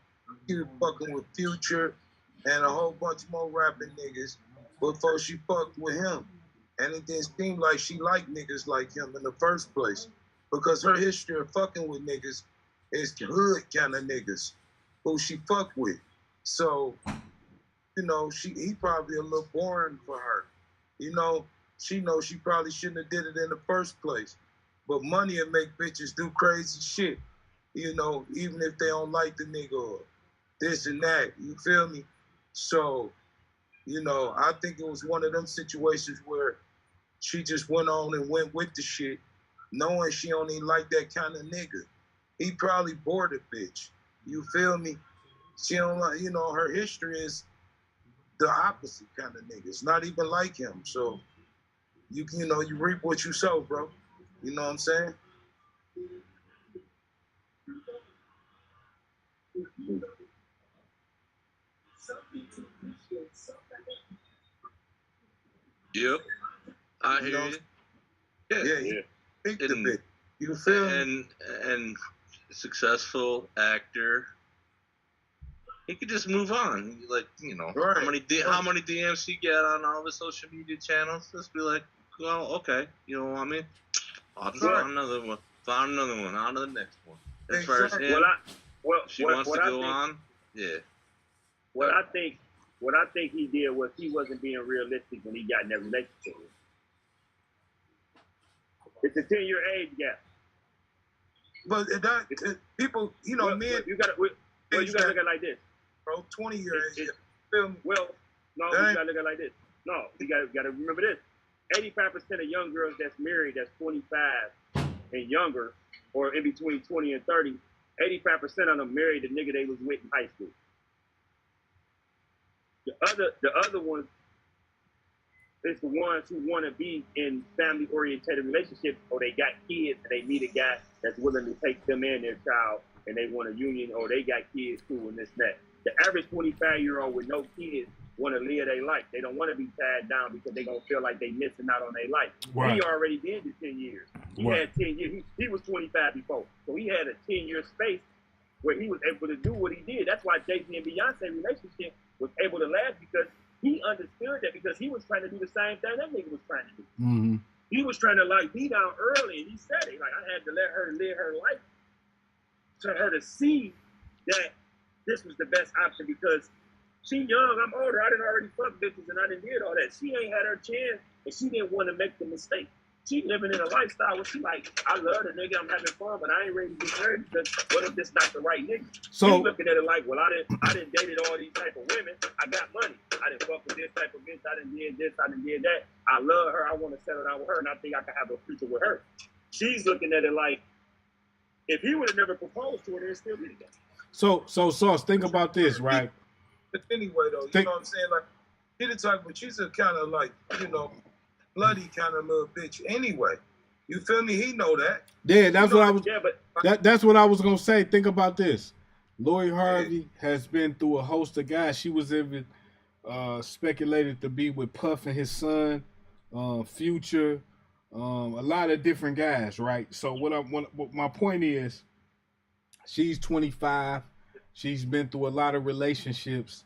he was fucking with Future and a whole bunch more rapping niggas before she fucked with him. And it didn't seem like she liked niggas like him in the first place. Because her history of fucking with niggas is hood kind of niggas who she fucked with. So, you know, he probably a little boring for her. You know, she knows she probably shouldn't have did it in the first place. But money will make bitches do crazy shit. You know, even if they don't like the nigga or this and that. You feel me? So, you know, I think it was one of them situations where she just went on and went with the shit, knowing she only like that kind of nigga. He probably bored a bitch. You feel me? She don't like, you know, her history is the opposite kind of niggas, not even like him. So, you know, you reap what you sow, bro. You know what I'm saying? Yep. I hear you. Yeah. And, you feel me? And successful actor. He could just move on. Like, you know, right. how many DMs he get on all the social media channels? Just be like, well, okay, you know what I mean? I'll just find another one. On to the next one. As far as him, if she wants to go on, yeah. What I think he did was he wasn't being realistic when he got in that relationship. It's a 10-year age gap. But people, you know, men. You gotta look at it like this. Bro, 20-year age. Well, no, you gotta look at it like this. No, you gotta remember this. 85% of young girls that's married, that's 25 and younger, or in between 20 and 30, 85% of them married the nigga they was with in high school. The other ones is the ones who want to be in family-oriented relationships, or they got kids and they meet a guy that's willing to take them and their child, and they want a union, or they got kids too, and this and that. The average 25-year-old with no kids want to live their life. They don't want to be tied down because they're going to feel like they missing out on their life. Right. He already did the 10 years. He had 10 years. He was 25 before. So he had a 10-year space where he was able to do what he did. That's why Jay-Z and Beyonce relationship was able to last, because he understood that, because he was trying to do the same thing that nigga was trying to do. Mm-hmm. He was trying to like be down early, and he said it. Like, I had to let her live her life to her to see that this was the best option, because she young, I'm older, I didn't already fuck bitches and I didn't did all that. She ain't had her chance, and she didn't want to make the mistake. She living in a lifestyle where she like, I love the nigga, I'm having fun, but I ain't ready to get married because what if this not the right nigga? So she's looking at it like, well, I didn't dated all these type of women. I got money. I didn't fuck with this type of bitch. I didn't did this. I didn't did that. I love her. I want to settle down with her, and I think I can have a future with her. She's looking at it like, if he would have never proposed to her, they'd still be together. So Sauce, think about this, right? But anyway, though, you know what I'm saying? Like, she the type, but she's a kind of like, you know, bloody kind of little bitch anyway. You feel me? He know that. Yeah, that's what I was. Yeah, but that's what I was gonna say. Think about this. Lori Harvey has been through a host of guys. She was even speculated to be with Puff and his son, Future, a lot of different guys, right? So what my point is, she's 25. She's been through a lot of relationships.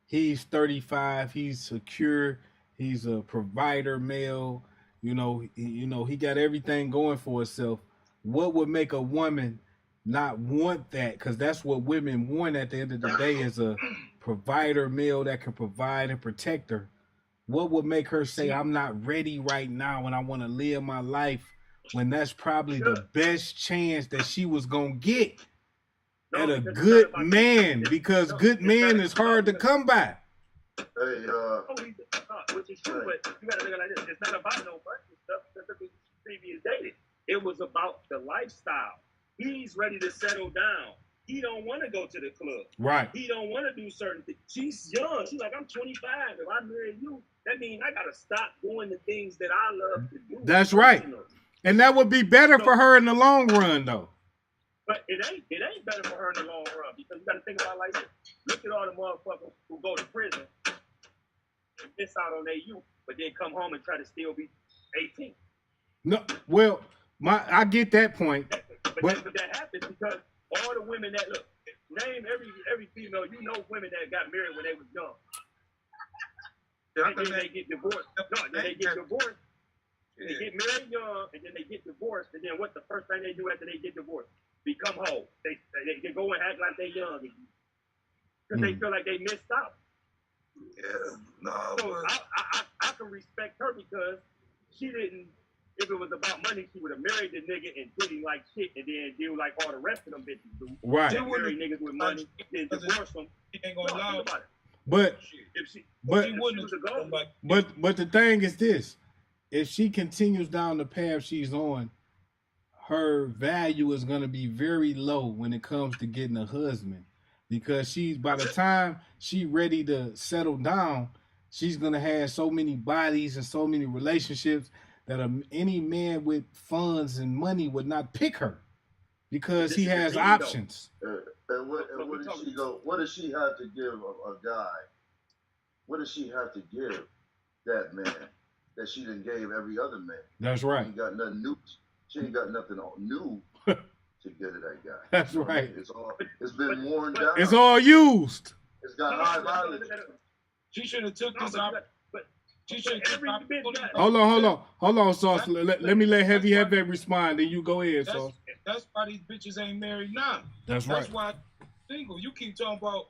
He's 35. He's secure. He's a provider male. You know, he got everything going for himself. What would make a woman not want that? Because that's what women want at the end of the day, is a provider male that can provide and protect her. What would make her say, I'm not ready right now and I want to live my life, when that's probably the best chance that she was going to get at a good man? Because good man is hard to come by. Hey, which is true, but you gotta look at it like this. It's not about no bunch of stuff that the previous dated. It was about the lifestyle. He's ready to settle down. he don't want to go to the club. Right. He don't want to do certain things. She's young. She's like, I'm 25. If I marry you, that means I gotta stop doing the things that I love to do. That's right. And that would be better for her in the long run, though. But it ain't better for her in the long run because you gotta think about it like this. Look at all the motherfuckers who go to prison and miss out on their youth, but then come home and try to still be 18. No, well, I get that point. But that happens because all the women that look, name every female, you know women that got married when they was young. And then they get divorced. No, then they get divorced. They get married young, and then they get divorced. And then what's the first thing they do after they get divorced? Become whole. They go and act like they young again. Because they feel like they missed out. Yeah, no. So I can respect her because she didn't. If it was about money, she would have married the nigga and did him like shit, and then do like all the rest of them bitches do. Right. She marry niggas with money, then divorce them. She ain't gonna lie. But the thing is this: if she continues down the path she's on, her value is gonna be very low when it comes to getting a husband, because by the time she ready to settle down, she's gonna have so many bodies and so many relationships that any man with funds and money would not pick her because he has options. And what does she go? What does she have to give a guy? What does she have to give that man that she done gave every other man? That's right. She ain't got nothing new. She ain't got nothing new to give to that guy. That's right. It's been worn down. It's all used. It's got high value. She should have took this out. Hold on, Sauce. Let me let Heavy respond, then you go ahead, Sauce. That's why these bitches ain't married now. That's right. That's why single. You keep talking about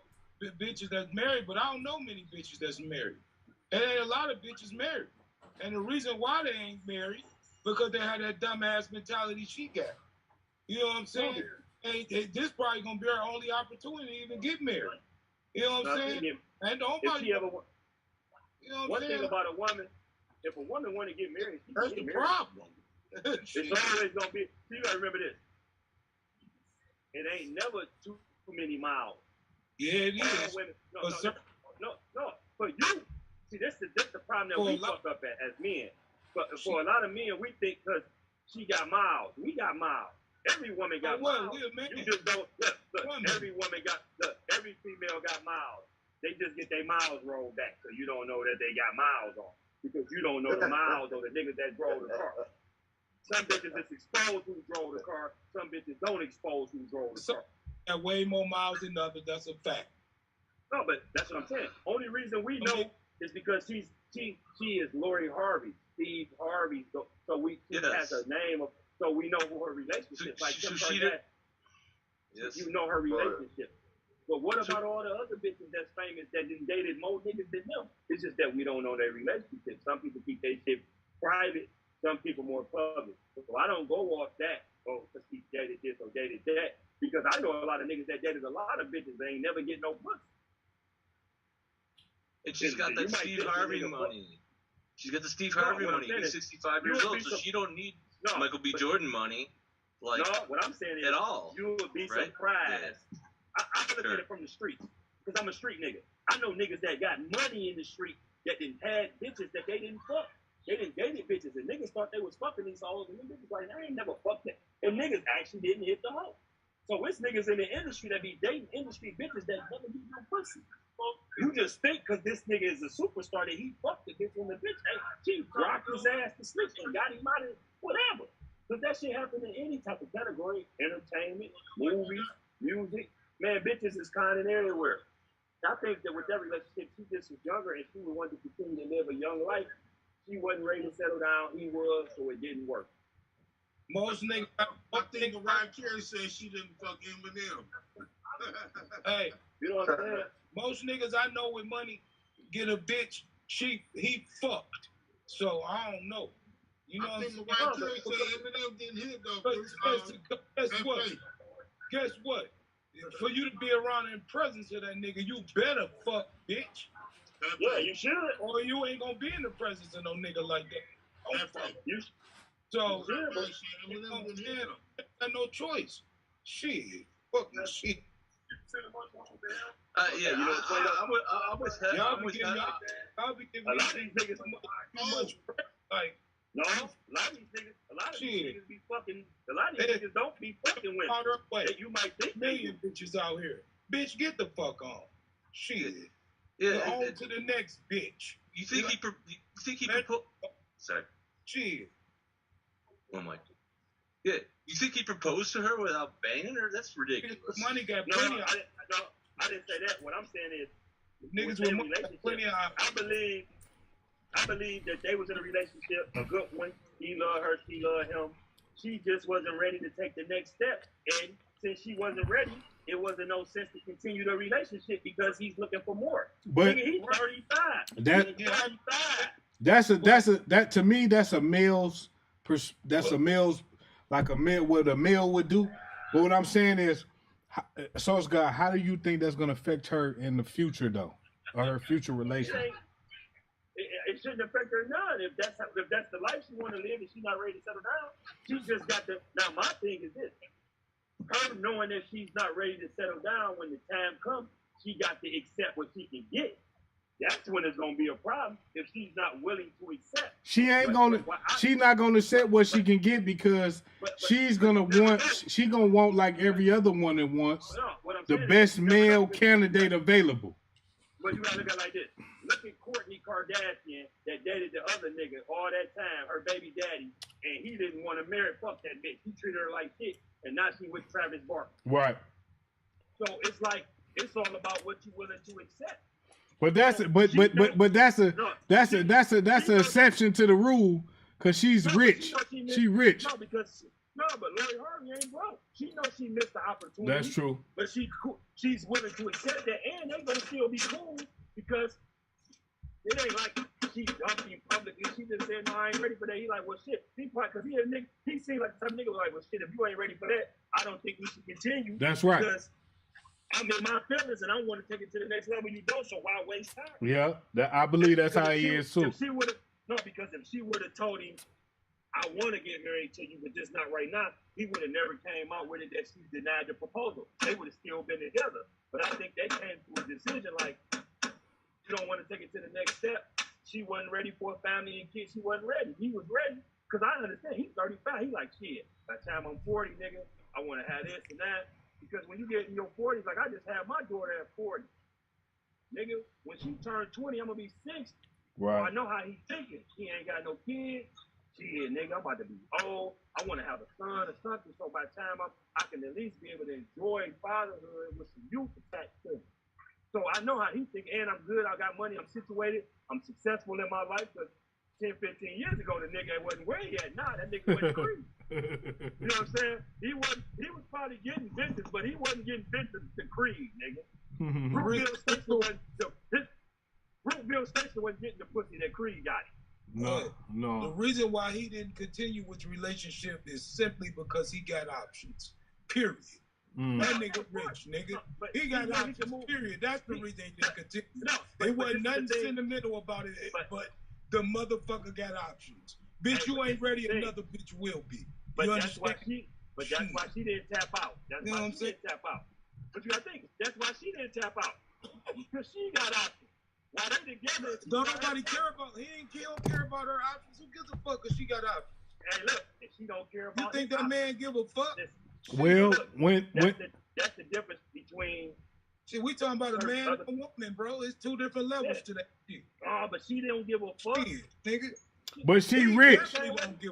bitches that's married, but I don't know many bitches that's married. And ain't a lot of bitches married. And the reason why they ain't married, because they had that dumbass mentality she got. You know what I'm saying? And this probably gonna be her only opportunity to even get married. You know what I'm saying? And nobody. You know One thing about a woman, if a woman want to get married, she that's can the get married. problem. It's always gonna be. You gotta remember this. It ain't never too many miles. Yeah, it is. Women, no. For you, see, this is the problem that we fuck up as men. But for a lot of men, we think because she got miles, we got miles. Every woman got miles. You just don't look. Every woman got every female got miles. They just get their miles rolled back, so you don't know that they got miles on because you don't know the miles on the niggas that drove the car. Some bitches is exposed who drove the car. Some bitches don't expose who drove the car. Got way more miles than others. That's a fact. No, but that's what I'm saying. Only reason we know is because she is Lori Harvey, Steve Harvey. So she has a name of, so we know who her relationship. You know her relationship. But what about all the other bitches that's famous that done dated more niggas than them? It's just that we don't know their relationship. Some people keep their shit private. Some people more public. So I don't go off that. Oh, because he dated this or dated that. Because I know a lot of niggas that dated a lot of bitches. They ain't never get no pussy. And she's got that Steve Harvey money. She's got the Steve Harvey money. He's 65 years old, so she don't need Michael B. Jordan money. Like, no, what I'm saying is, at all. You would be surprised. Yeah. I look at it from the streets, because I'm a street nigga. I know niggas that got money in the street that didn't had bitches that they didn't fuck. They didn't dated bitches, and niggas thought they was fucking these hoes, and them bitches like, I ain't never fucked that. And niggas actually didn't hit the hoe. So it's niggas in the industry that be dating industry bitches that never get no pussy. You just think because this nigga is a superstar that he fucked the bitch when the bitch, she rocked his ass to sleep and got him out of whatever. Because that shit happen in any type of category, entertainment, movies, music. Man, bitches is kind of everywhere. I think that with that relationship, she just was younger and she wanted to continue to live a young life. She wasn't ready to settle down. He was, so it didn't work. Most niggas, I think Ryan Carey said she didn't fuck Eminem. Hey, you know what I'm saying? Most niggas I know with money get a bitch. He fucked. So I don't know. You know I think Ryan Carey said Eminem didn't hit though. Guess what? For you to be around in presence of that nigga, you better fuck, bitch. Yeah, you should. Or you ain't gonna be in the presence of no nigga like that. Don't fuck. So, you know, got no choice. Shit. Fucking shit. Yeah, y'all be giving a lot of these niggas too much like. No, a lot of these niggas be fucking. A lot of these niggas don't be fucking with. You might think million bitches out here. Bitch, get the fuck on. Shit. Yeah. On to the next bitch. You think he proposed? Sorry. Shit. Oh my. Yeah. You think he proposed to her without banging her? That's ridiculous. Money got No, plenty. I didn't say that. What I'm saying is, niggas with money got plenty of. I believe that they was in a relationship, a good one. He loved her, she loved him. She just wasn't ready to take the next step. And since she wasn't ready, it wasn't no sense to continue the relationship because he's looking for more. But nigga, he's 35. That to me, that's a male's like a male, what a male would do. But what I'm saying is, Sauce God, how do you think that's going to affect her in the future, though, or her future relationship? It shouldn't affect her none. If that's the life she want to live and she's not ready to settle down, she just got to. Now my thing is this: her knowing that she's not ready to settle down when the time comes, she got to accept what she can get. That's when it's gonna be a problem if she's not willing to accept. She's not gonna accept what she can get because she's gonna want like every other one that wants the best male candidate available. But you gotta look at it like this. Look at Kourtney Kardashian that dated the other nigga all that time, her baby daddy, and he didn't want to marry. Fuck that bitch. He treated her like shit, and now she with Travis Barker. Right. So it's like it's all about what you're willing to accept. But that's an exception to the rule because she's rich. She rich. But Lori Harvey ain't broke. She knows she missed the opportunity. That's true. But she's willing to accept that, and they gonna still be cool because it ain't like she dumped him publicly. She just said, "No, I ain't ready for that." He like, "Well, shit." He probably because he a nigga. He seemed like the type of nigga was like, "Well, shit. If you ain't ready for that, I don't think we should continue." That's right. Because I'm in my feelings and I want to take it to the next level. You don't, so why waste time? Yeah, I believe that's how he is too. Because if she would have told him, "I want to get married to you, but just not right now," he would have never came out with it that she denied the proposal. They would have still been together. But I think they came to a decision like, you don't want to take it to the next step. She wasn't ready for a family and kids. She wasn't ready. He was ready. Because I understand. He's 35. He like, shit, by the time I'm 40, nigga, I want to have this and that. Because when you get in your 40s, like I just had my daughter at 40. Nigga, when she turned 20, I'm going to be 60. Right. So I know how he's thinking. He ain't got no kids. Shit, nigga, I'm about to be old. I want to have a son or something. So by the time I can at least be able to enjoy fatherhood with some youth attached to me. So I know how he think, and I'm good. I got money. I'm situated. I'm successful in my life. Because 10, 15 years ago, the nigga wasn't where he at. Nah, that nigga wasn't free. You know what I'm saying? He was probably getting business, but he wasn't getting business to Creed, nigga. Brookville Station wasn't getting the pussy that Creed got it. No. The reason why he didn't continue with the relationship is simply because he got options. Period. That nigga rich, nigga. He got options, period. That's the reason he didn't continue. There wasn't nothing sentimental about it, but the motherfucker got options. Bitch, you ain't ready, another bitch will be. But that's why she didn't tap out. That's why she didn't tap out. But you gotta think, that's why she didn't tap out. Because she got options. While they together, don't nobody care about. He don't care about her options. Who gives a fuck? Cause she got options. Hey, look, if she don't care about. You think that man give a fuck? Well, that's the difference between. See, we talking about a man and a woman, bro. It's two different levels to that shit. Oh, but she don't give a fuck, nigga. But she rich.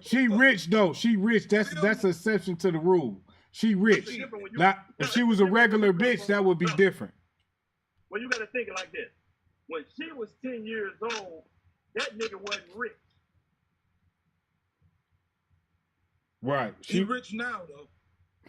She rich though. She rich. That's an exception to the rule. She rich. Now, if she was a regular bitch, that would be different. Well, you got to think it like this. When she was 10 years old, that nigga wasn't rich. Right. She rich now, though.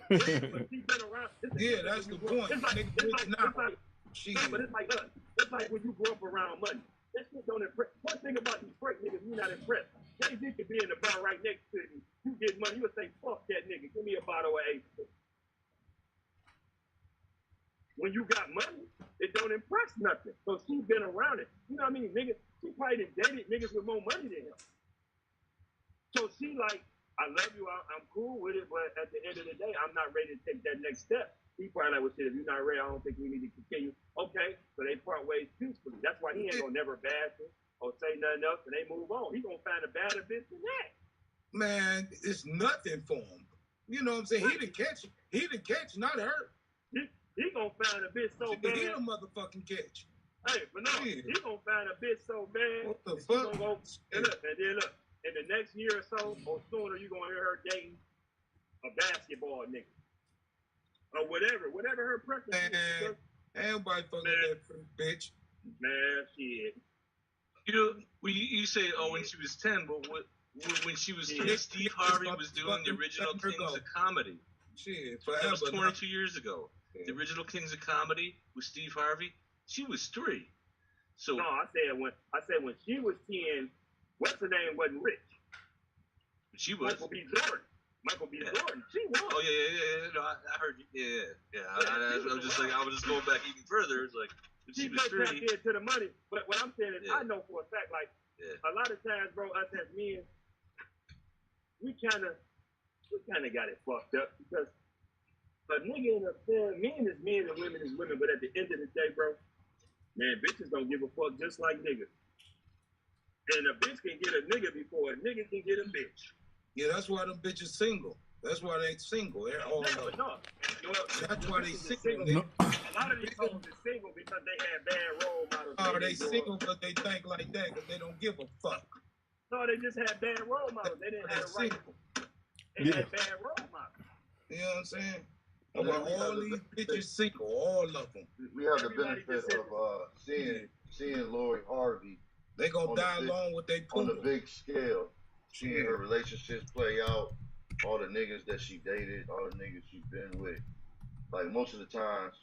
But she been around. Yeah, that's the point. Nigga rich now. But it's like us. It's like when you grow up around money. That shit don't impress. One thing about these straight niggas, we not impressed. Jay-Z could be in the bar right next to you. You get money, you would say, fuck that nigga. Give me a bottle of Ace. When you got money, it don't impress nothing. So she's been around it. You know what I mean? Niggas, she probably done dated niggas with more money than him. So she like, I love you, I'm cool with it, but at the end of the day, I'm not ready to take that next step. He probably like, well, shit, if you're not ready, I don't think we need to continue. Okay, so they part ways peacefully. That's why he ain't gonna never bash him or say nothing else, and they move on. He gonna find a better bitch than that. Man, it's nothing for him. You know what I'm saying? He the catch, not her. He gonna find a bitch so bad. He the motherfucking catch. Hey, but no, he gonna find a bitch so bad. What the fuck? And then look, in the next year or so, or sooner, you gonna hear her dating a basketball nigga. Or whatever her preference is. Ain't nobody fucking that bitch. Man, shit. You know, you say, oh, when she was 10, but when she was 10, Steve Harvey was doing the original Kings of Comedy. Shit, that was 22 years ago. The original Kings of Comedy with Steve Harvey. She was 3. So no, I said when she was 10, what's her name wasn't rich. She was Michael B. Jordan. She was. Oh yeah. No, I heard. Yeah. I was just going back even further. It's like she was 3. To the money. But what I'm saying is, I know for a fact, like a lot of times, bro, us as men, we kind of got it fucked up because a nigga men is men and women is women. But at the end of the day, bro, man, bitches don't give a fuck just like niggas. And a bitch can get a nigga before a nigga can get a bitch. Yeah, that's why them bitches single. That's why they single. They're all that's why they single. A lot of these hoes are single because they had bad role models. Oh, they single because they think like that because they don't give a fuck. No, they just had bad role models. They didn't have the right. They had bad role models. You know what I'm saying? About all these bitches single, all of them. We have the benefit of seeing Lori Harvey. They gonna die along with they on the big scale. Seeing her relationships play out, all the niggas that she dated, all the niggas she's been with. Like most of the times,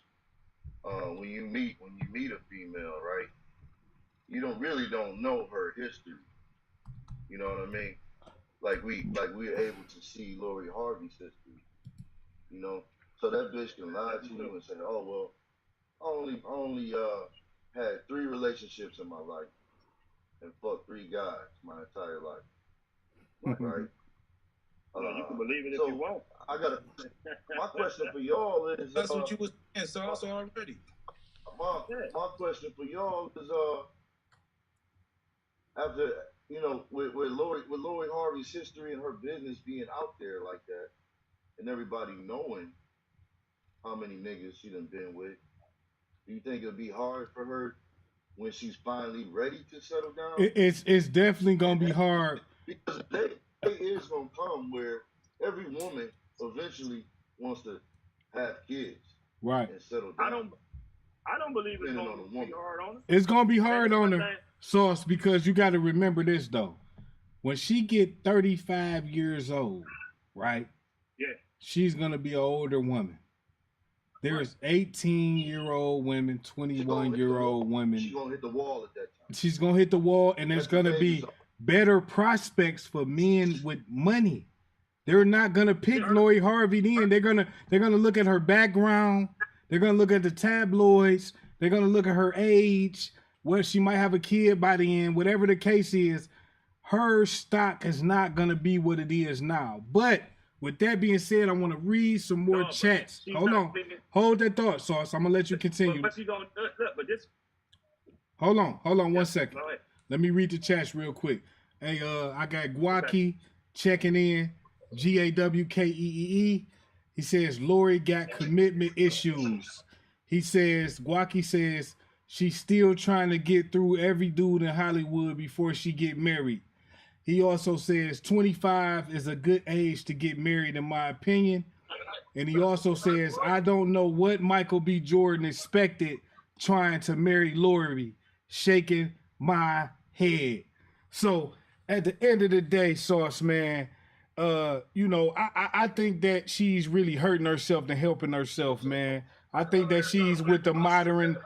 when you meet a female, right, you don't know her history. You know what I mean? Like we're able to see Lori Harvey's history. You know, so that bitch can lie to you and say, oh well, I only had 3 relationships in my life and fucked 3 guys my entire life. Right. You can believe it if you want. My question for y'all is that's what you was saying, so also already. My question for y'all is after with Lori Harvey's history and her business being out there like that and everybody knowing how many niggas she done been with, do you think it'll be hard for her when she's finally ready to settle down? It's definitely gonna be hard. Because the day is gonna come where every woman eventually wants to have kids, right, and settle down. I don't believe it's gonna be hard on her. It's gonna be hard on her, Sauce, because you got to remember this though. When she get 35 years old, right? Yeah. She's gonna be an older woman. There's 18-year-old women, 21-year-old women. She's gonna hit the wall at that time. She's gonna hit the wall, and there's gonna be better prospects for men with money. They're not gonna pick Lori Harvey then. They're gonna look at her background. They're gonna look at the tabloids. They're gonna look at her age. Well, she might have a kid by the end. Whatever the case is, her stock is not gonna be what it is now. But with that being said, I want to read some more chats. Hold on. Hold that thought, Sauce. I'm gonna let you continue. But she gonna but this. Hold on 1 second. Let me read the chats real quick. Hey, I got Guaki checking in. GAWKEEE. He says Lori got commitment issues. He says Guaki says she's still trying to get through every dude in Hollywood before she get married. He also says 25 is a good age to get married, in my opinion. And he also says, I don't know what Michael B. Jordan expected trying to marry Lori, shaking my head. So at the end of the day, Sauce, man, I think that she's really hurting herself than helping herself, man. I think that she's with the modern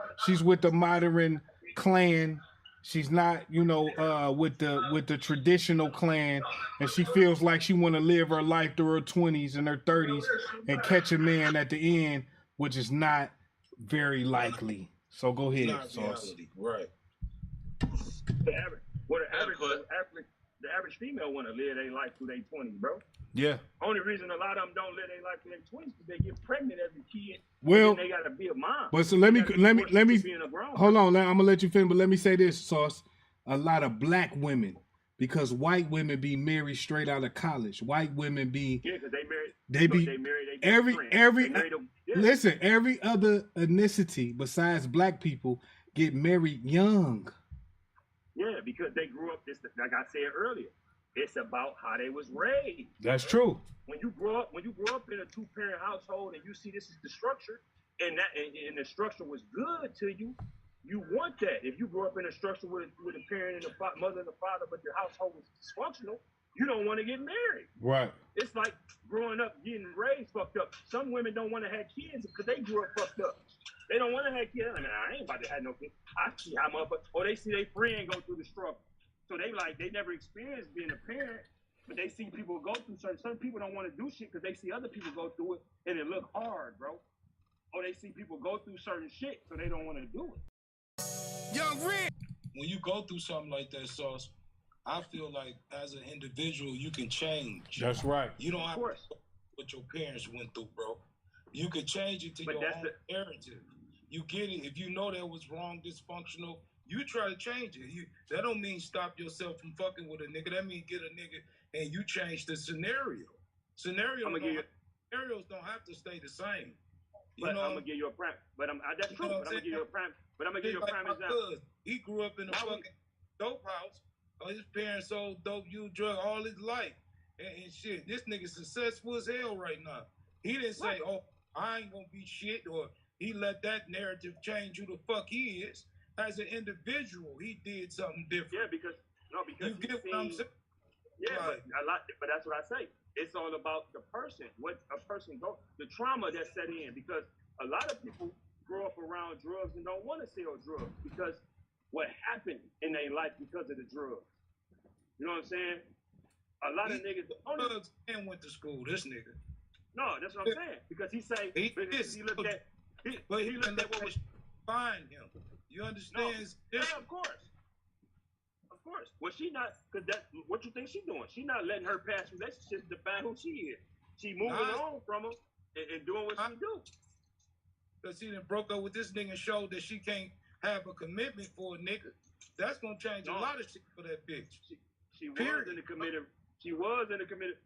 clan. She's not, with the traditional clan, and she feels like she want to live her life through her 20s and her 30s and catch a man at the end, which is not very likely. So go ahead, Sauce. Right. The average female want to live their life through their 20s, bro. Yeah. Only reason a lot of them don't let their life in their 20s because they get pregnant as a kid. Well, and they gotta be a mom. But so let me hold on. Now I'm gonna let you finish, but let me say this, Sauce. A lot of black women, because white women be married straight out of college. White women be because they married. They married listen. Every other ethnicity besides black people get married young. Yeah, because they grew up. This, like I said earlier, it's about how they was raised. That's true. When you grow up in a 2-parent household and you see this is the structure, and the structure was good to you, you want that. If you grew up in a structure with a parent and a mother and a father, but your household was dysfunctional, you don't want to get married. Right. It's like growing up getting raised fucked up. Some women don't want to have kids because they grew up fucked up. They don't want to have kids. I mean, I ain't about to have no kids. I see how motherfuckers, or they see their friend go through the struggle. So they never experienced being a parent, but they see people go through certain people don't want to do shit because they see other people go through it and it look hard, bro. Or they see people go through certain shit, so they don't want to do it. Young Red. When you go through something like that, Sauce, I feel like as an individual, you can change. That's right. You don't have to what your parents went through, bro. You can change it to your own narrative. You get it. If you know that was wrong, dysfunctional, you try to change it. That don't mean stop yourself from fucking with a nigga. That means get a nigga and you change the scenario. Scenarios don't have to stay the same. But I'm gonna give you a prime. But that's true. But I'm gonna give you a prime. But I'm gonna give you a prime example. He grew up in a fucking dope house. His parents sold dope, used drug all his life, and shit. This nigga successful as hell right now. He didn't say, "Oh, I ain't gonna be shit," or he let that narrative change who the fuck he is. As an individual, he did something different. Yeah, because you get what I'm saying. Yeah, but that's what I say. It's all about the person. What a person go, the trauma that's set in. Because a lot of people grow up around drugs and don't want to sell drugs because what happened in their life because of the drugs. You know what I'm saying? A lot of niggas drugs and went to school. This nigga. No, that's what I'm saying. Because he looked at what was find him. You understand? Yeah, of course. Of course. Well, she not, because that's what you think she doing. She not letting her past relationships define who she is. She moving on from him and doing what she do. Because she done broke up with this nigga and showed that she can't have a commitment for a nigga. That's going to change a lot of shit for that bitch. She was in a committed,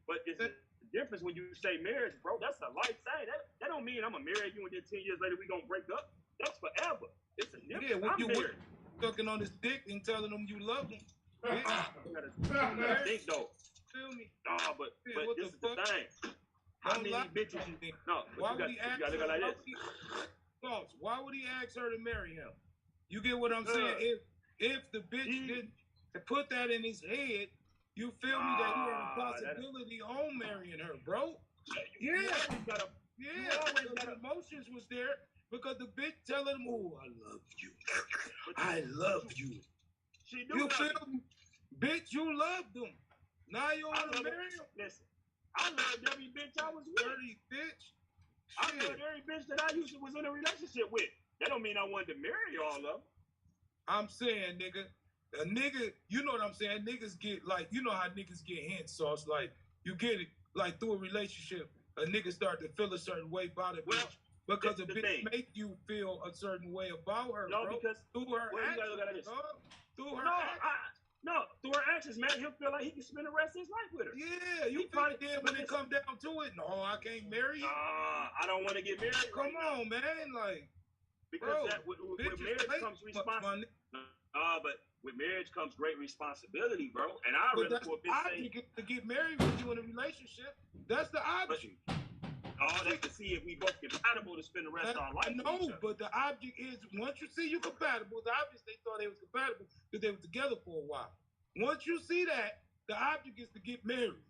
but it's the difference when you say marriage, bro. That's a life thing. That don't mean I'm going to marry you and then 10 years later we going to break up. That's forever. It's a difference. Yeah, when you sucking on his dick and telling him you love him. You gotta think though. Feel me? Nah, but this is the thing. How many bitches you think? No, why would he ask her? Like why would he ask her to marry him? You get what I'm saying? If the bitch didn't put that in his head, you feel me that he had a possibility on marrying her, bro? Yeah. The emotions was there. Because the bitch telling him, "Oh, I love you. I love you." She do. You feel me? Bitch, you loved him. Now you want to marry him? Listen, I loved every bitch I was with. Bitch. I loved every bitch that I used to was in a relationship with. That don't mean I wanted to marry all of them. I'm saying, nigga, a nigga, you know what I'm saying? Niggas get like, you know how niggas get hints, Sauce. Like, you get it, like through a relationship, a nigga start to feel a certain way about it. Bitch. Because a bitch make you feel a certain way about her, bro. Because through her actions, through her through her actions, man, he'll feel like he can spend the rest of his life with her. Yeah, you probably did when it come down to it. No, I can't marry you. I don't want to get married. Come on, man, like because with marriage comes responsibility. But with marriage comes great responsibility, bro. And I really for a bitch to get married with you in a relationship. That's the object. That's to see if we both compatible to spend the rest of our life. No, but the object is once you see you compatible, the object they thought they was compatible because they were together for a while. Once you see that, the object is to get married.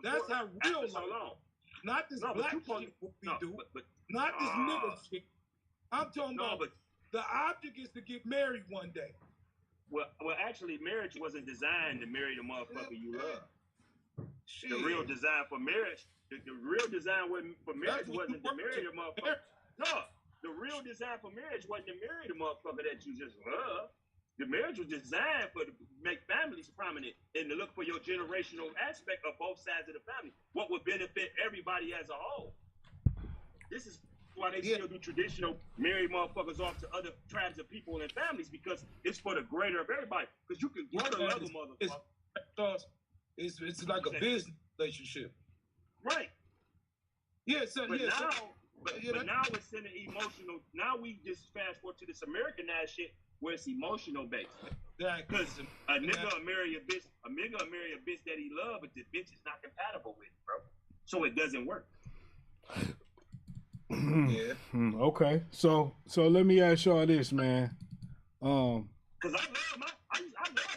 That's how real life. Not this black shit what we do. Not this nigga shit. I'm talking about the object is to get married one day. Well, actually, marriage wasn't designed to marry the motherfucker you love. Shit. The real design for marriage. The real design for marriage wasn't to marry the motherfucker. No, the real design for marriage wasn't to marry the motherfucker that you just love. The marriage was designed to make families prominent and to look for your generational aspect of both sides of the family. What would benefit everybody as a whole? This is why they still do traditional marry motherfuckers off to other tribes of people and families, because it's for the greater of everybody. Because you can grow to love a motherfucker. It's like a business relationship. Right. Yeah, so but yeah, now, so, but now it's in the emotional. Now we just fast forward to this Americanized shit where it's emotional based. Because a nigga will marry a bitch, that he love, but the bitch is not compatible with, bro. So it doesn't work. Yeah. Okay. So let me ask y'all this, man. Cause I love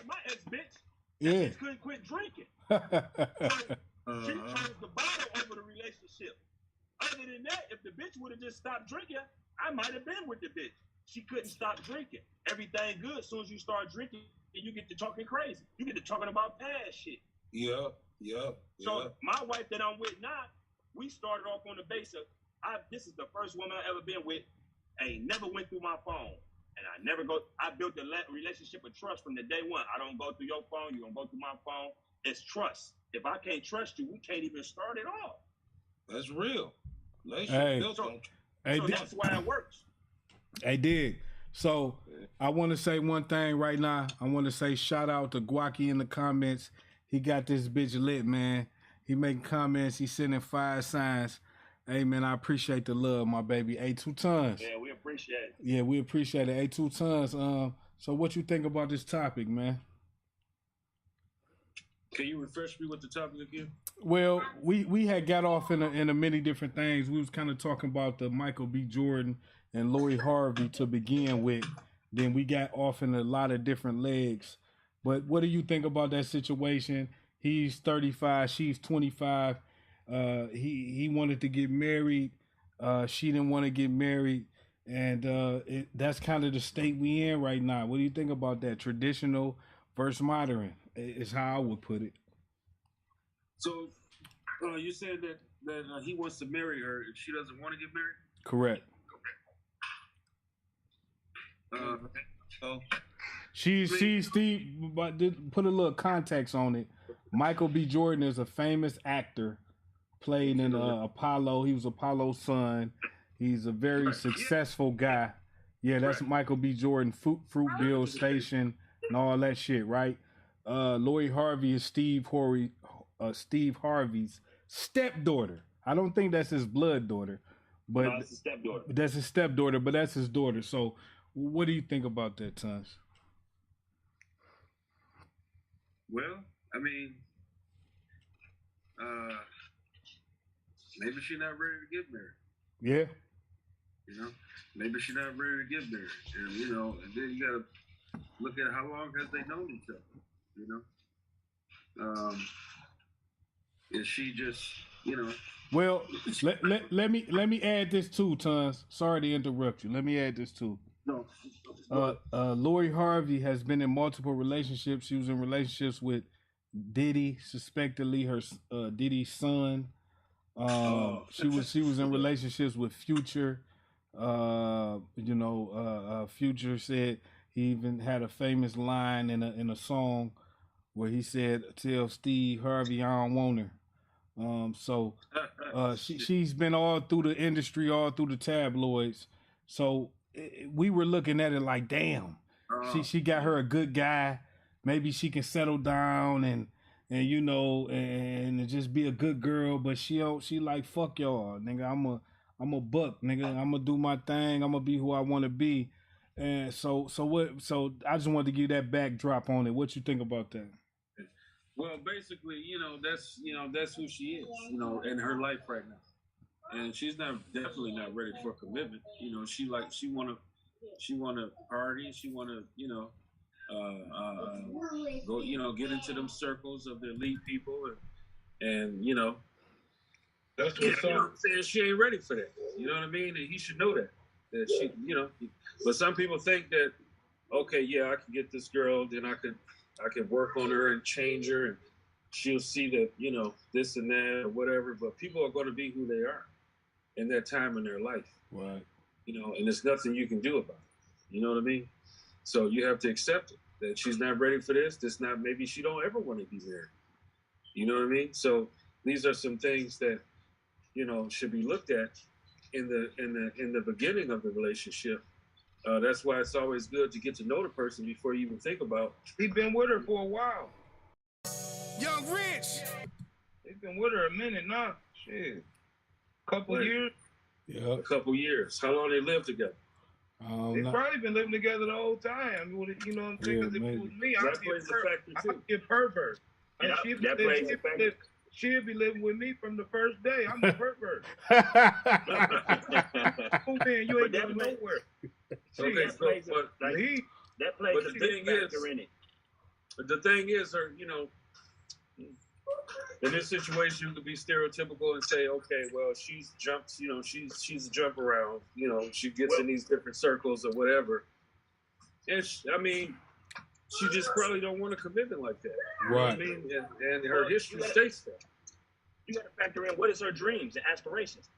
my ex bitch. Yeah. That bitch couldn't quit drinking. She chose the bottle over the relationship. Other than that, if the bitch would have just stopped drinking, I might have been with the bitch. She couldn't stop drinking. Everything good. As soon as you start drinking, you get to talking crazy. You get to talking about past shit. Yeah. So my wife that I'm with now, we started off on the base of, this is the first woman I ever been with. I ain't never went through my phone. And I built a relationship of trust from the day one. I don't go through your phone. You don't go through my phone. It's trust. If I can't trust you, we can't even start it off. That's real. Hey, so that's why it works. Hey, Dig. So I want to say one thing right now. I want to say shout out to Guacky in the comments. He got this bitch lit, man. He making comments. He sending 5 signs. Hey, man, I appreciate the love, my baby. Hey, 2 tons. Yeah, we appreciate it. Yeah, we appreciate it. Hey, 2 tons. So what you think about this topic, man? Can you refresh me with the topic again? Well, we had got off in a many different things. We was kind of talking about the Michael B. Jordan and Lori Harvey to begin with. Then we got off in a lot of different legs. But what do you think about that situation? He's 35, she's 25. He wanted to get married. She didn't want to get married. And that's kind of the state we in right now. What do you think about that? Traditional versus modern is how I would put it. So you said that he wants to marry her and she doesn't want to get married? Correct. She's Steve, but put a little context on it. Michael B. Jordan is a famous actor, played in Apollo. He was Apollo's son. He's a very successful guy. Yeah, that's Michael B. Jordan, Fruitville Station, and all that shit, right? Lori Harvey is Steve Harvey's stepdaughter. I don't think that's his blood daughter, but no, that's his stepdaughter. That's his stepdaughter, but that's his daughter. So, what do you think about that, Tons? Well, I mean, maybe she's not ready to get married. Yeah. You know, maybe she's not ready to get married, and and then you gotta look at how long has they known each other. You know, is she just Well, let me add this too, Tons. Sorry to interrupt you. Let me add this too. No. Lori Harvey has been in multiple relationships. She was in relationships with Diddy, suspectedly her Diddy's son. She was in relationships with Future. Future said he even had a famous line in a song where he said, "Tell Steve Harvey I don't want her." She's been all through the industry, all through the tabloids. So we were looking at it like, damn, she got her a good guy. Maybe she can settle down and just be a good girl. But she like, fuck y'all, nigga. I'm a buck, nigga. I'm gonna do my thing. I'm gonna be who I want to be. And so I just wanted to give you that backdrop on it. What you think about that? Well, basically, that's who she is, in her life right now. And she's definitely not ready for commitment. She wanna party. She wanna, go, get into them circles of the elite people, and that's what's up. I'm saying she ain't ready for that. You know what I mean? And he should know that she, But some people think that, okay, yeah, I can get this girl, then I can work on her and change her, and she'll see that, this and that or whatever. But people are going to be who they are in that time in their life. Right. And there's nothing you can do about it. You know what I mean? So you have to accept it that she's not ready for this. Maybe she don't ever want to be married. You know what I mean? So these are some things that, should be looked at in the beginning of the relationship. That's why it's always good to get to know the person before you even think about. He's been with her for a while. Young Rich. He's been with her a minute now. Shit. Couple years. Yeah. A couple years. How long they lived together? They've probably been living together the whole time. You know what I'm saying? Because if it was me, I'd be a pervert. And she'd be living with me from the first day. I'm a pervert. Oh man, you ain't going nowhere. Okay, the thing is, in this situation, you could be stereotypical and say, okay, well, she's a jump around, she gets in these different circles or whatever. And she just probably don't want a commitment like that. Right. You know what I mean? And her history states that. You got to factor in what is her dreams and aspirations.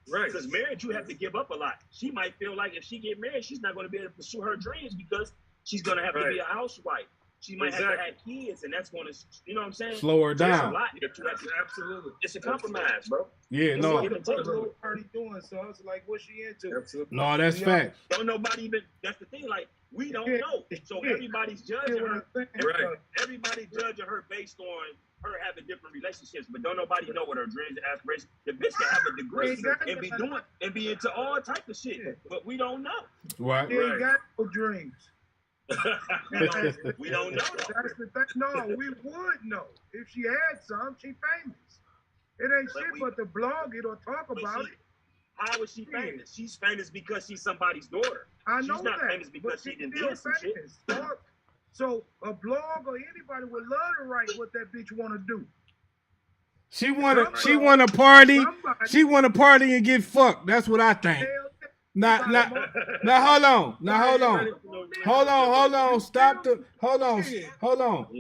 Right. Because marriage, you have to give up a lot. She might feel like if she get married, she's not going to be able to pursue her dreams because she's going to have to be a housewife. She might have to have kids, and that's going to, you know what I'm saying? Slow her down. There's a lot that you have to, absolutely. It's a compromise, bro. Yeah, no. What the party doing? So I was like, what's she into? Absolutely. No, that's fact. Don't nobody even, that's the thing, like, we don't know. So everybody's judging her. Right. Everybody's judging her based on her having different relationships, but don't nobody know what her dreams and aspirations. The bitch can have a degree and be into all type of shit, but we don't know. Right. She ain't got no dreams. we don't know. That's the thing. No, we would know if she had some. She famous. It ain't shit but to blog it or talk about it. How is she famous? She's famous because she's somebody's daughter. I know she's not that, famous because she didn't still do some shit. So a blog or anybody would love to write what that bitch want to do. She want to party. She want to party and get fucked. That's what I think. Now, hold on. Hold on.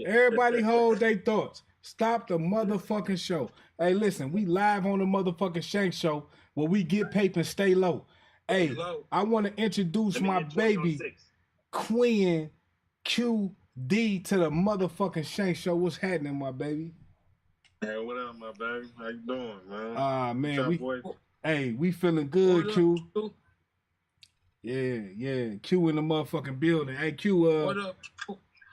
Everybody hold their thoughts. Stop the motherfucking show. Hey, listen, we live on the motherfucking Shank Show where we get paper and stay low. Hey, I want to introduce my baby, Queen QD, to the motherfucking Shank Show. What's happening, my baby? Hey, what up, my baby? How you doing, man? Man, we feeling good, Q. Yeah. Q in the motherfucking building. Hey, Q. What up?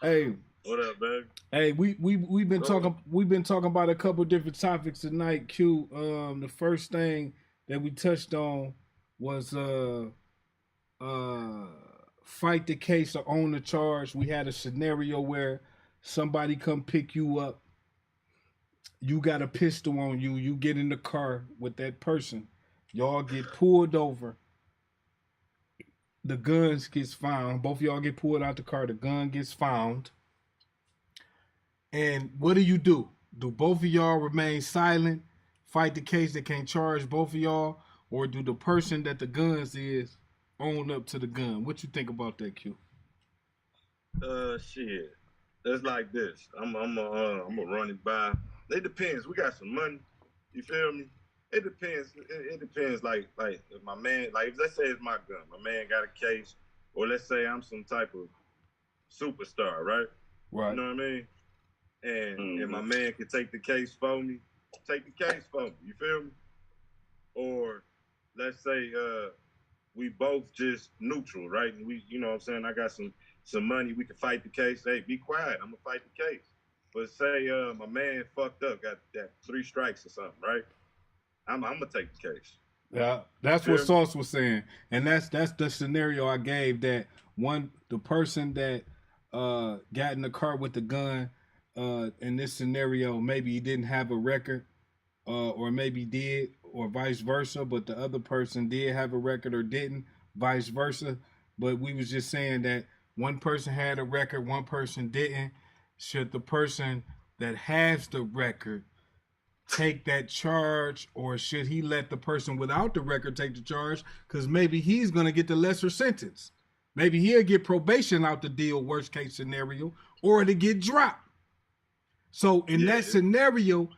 Hey. What up, baby? Hey, we've been talking about a couple different topics tonight, Q. The first thing that we touched on was fight the case or own the charge. We had a scenario where somebody come pick you up. You got a pistol on you. You get in the car with that person. Y'all get pulled over. The guns gets found. Both of y'all get pulled out the car. The gun gets found. And what do? Do both of y'all remain silent, fight the case that can't charge both of y'all, or do the person that the guns is own up to the gun? What you think about that, Q? Shit. It's like this. I'm gonna run it by. It depends. We got some money. You feel me? It depends. It depends. Like if my man, if let's say it's my gun, my man got a case, or let's say I'm some type of superstar, right? Right. You know what I mean? And my man can take the case for me. Take the case for me. You feel me? Or let's say we both just neutral, right? And we, you know what I'm saying? I got some money. We can fight the case. Hey, be quiet. I'm gonna fight the case. But say my man fucked up, got that 3 strikes or something, right? I'm gonna take the case. Yeah, that's what Sauce was saying, and that's the scenario I gave. That the person that got in the car with the gun, in this scenario, maybe he didn't have a record, or maybe did, or vice versa. But the other person did have a record or didn't, vice versa. But we was just saying that one person had a record, one person didn't. Should the person that has the record take that charge, or should he let the person without the record take the charge? Because maybe he's going to get the lesser sentence. Maybe he'll get probation out the deal, worst case scenario, or to get dropped. So in that scenario,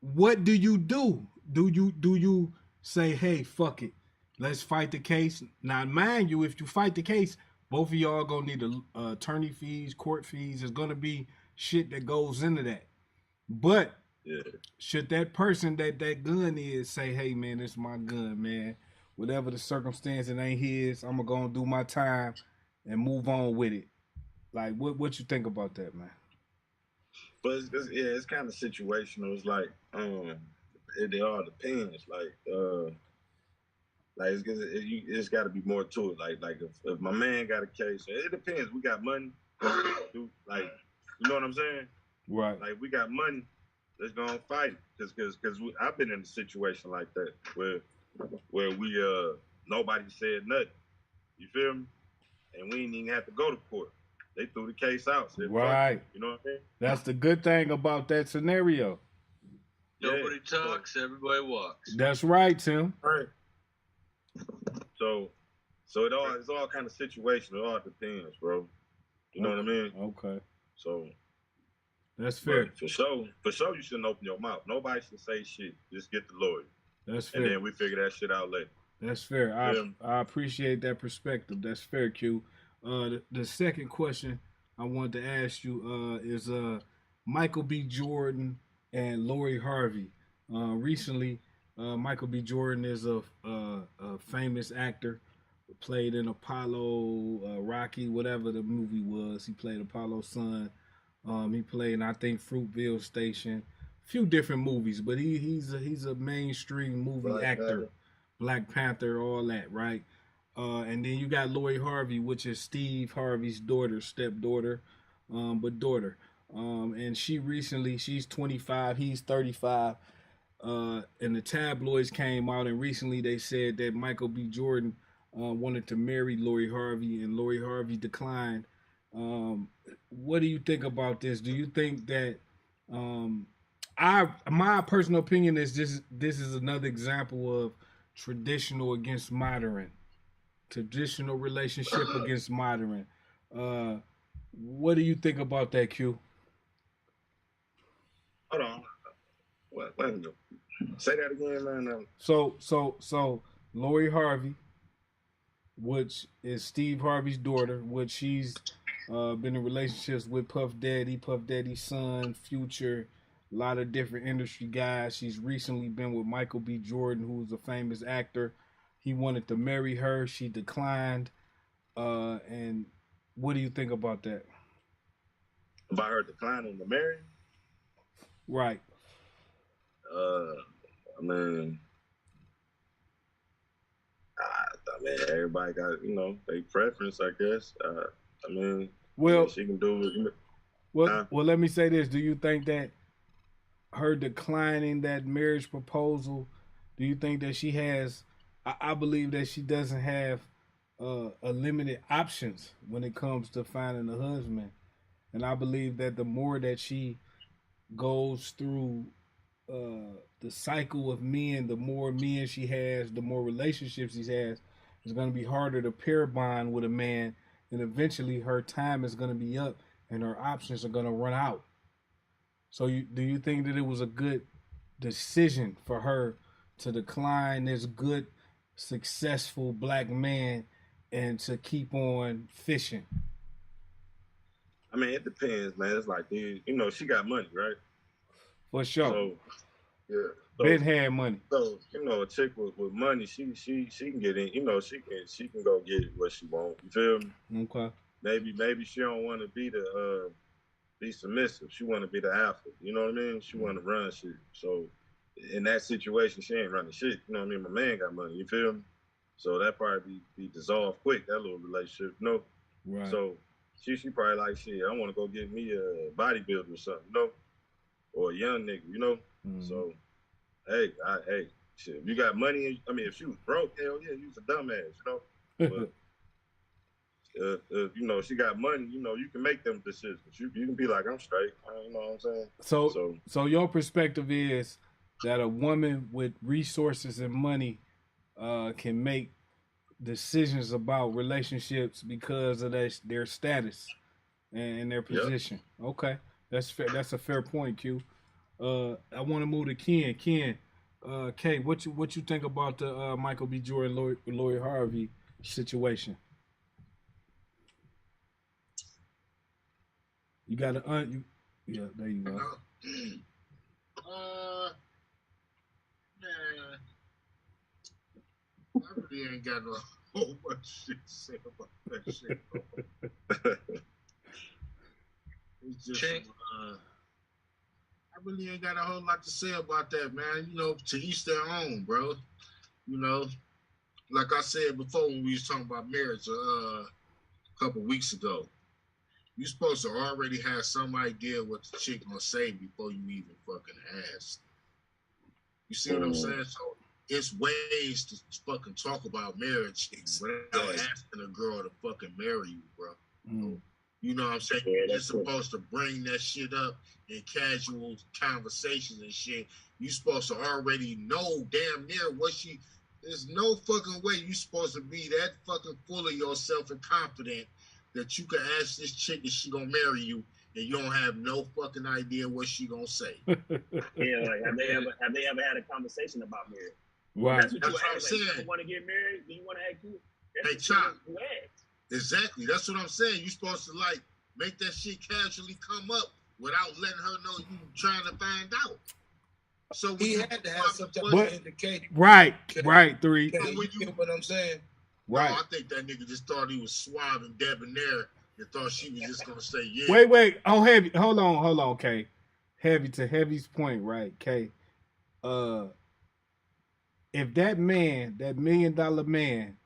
what do you do? Do you say, hey, fuck it, let's fight the case? Now, mind you, if you fight the case, Both of y'all gonna need attorney fees, court fees. There's gonna be shit that goes into that. But should that person that gun is say, hey man, this is my gun, man. Whatever the circumstance, it ain't his. I'm gonna do my time and move on with it. Like, what you think about that, man? But it's kind of situational. It's like it all depends. It's got to be more to it. Like if my man got a case, it depends. We got money, you know what I'm saying? Right. Like we got money, let's go and fight. Because I've been in a situation like that where we nobody said nothing. You feel me? And we didn't even have to go to court. They threw the case out. Said, right. You know what I mean? That's the good thing about that scenario. Nobody talks, everybody walks. That's right, Tim. Right. So it's all kind of situational. It all depends, bro. You know what I mean? Okay. So that's fair. For sure, you shouldn't open your mouth. Nobody should say shit. Just get the lawyer. That's fair. And then we figure that shit out later. That's fair. I appreciate that perspective. That's fair, Q. The second question I wanted to ask you is Michael B. Jordan and Lori Harvey. Recently, Michael B. Jordan is a famous actor. Played in Apollo, Rocky, whatever the movie was. He played Apollo's son. He played in, I think, Fruitville Station. A few different movies, but he's a mainstream movie actor. Black Panther, all that, right? And then you got Lori Harvey, which is Steve Harvey's stepdaughter, but daughter. And she's 25, he's 35. And the tabloids came out, and recently they said that Michael B. Jordan wanted to marry Lori Harvey, and Lori Harvey declined. What do you think about this? Do you think that my personal opinion is this is another example of traditional against modern, traditional relationship against modern. What do you think about that, Q? Hold on. What? Say that again, man. So Lori Harvey, which is Steve Harvey's daughter, which she's been in relationships with Puff Daddy's son, Future, a lot of different industry guys. She's recently been with Michael B. Jordan, who's a famous actor. He wanted to marry her. She declined. And what do you think about that? About her declining to marry? Right. I mean, everybody got, their preference, I guess. I mean, well, she can do it. Well, let me say this. Do you think that her declining that marriage proposal, do you think that she has, I believe that she doesn't have a limited options when it comes to finding a husband. And I believe that the more that she goes through the cycle of men, the more men she has, the more relationships she has, it's going to be harder to pair bond with a man. And eventually her time is going to be up and her options are going to run out. So do you think that it was a good decision for her to decline this good, successful black man and to keep on fishing? I mean, it depends, man. It's like, she got money, right? For sure. So, yeah. Ben had money. So, a chick with money, she can get in, she can go get what she want. You feel me? Okay. Maybe she don't want to be submissive. She want to be the alpha. You know what I mean? She want to run shit. So in that situation, she ain't running shit. You know what I mean? My man got money. You feel me? So that probably be dissolved quick. That little relationship. Right. So she probably like, shit, I want to go get me a bodybuilder or something. Or a young nigga. Mm-hmm. So hey, shit. If you got money, if she was broke, hell yeah, you was a dumbass. But if she got money, you can make them decisions. You can be like, I'm straight. You know what I'm saying? So your perspective is that a woman with resources and money can make decisions about relationships because of their status and their position. Yep. Okay, that's fair. That's a fair point, Q. I want to move to Ken. Ken, K, what you think about the Michael B. Jordan, Lori Harvey situation? You got to yeah, there you go. Man, I really ain't got no whole much shit to say about that shit, bro. It's just, I really ain't got a whole lot to say about that, man. You know, to each their own, bro. You know, like I said before when we was talking about marriage a couple weeks ago, you supposed to already have some idea what the chick gonna say before you even fucking ask. You see what I'm saying? So it's ways to fucking talk about marriage without asking a girl to fucking marry you, bro. You know what I'm saying? Yeah, You're supposed to bring that shit up in casual conversations and shit. You supposed to already know damn near what she. There's no fucking way you supposed to be that fucking full of yourself and confident that you can ask this chick if she gonna marry you and you don't have no fucking idea what she gonna say. Yeah, like have they ever had a conversation about marriage? Right. That's what I'm saying. Do you want to get married? Do you want to have kids? Hey, Chop. Exactly. That's what I'm saying. You're supposed to like make that shit casually come up without letting her know you trying to find out. So he had to have something indicated. Right, 3. You know what I'm saying? Right. No, I think that nigga just thought he was suave and debonair and thought she was just gonna say yeah. Wait. Oh, Heavy. Hold on, K. Heavy to Heavy's point, right, K. If that man, that $1 million man,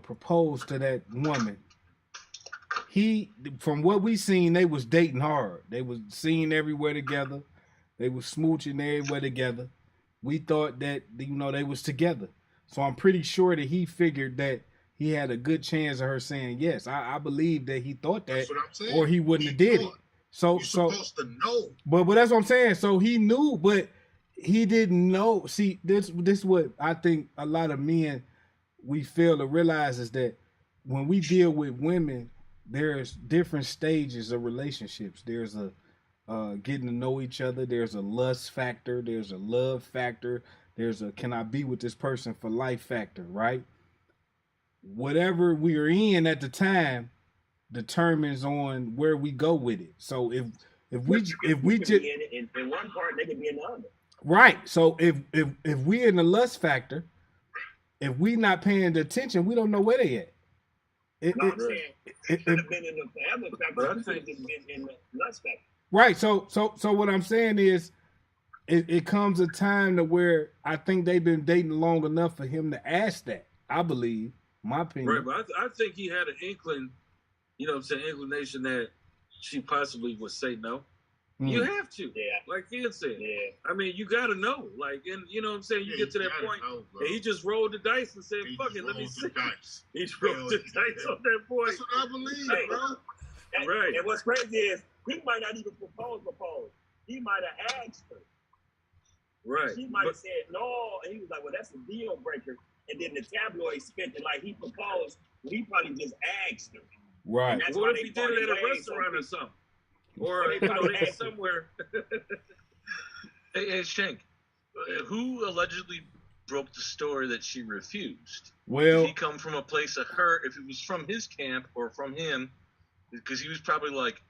proposed to that woman, from what we seen, they was dating hard. They was seen everywhere together. They was smooching everywhere together. We thought that, they was together. So I'm pretty sure that he figured that he had a good chance of her saying yes. I believe that he thought that, That's what I'm saying. or he wouldn't have did it. So you're supposed to know. But that's what I'm saying. So he knew, but he didn't know. See, this what I think a lot of men we fail to realize is that when we deal with women, there's different stages of relationships. There's a getting to know each other. There's a lust factor. There's a love factor. There's a can I be with this person for life factor, right? Whatever we are in at the time determines on where we go with it. So if we just in one part, they can be in the other. Right. So if we in the lust factor, if we not paying attention, we don't know where they at. I'm saying it should have been in the family factor. It should have been in the lust factor. Right. So what I'm saying is, it comes a time to where I think they've been dating long enough for him to ask that. I believe, my opinion. Right, but I think he had an inkling, inclination that she possibly would say no. You have to. Yeah. Like Ian said. Yeah. I mean, you got to know. Like, and you know what I'm saying? You get to that point, and he just rolled the dice and said, fuck it, let me see. He rolled the dice on that boy. That's what I believe, bro. Right. And what's crazy is, he might not even propose. He might have asked her. Right. She might have said no, and he was like, well, that's a deal breaker. And then the tabloid spent it like he proposed. He probably just asked her. Right. What if he did it at a restaurant or something? Or somewhere. Hey, Shank, who allegedly broke the story that she refused? Well, did he come from a place of hurt? If it was from his camp or from him, because he was probably like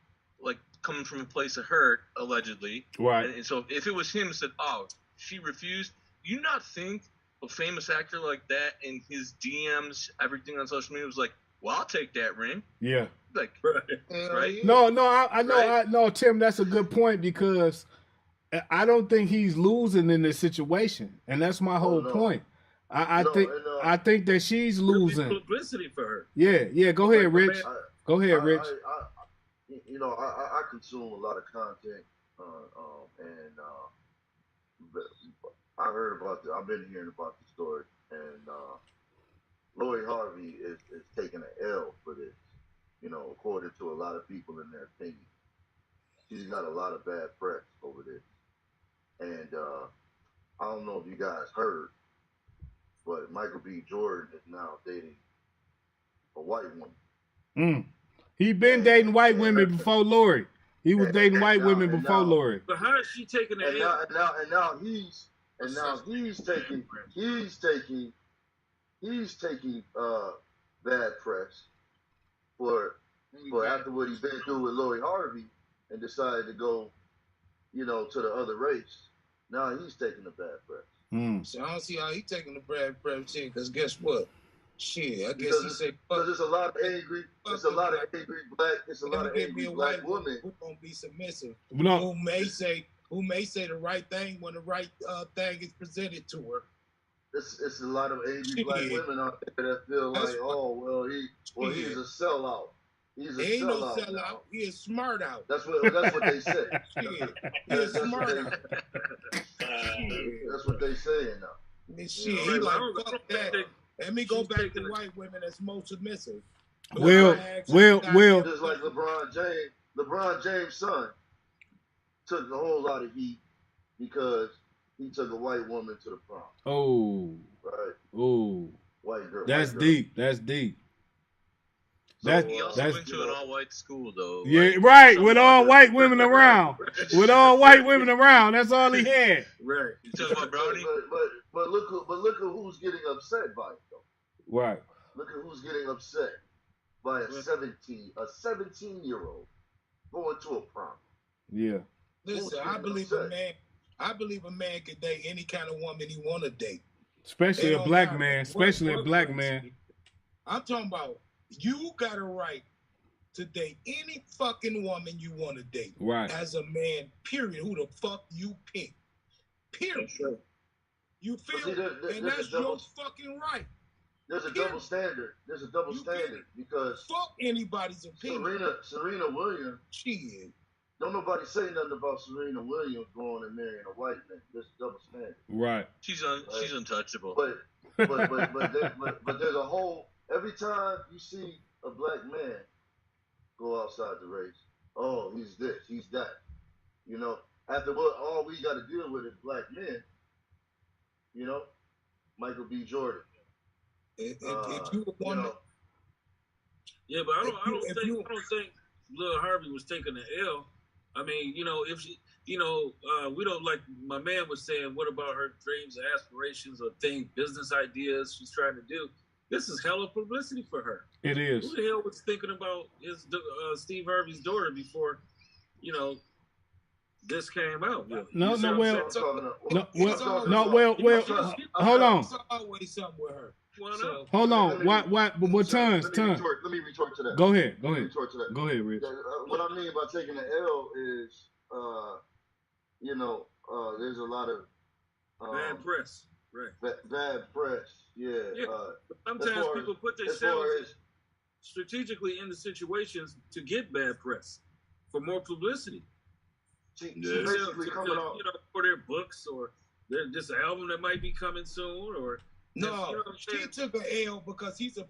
coming from a place of hurt, allegedly. Right. And so if it was him said, oh, she refused, you not think a famous actor like that in his DMs, everything on social media was like, well, I'll take that ring. Yeah. Like, right? No, I know. Right? I know, Tim. That's a good point because I don't think he's losing in this situation, and that's my whole point. I think that she's losing. Publicity for her. Yeah. Go ahead, Rich. Go ahead, Rich. I consume a lot of content, and I heard about I've been hearing about the story, and Lori Harvey is taking an L for this. According to a lot of people in their opinion, she's got a lot of bad press over this. And I don't know if you guys heard, but Michael B. Jordan is now dating a white woman. He been dating white women before Lori. He was dating white women before Lori. But how is she taking an L? And now he's taking bad press for But after what he's been through with Lori Harvey and decided to go, you know, to the other race, now he's taking the bad press. So I don't see how he taking the bad press shit, because guess what? Shit, I guess Because he said, because there's a lot of angry, black women who gonna be submissive. No. Who may say the right thing when the right thing is presented to her. It's a lot of angry black women out there that feel like, oh, he's a sellout. He ain't no sellout. He is smart out. That's what they say. He's smart out. That's what they saying now. Shit, he like, fuck that. Let me go back to white women that's most submissive. Will. Just like LeBron James' son took a whole lot of heat because he took a white woman to the prom. Oh. Right. Oh. White girl. That's deep. That's deep. He also went to an all-white school, though. Yeah, right. With all white women around. With all white women around. That's all he had. Right. You talking about Brownie? But look at who's getting upset by it, though. Right. Look at who's getting upset by a 17-year-old going to a prom. Yeah. Listen, I believe a man can date any kind of woman he want to date. Especially a black man. Especially a black man. I'm talking about you got a right to date any fucking woman you want to date. Right. As a man, period. Who the fuck you pick. Period. You feel? And that's your fucking right. There's a double standard. There's a double standard because fuck anybody's opinion. Serena Williams. Shit. Don't nobody say nothing about Serena Williams going and marrying a white man. There's a double standard. Right. She's untouchable. But there's a whole. Every time you see a black man go outside the race, oh, he's this, he's that. You know, after what all we got to deal with is black men. You know, Michael B. Jordan. If you want to, yeah, but I don't think Lil Harvey was taking the L. I mean, you know, if she, you know, we don't, like my man was saying, what about her dreams and aspirations or things, business ideas she's trying to do? This is hella publicity for her. It is. Who the hell was thinking about his Steve Harvey's daughter before, you know, this came out? No, hold on. Always something with her. Hold on. What tons? Let me retort to that. Go ahead. Let me retort to that. Go ahead, Rich. What I mean by taking the L is, you know, there's a lot of bad press. Right. Bad press. Yeah. But sometimes people put themselves strategically in the situations to get bad press for more publicity. Basically coming out, you know, for their books or this album that might be coming soon, or no, you know she took an L because he's a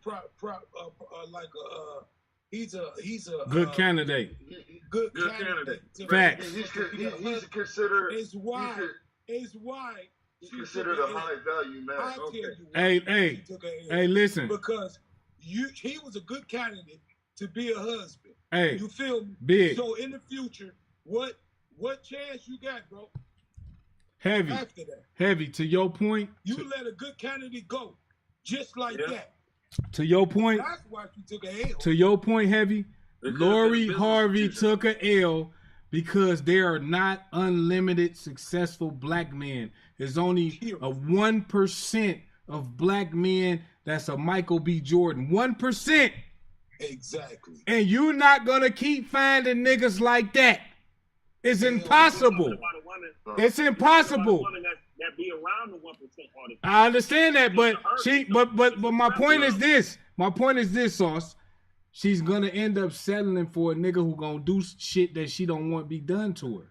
he's a good candidate. Good candidate. Facts. He's considered. It's why. He's considered a high value man. I'll tell you why Hey, listen. Because he was a good candidate to be a husband. Hey, you feel me? Big. So in the future, what chance you got, bro? Heavy. After that. Heavy. To your point. You let a good candidate go, just like that. To your point. That's why you took a L. To your point, Heavy. Lori Harvey took a L because there are not unlimited successful black men. There's only a 1% of black men that's a Michael B. Jordan. 1%. Exactly. And you're not gonna keep finding niggas like that. It's impossible. It's impossible. That be around the 1% artist. I understand that, but my point is this. My point is this, Sauce. She's gonna end up settling for a nigga who gonna do shit that she don't want to be done to her.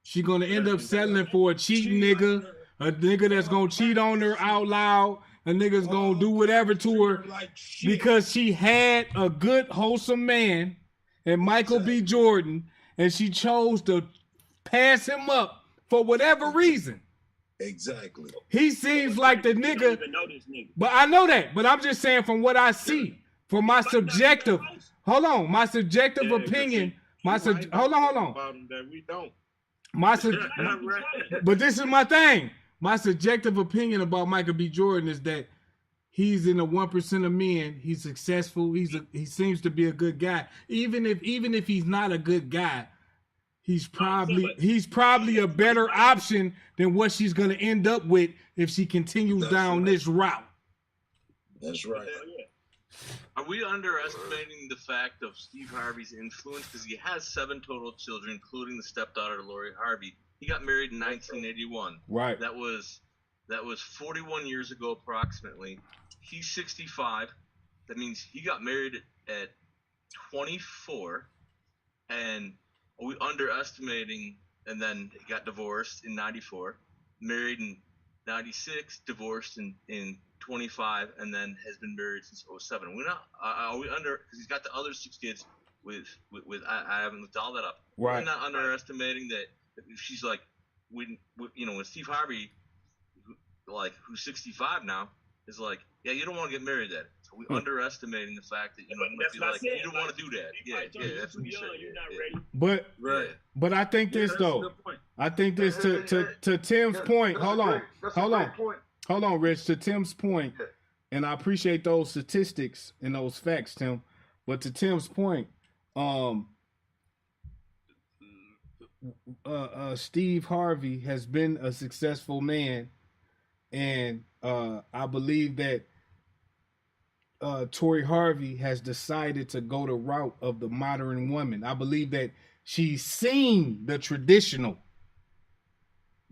She's gonna end up settling for a cheating nigga, a nigga that's gonna cheat on her out loud, a nigga's gonna do whatever to her because she had a good, wholesome man and Michael B. Jordan, and she chose to pass him up for whatever reason. Exactly. He seems like the nigga. Don't even know this nigga. But I know that. But I'm just saying from what I see, from my subjective. Hold on, my subjective opinion. Hold on. About him that we don't. But this is my thing. My subjective opinion about Michael B. Jordan is that he's in the 1% of men. He's successful. He seems to be a good guy. Even if he's not a good guy, he's probably a better option than what she's gonna end up with if she continues down this route. That's right. Are we underestimating the fact of Steve Harvey's influence? Because he has 7 total children, including the stepdaughter Lori Harvey. He got married in 1981. Right. That was 41 years ago approximately. He's 65. That means he got married at 24. And are we underestimating? And then he got divorced in 94. Married in 96. Divorced in 25, and then has been married since 07. We're not. Are we under? Because he's got the other 6 kids with. I haven't looked all that up. Right. We're not underestimating that. If she's like, when Steve Harvey, who's 65 now, is like, yeah, you don't want to get married then. So we're underestimating the fact that you might be like, you don't want to do that. Yeah, that's what you said. You're not ready. But I think this though. I think this to Tim's point. Hold on, Rich. To Tim's point, and I appreciate those statistics and those facts, Tim. But to Tim's point, Steve Harvey has been a successful man, and I believe that Tori Harvey has decided to go the route of the modern woman. I believe that she's seen the traditional,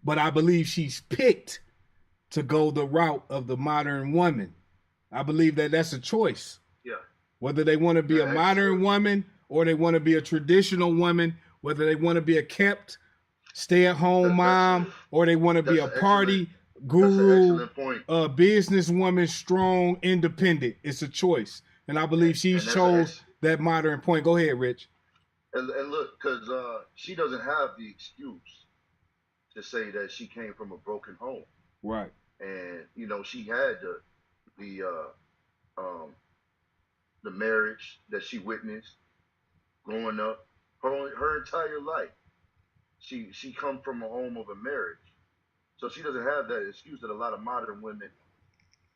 but I believe she's picked to go the route of the modern woman. I believe that that's a choice. Yeah. Whether they want to be a modern woman or they want to be a traditional woman, whether they want to be a kept, stay-at-home mom, or they want to be a party guru, a businesswoman, strong, independent. It's a choice. And I believe she chose that modern point. Go ahead, Rich. And look, because she doesn't have the excuse to say that she came from a broken home. Right. And she had the marriage that she witnessed growing up her entire life. She come from a home of a marriage, so she doesn't have that excuse that a lot of modern women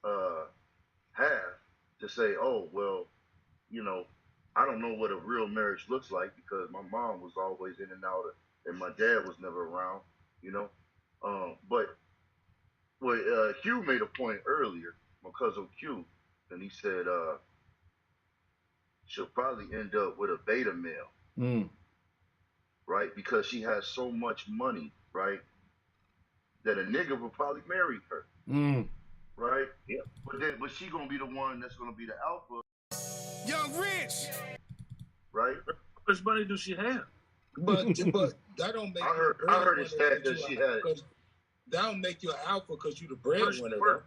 have to say, oh well, I don't know what a real marriage looks like because my mom was always in and out and my dad was never around, but what Hugh made a point earlier, my cousin Q, and he said she'll probably end up with a beta male, right? Because she has so much money, right, that a nigga will probably marry her, right? Yeah. But she gonna be the one that's gonna be the alpha. Young Rich, right? How much money do she have? But that don't make. I heard it said that she had. That don't make you an alpha because you the breadwinner.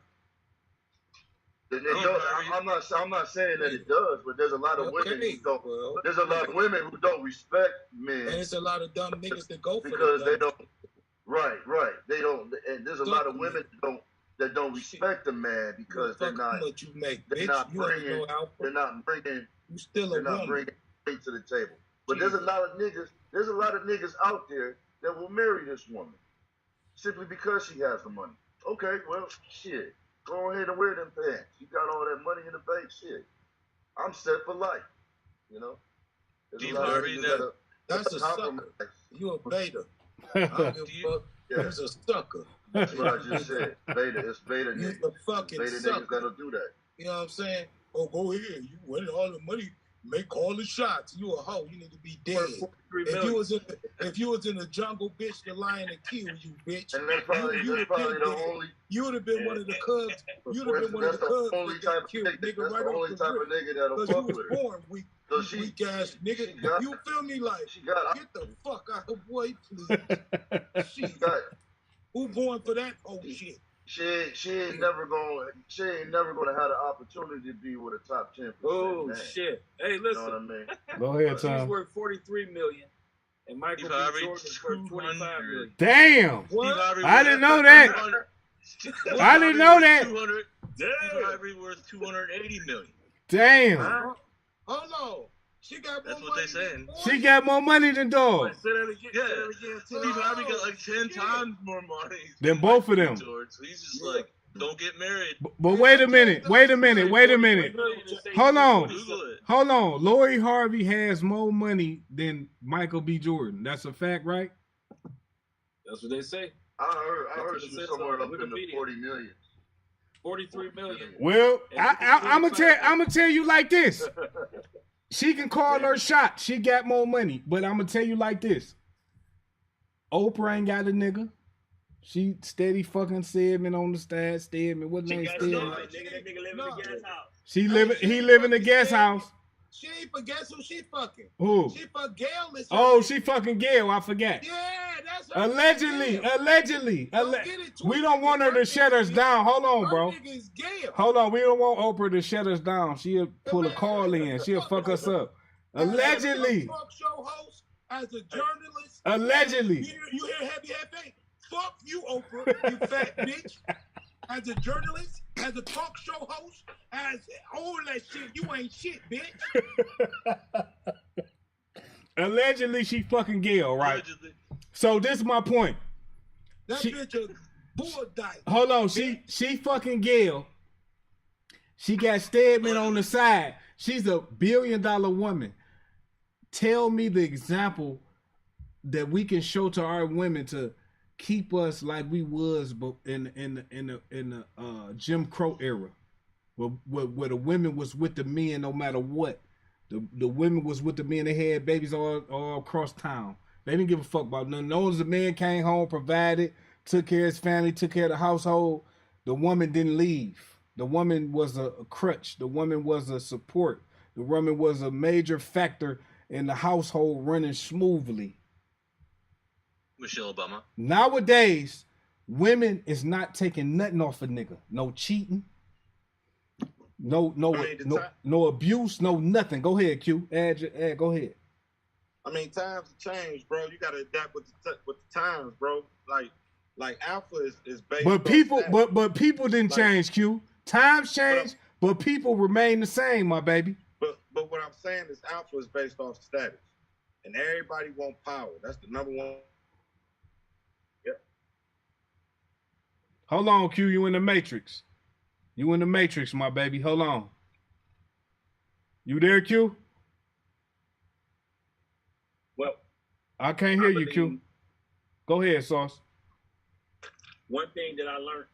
I'm not saying that it does, but there's a lot of women who don't. There's a lot of women who don't respect men. And it's a lot of dumb niggas that go for because they don't. Right. They don't. And there's a lot of women that don't respect the man because they're not. What you make, they're bitch. not You bringing. They're not bringing. You still a they're woman. not bringing things to the table. But there's a lot of niggas. There's a lot of niggas out there that will marry this woman simply because she has the money. Okay, well, shit. Go ahead and wear them pants. You got all that money in the bank, shit. I'm set for life. There's a lot of niggas that's a sucker. You a beta. I don't give a fuck. He's a sucker. That's what I just said. Beta. It's beta niggas. He's a fucking beta sucker. Niggas that'll do that. You know what I'm saying? Oh, go ahead. You win all the money. Make all the shots. You a hoe. You need to be dead. If you was in the jungle, bitch, the lion would kill you, bitch. And that's probably the only. You would have been one of the cubs. You would have been one of the cubs that got killed, nigga, right off the rip. Nigga that'll fuck with her. Because you was born weak, weak ass nigga. You feel me? Like, get the fuck out of boy, please. Who born for that? Oh shit. She ain't never gonna have the opportunity to be with a top 10%. Oh man. Shit! Hey, listen. You know what I mean? Go ahead, Tom. She's worth $43 million, and Michael B. Jordan is worth $25 million. Damn! I didn't know that. I didn't know that. Steve Harvey worth $280 million. Damn! Hold on. She got more That's what they're saying. She got more money than dog. Say that again. Yeah. Steve Harvey got like 10 times more money than both of them. George. So he's just like, Don't get married. But wait a minute. Hold on. Lori Harvey has more money than Michael B. Jordan. That's a fact, right? That's what they say. I heard she was somewhere up in the 40 million. 43 million. Well, I'm gonna tell you like this. She can call her shot. She got more money, but I'm gonna tell you like this. Oprah ain't got a nigga. She steady fucking Stedman on the stage. Stedman, what name Stedman? He live in the guest house. She ain't forget who she fucking. Who? She fuck Gail. Oh, she fucking Gail. I forgot. Yeah, that's her. Allegedly. We don't want her to shut us down. Hold on, bro. Hold on. We don't want Oprah to shut us down. She'll pull a call in. She'll fuck us up. Allegedly. Talk show host, as a journalist. Allegedly. You hear Heavy? Fuck you, Oprah, you fat bitch. As a journalist, as a talk show host, as all that shit, you ain't shit, bitch. Allegedly, she fucking Gail, right? Allegedly. So this is my point. That bitch a bull dyke. Hold on, she fucking Gail. She got Stedman on the side. She's a $1 billion woman. Tell me the example that we can show to our women to keep us like we was in the Jim Crow era, where the women was with the men no matter what. The women was with the men. They had babies all across town. They didn't give a fuck about nothing. As long as the man came home, provided, took care of his family, took care of the household, the woman didn't leave. The woman was a crutch. The woman was a support. The woman was a major factor in the household running smoothly. Michelle Obama. Nowadays, women is not taking nothing off a nigga. No cheating. No abuse. No nothing. Go ahead, Q. Add. Go ahead. I mean, times have changed, bro. You gotta adapt with the times, bro. Like alpha is based. But people didn't change, Q. Times changed, but people remain the same, my baby. But what I'm saying is alpha is based off status, and everybody want power. That's the number one. Hold on, Q. You in the Matrix. You in the Matrix, my baby. Hold on. You there, Q? Well, I can't hear you, Q. Go ahead, Sauce. One thing that I learned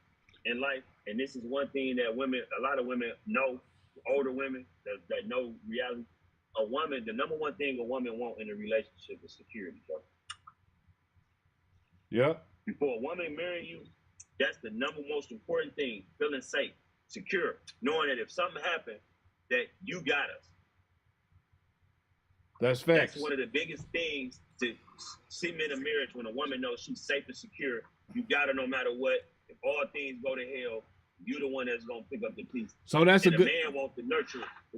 in life, and this is one thing that a lot of women know, older women that know reality. The number one thing a woman wants in a relationship is security, bro. Yeah. Before a woman marry you, that's the number most important thing. Feeling safe, secure, knowing that if something happened, that you got us. That's facts. That's one of the biggest things to cement a marriage when a woman knows she's safe and secure. You got her no matter what. If all things go to hell, you the one that's gonna pick up the pieces. So that's and a good. The man wants the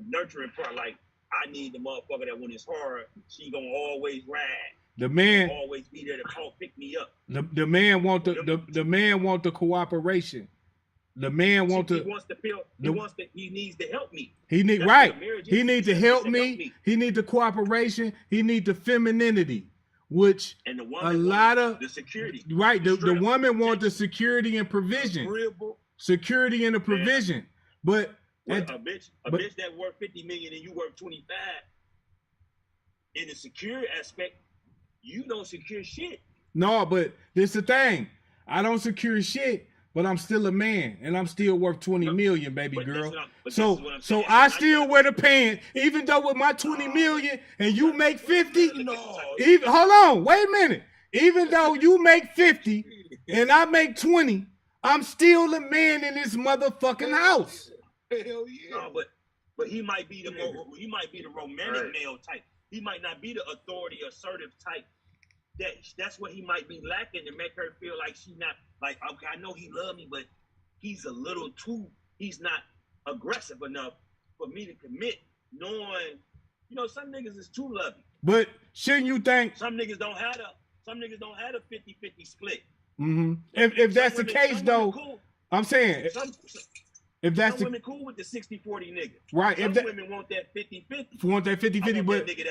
nurturing part. Like I need the motherfucker that when it's hard, she gonna always ride. The man always be there to call, pick me up. The man want the man want the cooperation. The man want He wants to feel. He needs to help me. He need He needs to help me. He need the cooperation. He need the femininity, which and the a lot of the security. Right. The woman want the security and provision. Security and the provision, but a bitch that worth 50 million and you worth 25. In the security aspect. You don't secure shit. No, but this the thing. I don't secure shit, but I'm still a man, and I'm still worth 20 million, baby girl. So I still wear the pants, even though with my 20 million and you make 50. Hold on, wait a minute. Even though you make 50 and I make 20, I'm still a man in this motherfucking house. Hell yeah. No, but he might be the romantic male type. He might not be the authority, assertive type. That's what he might be lacking to make her feel like she's not like, okay, I know he love me, but he's a little too, he's not aggressive enough for me to commit, knowing, some niggas is too loving. But shouldn't you think some niggas don't have a 50-50 split. Mm-hmm. If that's the case though, cool. I'm saying if that's some women cool with the 60-40 nigga. Right. Some women want that 50-50. Want that 50-50, but that nigga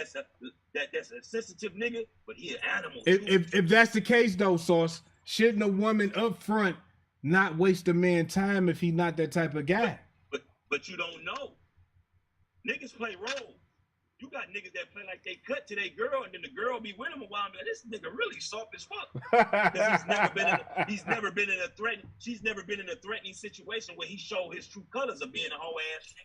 that's a sensitive nigga, but he an animal. If that's the case though, Sauce, shouldn't a woman up front not waste a man's time if he not that type of guy. But you don't know. Niggas play roles. You got niggas that play like they cut to their girl, and then the girl be with him a while. But this nigga really soft as fuck. Because she's never been in a threatening situation where he showed his true colors of being a whole ass.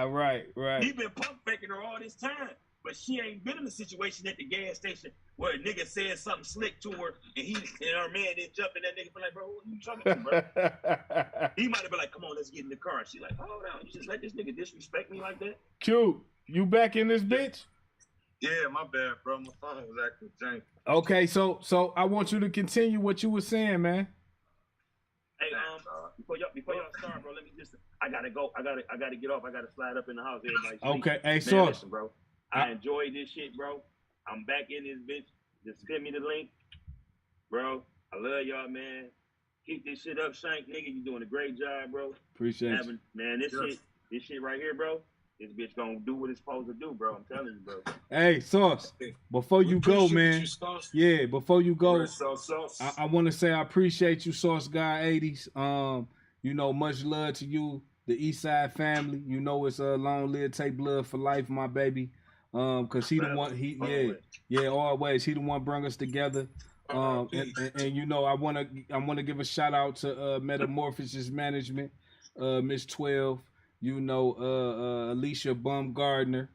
Right. He been pump faking her all this time, but she ain't been in a situation at the gas station where a nigga said something slick to her, and her man didn't jump in that nigga. Be like, bro, what you talking about, bro? He might have been like, come on, let's get in the car. And she like, hold on, you just let this nigga disrespect me like that? Q, you back in this bitch? Yeah, my bad, bro. My phone was acting janky. Okay, so I want you to continue what you were saying, man. Hey, before y'all start, bro, let me just. I gotta go. I gotta get off. I gotta slide up in the house. Everybody. Okay, hey, man, listen, bro. I enjoy this shit, bro. I'm back in this bitch. Just send me the link, bro. I love y'all, man. Keep this shit up, Shank, nigga. You doing a great job, bro. Appreciate you. Man, this shit right here, bro. This bitch gonna do what it's supposed to do, bro. I'm telling you, bro. Hey, Sauce, before you go, man. Before you go, I want to say I appreciate you, Sauce Guy 80s. You know, much love to you, the Eastside family. You know, it's a long live take blood for life, my baby. Cause he the one, always. He the one bring us together. And you know, I wanna give a shout out to Metamorphosis Management, Miss 12. You know, Alicia Baumgardner.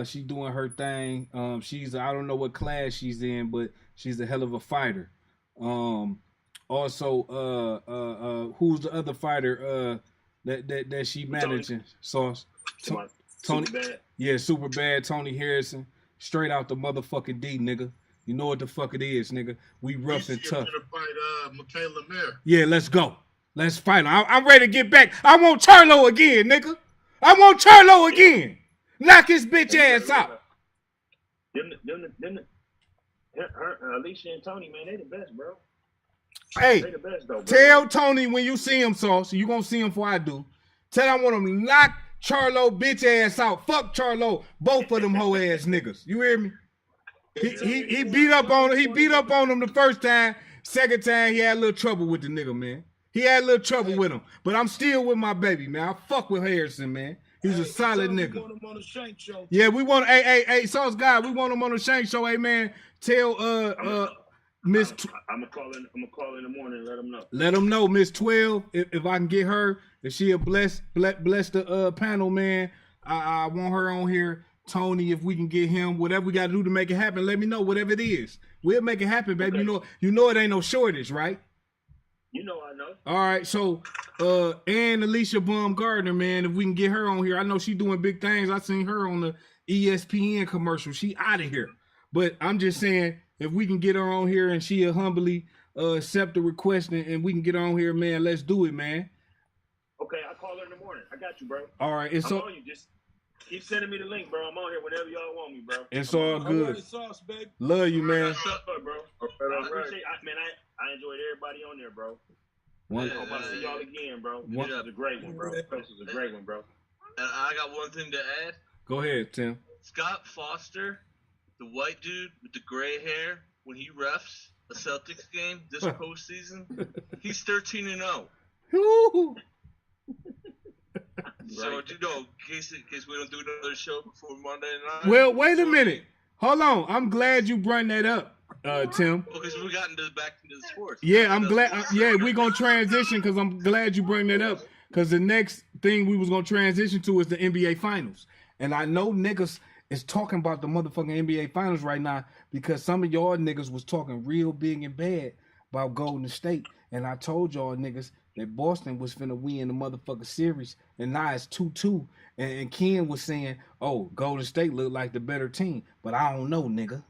She doing her thing. She's, I don't know what class she's in, but she's a hell of a fighter. Also, who's the other fighter that she managing? Sauce. Tony. Yeah, super bad. Tony Harrison. Straight out the motherfucking D, nigga. You know what the fuck it is, nigga. We rough and tough. Fight Micheal. Yeah, let's go. Let's fight him. I'm ready to get back. I want Charlo again, nigga. I want Charlo again. Knock his bitch ass out. Alicia and Tony, man, they the best, bro. Hey, they the best, though, bro. Tell Tony when you see him, Sauce. You gonna see him before I do. Tell him I want him to knock Charlo bitch ass out. Fuck Charlo. Both of them hoe ass niggas. You hear me? He beat up on him. He beat up on him the first time. Second time he had a little trouble with the nigga, man. He had a little trouble with him. But I'm still with my baby, man. I fuck with Harrison, man. He's a solid nigga. We want him on the Shank Show. Yeah, we want hey, Sauce Guy, we want him on the Shank Show. Hey man, tell Miss I'm gonna call in the morning and let him know. Let him know, Miss 12, if I can get her, if she'll bless the panel, man. I want her on here. Tony, if we can get him, whatever we gotta do to make it happen, let me know, whatever it is. We'll make it happen, baby. Okay. You know it ain't no shortage, right? You know I know. All right, so and Alicia Baumgardner, man, if we can get her on here, I know she doing big things. I seen her on the ESPN commercial. She out of here. But I'm just saying, if we can get her on here and she'll humbly accept the request and we can get her on here, man, let's do it, man. Okay, I'll call her in the morning. I got you, bro. All right, I'm on you. Just keep sending me the link, bro. I'm on here whenever y'all want me, bro. It's all good. Right, Sauce, baby. Love you, man. What's up, bro? I appreciate I enjoyed everybody on there, bro. I hope I see y'all again, bro. This is a great one, bro. This is a great one, bro. And I got one thing to add. Go ahead, Tim. Scott Foster, the white dude with the gray hair, when he refs a Celtics game this postseason, he's 13-0. So, you know, in case we don't do another show before Monday night. Well, wait a minute. Hold on. I'm glad you brought that up, Tim. Because we got back into the sports. Yeah, I'm glad. We're going to transition because I'm glad you bring that up. Because the next thing we was going to transition to is the NBA Finals. And I know niggas is talking about the motherfucking NBA Finals right now because some of y'all niggas was talking real big and bad about Golden State. And I told y'all niggas that Boston was finna win the motherfucking series, and now it's 2-2. And Ken was saying, oh, Golden State look like the better team, but I don't know, nigga.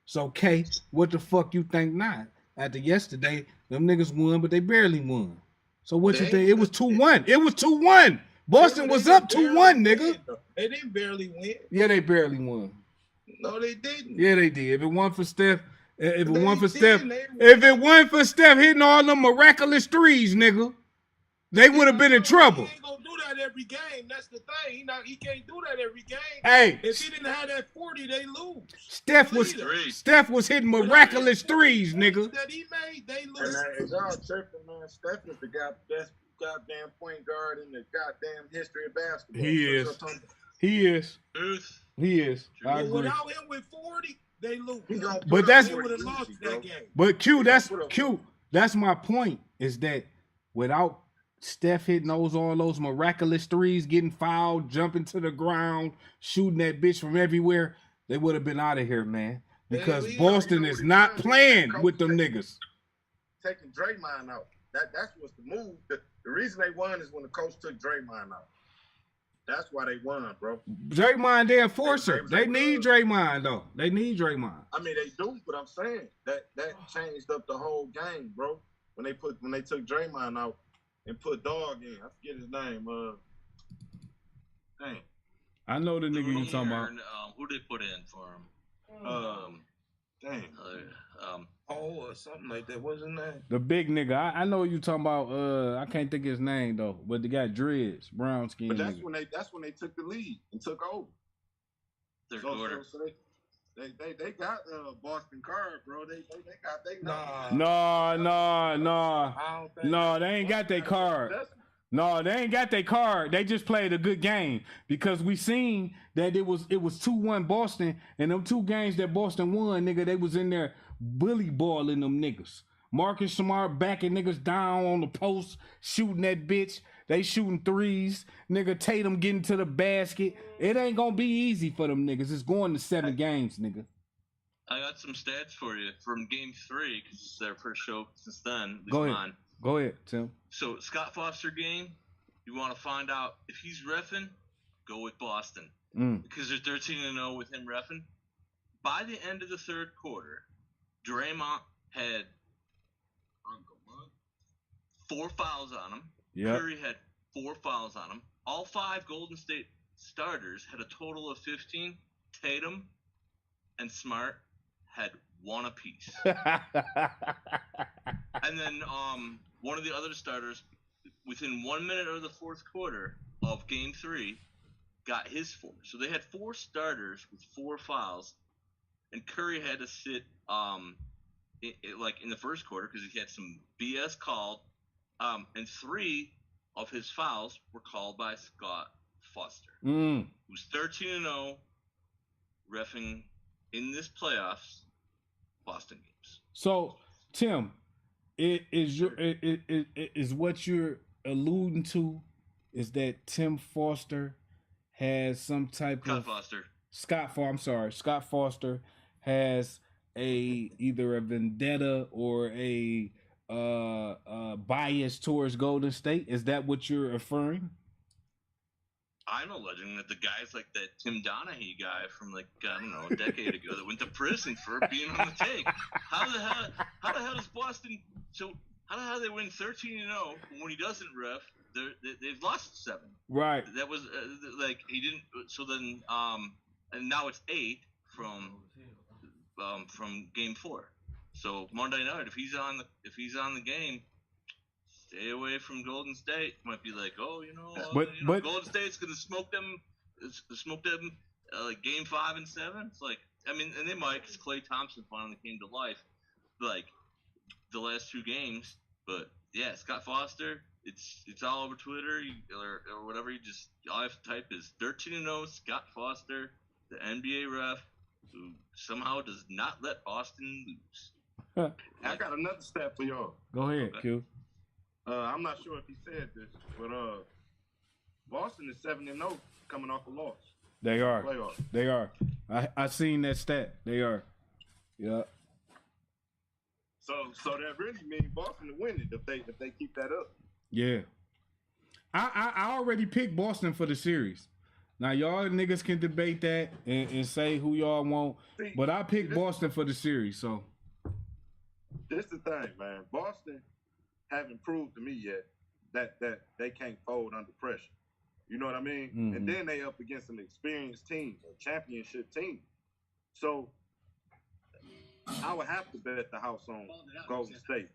So, K, what the fuck you think now? After yesterday, them niggas won, but they barely won. So what you think? It was 2-1. It was 2-1. Boston was up 2-1, nigga. They didn't barely win. Yeah, they barely won. No, they didn't. Yeah, they did. If it weren't for Steph, if it weren't for Steph hitting all them miraculous threes, nigga, they would have been in trouble. He ain't gonna do that every game. That's the thing. He can't do that every game. Hey, if he didn't have that 40, they lose. Steph was hitting miraculous threes, nigga. That he made, they lose. And y'all tripping, man. Steph is the best goddamn point guard in the goddamn history of basketball. He is. He is. I agree. Without him with 40, they lose. But that's they would have lost that game. But Q. That's my point. Is that without Steph hitting all those miraculous threes, getting fouled, jumping to the ground, shooting that bitch from everywhere, they would have been out of here, man. Because Boston is not playing with them niggas. Taking Draymond out. That's what's the move. The reason they won is when the coach took Draymond out. That's why they won, bro. Draymond, they enforcer. They need Draymond, though. They need Draymond. I mean, they do, but I'm saying that changed up the whole game, bro. When they took Draymond out and put Dog in. I forget his name. Dang. I know the nigga you talking about. Who they put in for him? Dang. Or something like that. What's his name? The big nigga. I know you talking about. I can't think of his name though. But the guy dreads, brown skin. But nigga. that's when they took the lead and took over. Third quarter. So they got Boston card, bro. They got No, they ain't got their card. No, they ain't got their card. They just played a good game because we seen that it was 2-1 Boston, and them 2 games that Boston won, nigga, they was in there bully balling them niggas. Marcus Smart backing niggas down on the post, shooting that bitch. They shooting threes. Nigga, Tatum getting to the basket. It ain't gonna be easy for them niggas. It's going to 7 games, nigga. I got some stats for you from Game 3 because it's their first show since then. Go ahead, Tim. So Scott Foster game, you want to find out if he's reffing, go with Boston because they're 13-0 with him reffing. By the end of the third quarter, Draymond had 4 fouls on him. Yep. Curry had 4 fouls on him. All 5 Golden State starters had a total of 15. Tatum and Smart had 1 apiece. And then one of the other starters, within 1 minute of the fourth quarter of Game 3, got his 4. So they had 4 starters with 4 fouls, and Curry had to sit in the first quarter because he had some BS called, and 3 of his fouls were called by Scott Foster, who's 13-0, reffing in this playoffs Boston games. So, Tim, is what you're alluding to is that Tim Foster has some type of Scott Foster has either a vendetta or a bias towards Golden State? Is that what you're referring? I'm alleging that the guy's like that Tim Donaghy guy from a decade ago that went to prison for being on the take. How the hell does Boston? So how the hell they win 13-0 when he doesn't ref? They've lost 7. Right. That was he didn't. So then and now it's 8 from Game 4. So Monday night, if he's on the game, stay away from Golden State. Might be like, but Golden State's gonna smoke them Game 5 and 7. It's like, I mean, and they might because Klay Thompson finally came to life, like the last 2 games. But yeah, Scott Foster, it's all over Twitter or whatever. All you have to type is 13-0 Scott Foster, the NBA ref who somehow does not let Boston lose. I got another stat for y'all. Go ahead, Q. I'm not sure if he said this, but Boston is 7-0 coming off a loss. They are. They are. I seen that stat. They are. Yeah. So that really means Boston to win it if they keep that up. Yeah. I already picked Boston for the series. Now y'all niggas can debate that and say who y'all want, but I picked Boston for the series. So this the thing, man. Boston haven't proved to me yet that they can't fold under pressure. You know what I mean? Mm-hmm. And then they up against an experienced team, a championship team. So I would have to bet the house on Golden State.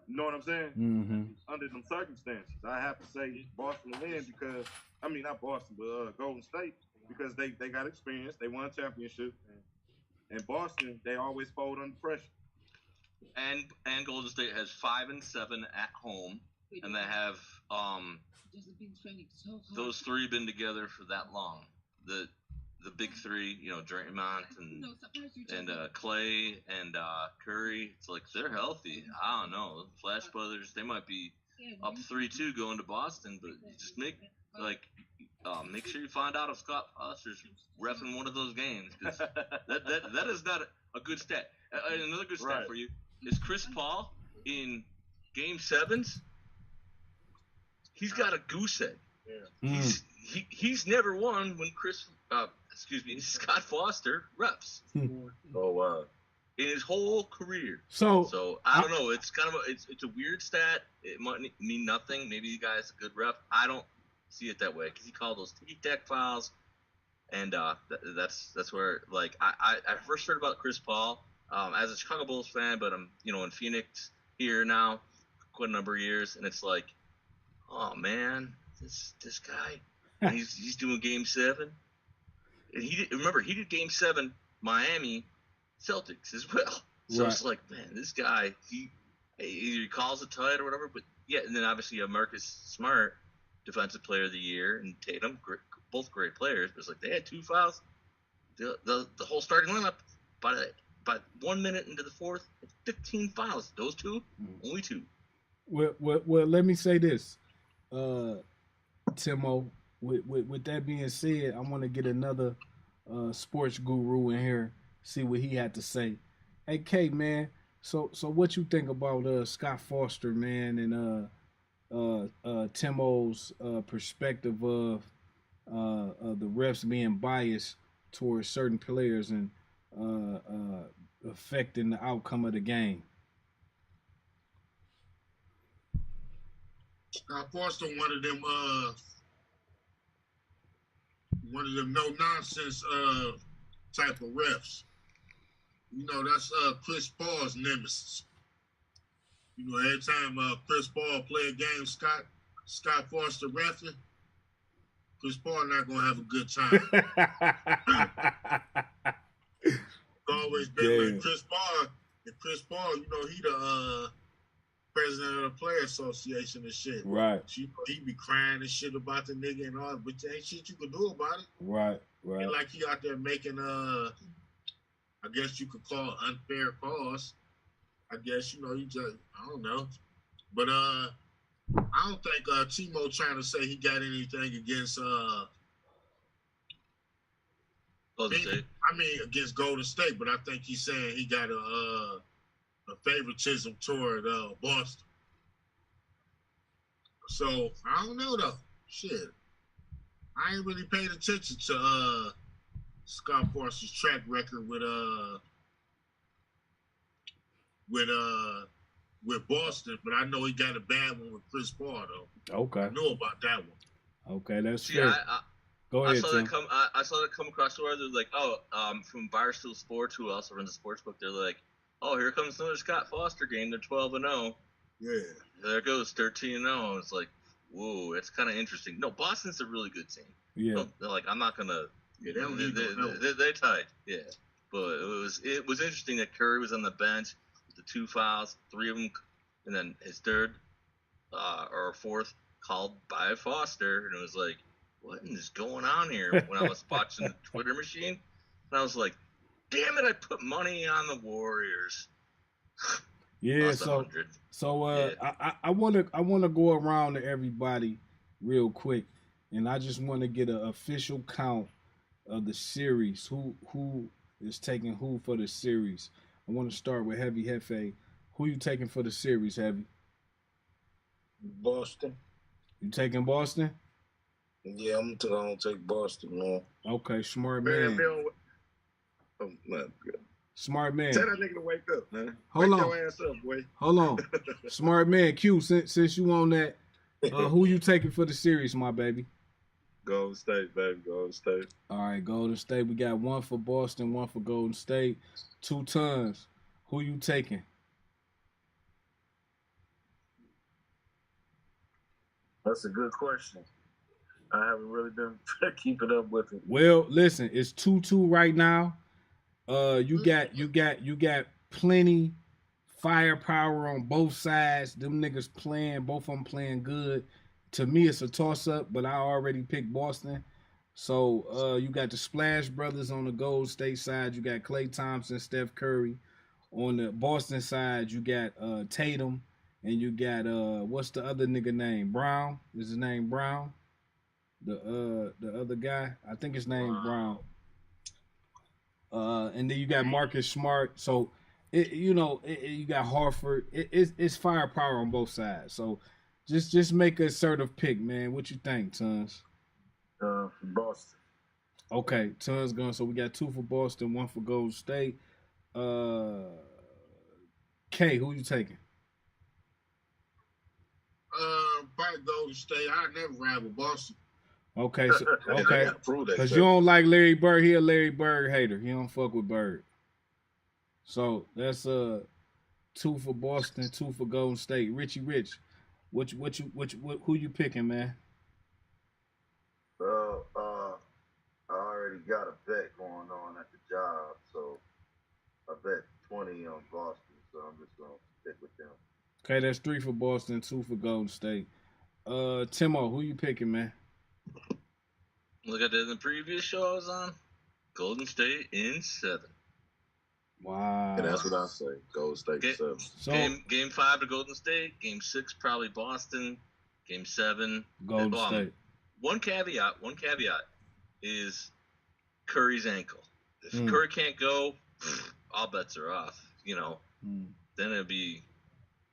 You know what I'm saying? Mm-hmm. Under them circumstances, I have to say Boston win because I mean not Boston, but Golden State because they got experience. They won a championship, and Boston they always fold under pressure. And Golden State has 5-7 at home, and they have those three been together for that long. The big three, you know, Draymond and Clay and Curry. It's like they're healthy. I don't know. The Flash Brothers, they might be up 3-2 going to Boston, but you just make sure you find out if Scott Foster's reffing one of those games because that is not a good stat. Another good stat for you is Chris Paul in Game 7s. He's got a goose egg. Yeah. He's never won when Scott Foster refs. Oh wow! In his whole career. So I don't know. It's kind of it's a weird stat. It might mean nothing. Maybe the guy's a good ref. I don't see it that way because he called those ticky-tack fouls, and that's where like I first heard about Chris Paul as a Chicago Bulls fan, but I'm in Phoenix here now, quite a number of years, and it's like, oh man, this guy, he's doing Game 7, and he did Game 7 Miami Celtics as well. So It's like, man, this guy, he either he calls it tight or whatever, but yeah, and then obviously you have Marcus Smart, Defensive Player of the Year, and Tatum, both great players, but it's like they had 2 fouls. The whole starting lineup by 1 minute into the fourth, 15 fouls. Those two, only 2. Well, let me say this, Timo. With that being said, I want to get another sports guru in here, see what he had to say. Hey, K, man. So what you think about Scott Foster, man, and Timo's perspective of the refs being biased towards certain players and affecting the outcome of the game? Scott Foster, one of them no nonsense type of refs. You know, that's Chris Paul's nemesis. You know, every time Chris Paul play a game, Scott Foster reffing, Chris Paul not gonna have a good time. Always been with Chris Paul, and Chris Paul, you know, he the president of the Player Association and shit. Right. He be crying and shit about the nigga and all, but there ain't shit you can do about it. Right. And like he out there making I guess you could call it unfair calls. I guess, you know, he just, I don't know. But I don't think Timo trying to say he got anything against against Golden State, but I think he's saying he got a favoritism toward Boston. So I don't know though. Shit, I ain't really paid attention to Scott Foster's track record with Boston, but I know he got a bad one with Chris Paul though. Okay, I know about that one. Okay, that's fair. Go ahead, Tim. I saw that come across the word. They're like, from Barstool Sports, who also runs the sports book. They're like, oh, here comes another Scott Foster game. They're 12-0. Yeah. There it goes, 13-0. It's like, whoa, it's kind of interesting. No, Boston's a really good team. Yeah. They're like, I'm not gonna. Yeah, they're tight. Yeah. But it was interesting that Curry was on the bench with the 2 fouls, 3 of them, and then his third or fourth called by Foster, and it was like, what is going on here? When I was watching the Twitter machine, and I was like, damn it, I put money on the Warriors. Yeah, I want to go around to everybody real quick, and I just want to get an official count of the series. Who is taking who for the series? I want to start with Heavy Hefe. Who you taking for the series, Heavy? Boston. You taking Boston? Yeah, I'm gonna take Boston, man. Okay, smart man. Oh, man. Smart man. Tell that nigga to wake up, man. Hold wake on. Your ass up, boy. Hold on. Smart man. Q, since you on that, who you taking for the series, my baby? Golden State, baby. Golden State. All right, Golden State. We got 1 for Boston, 1 for Golden State. 2 tons. Who you taking? That's a good question. I haven't really been keeping up with it. Well, listen, it's 2-2 right now. You got plenty firepower on both sides. Them niggas playing, both of them playing good. To me, it's a toss up, but I already picked Boston. So you got the Splash Brothers on the Gold State side. You got Klay Thompson, Steph Curry. On the Boston side, you got Tatum, and you got what's the other nigga name? Brown. Is his name Brown? The other guy, I think his name Brown. And then you got Marcus Smart. So you got Harford. It's firepower on both sides. So just make an assertive pick, man. What you think, Tons? Boston. Okay, Tons going. So we got 2 for Boston, 1 for Golden State. K, who you taking? Probably Golden State. I never ride with Boston. Okay, so, okay. Because you don't like Larry Bird. He a Larry Bird hater. He don't fuck with Bird. So that's 2 for Boston, 2 for Golden State. Richie Rich, who you picking, man? Well, I already got a bet going on at the job, so I bet 20 on Boston, so I'm just gonna stick with them. Okay, that's 3 for Boston, 2 for Golden State. Timo, who you picking, man? Look at the previous show I was on. Golden State in 7. Wow. And that's what I say. Golden State 7. So, game 5 to Golden State. Game 6 probably Boston. Game 7 Golden State. One caveat is Curry's ankle. If Curry can't go, all bets are off. Then it'd be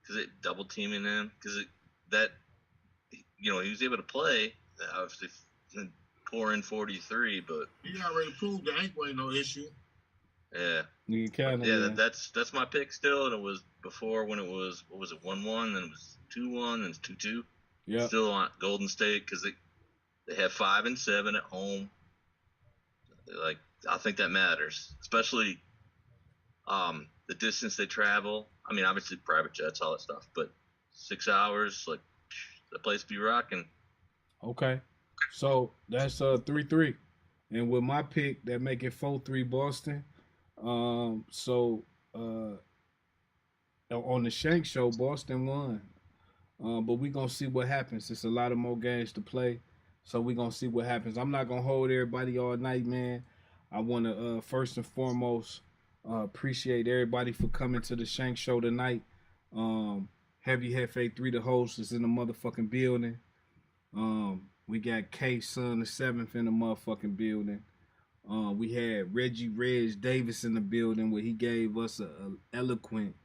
because it double teaming him he was able to play. Obviously, pour in 43, but he already proved the ankle ain't no issue. Yeah, that's my pick still, and it was before when it was 1-1, then it was 2-1, then it's 2-2. Yeah, still on Golden State because they have 5 and 7 at home. Like I think that matters, especially the distance they travel. I mean, obviously private jets, all that stuff, but 6 hours, like the place be rocking. Okay, so that's 3-3, and with my pick, that make it 4-3 Boston. So on the Shank Show, Boston won, but we gonna see what happens. It's a lot of more games to play, so we gonna see what happens. I'm not gonna hold everybody all night, man. I want to first and foremost appreciate everybody for coming to the Shank Show tonight. Heavy Hefe 3, the host, is in the motherfucking building. We got K Son the 7th in the motherfucking building. We had Reggie Reg Davis in the building where he gave us an eloquent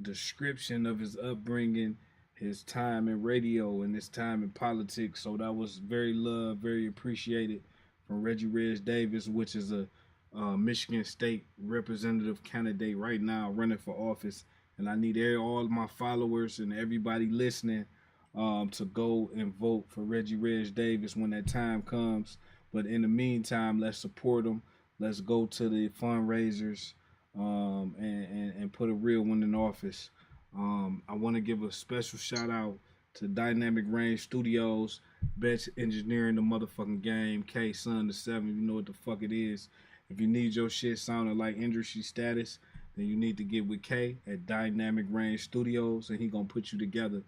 description of his upbringing, his time in radio, and his time in politics. So that was very loved, very appreciated from Reggie Reg Davis, which is a Michigan State representative candidate right now running for office. And I need all of my followers and everybody listening to go and vote for Reggie Reg Davis when that time comes. But in the meantime, let's support him. Let's go to the fundraisers and put a real one in office. I want to give a special shout out to Dynamic Range Studios, best engineer in the motherfucking game, K Son the 7. You know what the fuck it is. If you need your shit sounding like industry status, then you need to get with K at Dynamic Range Studios, and he gonna put you together.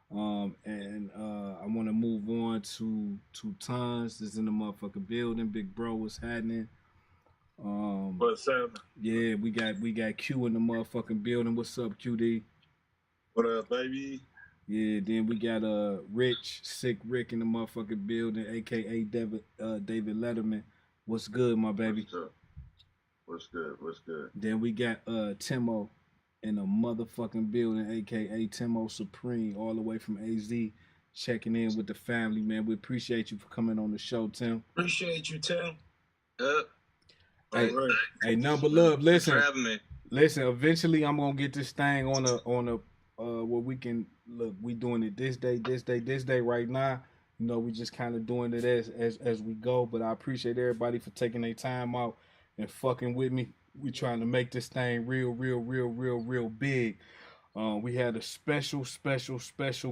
I want to move on to Tons that's in the motherfucking building. Big bro, what's happening? What's up? Yeah, we got Q in the motherfucking building. What's up, QD? What up, baby? Yeah, then we got Rich, Sick Rick in the motherfucking building, aka David Letterman. What's good, my baby? What's good? Then we got Timo in the motherfucking building, aka Timo Supreme, all the way from AZ, checking in with the family, man. We appreciate you for coming on the show, Tim. Appreciate you, Tim. Hey, number love. Listen, eventually I'm gonna get this thing on a where we can look. We doing it this day right now. You know, we just kind of doing it as we go. But I appreciate everybody for taking their time out and fucking with me. We trying to make this thing real big. We had a special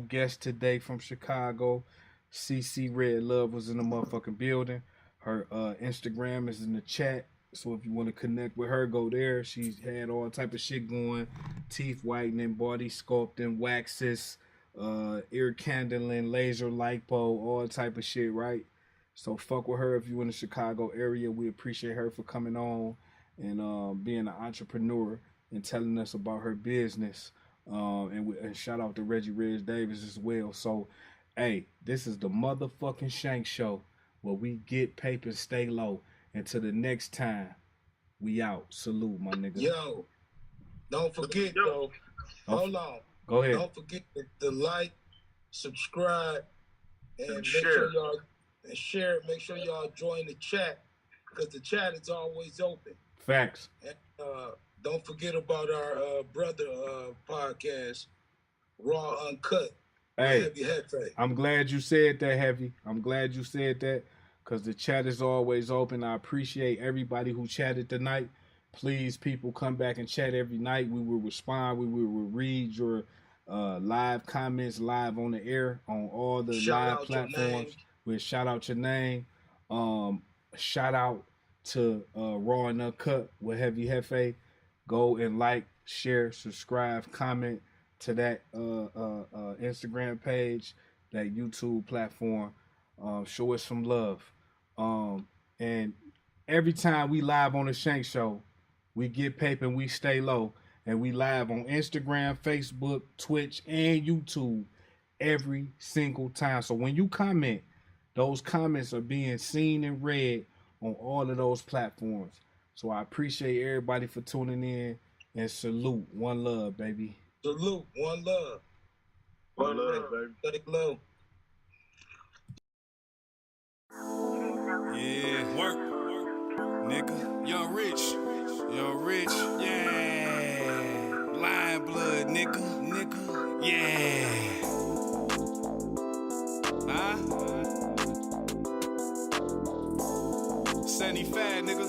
guest today from Chicago. CC Red Love was in the motherfucking building. Her Instagram is in the chat. So if you want to connect with her, go there. She's had all type of shit going. Teeth whitening, body sculpting, waxes, ear candling, laser lipo, all type of shit, right? So fuck with her if you in the Chicago area. We appreciate her for coming on and being an entrepreneur and telling us about her business. And shout out to Reggie Reg Davis as well. So, hey, this is the motherfucking Shank Show where we get paper, stay low. Until the next time, we out. Salute, my nigga. Yo, don't forget, though. Hold on. Go ahead. Don't forget to like, subscribe, and make share. Sure y'all and share. Make sure y'all join the chat because the chat is always open. Facts. And don't forget about our brother podcast, Raw Uncut. Hey, Heavy Hefe. I'm glad you said that, Heavy. I'm glad you said that. Because the chat is always open. I appreciate everybody who chatted tonight. Please, people, come back and chat every night. We will respond. We will read your live comments live on the air on all the live platforms. We'll shout out your name. Shout out to Raw and Uncut with Heavy Hefe. Go and like, share, subscribe, comment to that Instagram page, that YouTube platform. Show us some love. And every time we live on the Shank Show, we get paper and we stay low. And we live on Instagram, Facebook, Twitch, and YouTube every single time. So when you comment, those comments are being seen and read on all of those platforms. So I appreciate everybody for tuning in and salute. One love, baby. Salute. One love. One love, baby. Stay low. Yeah, work, nigga. Young Rich, yeah. Lion blood, nigga, yeah. Huh? 75, nigga.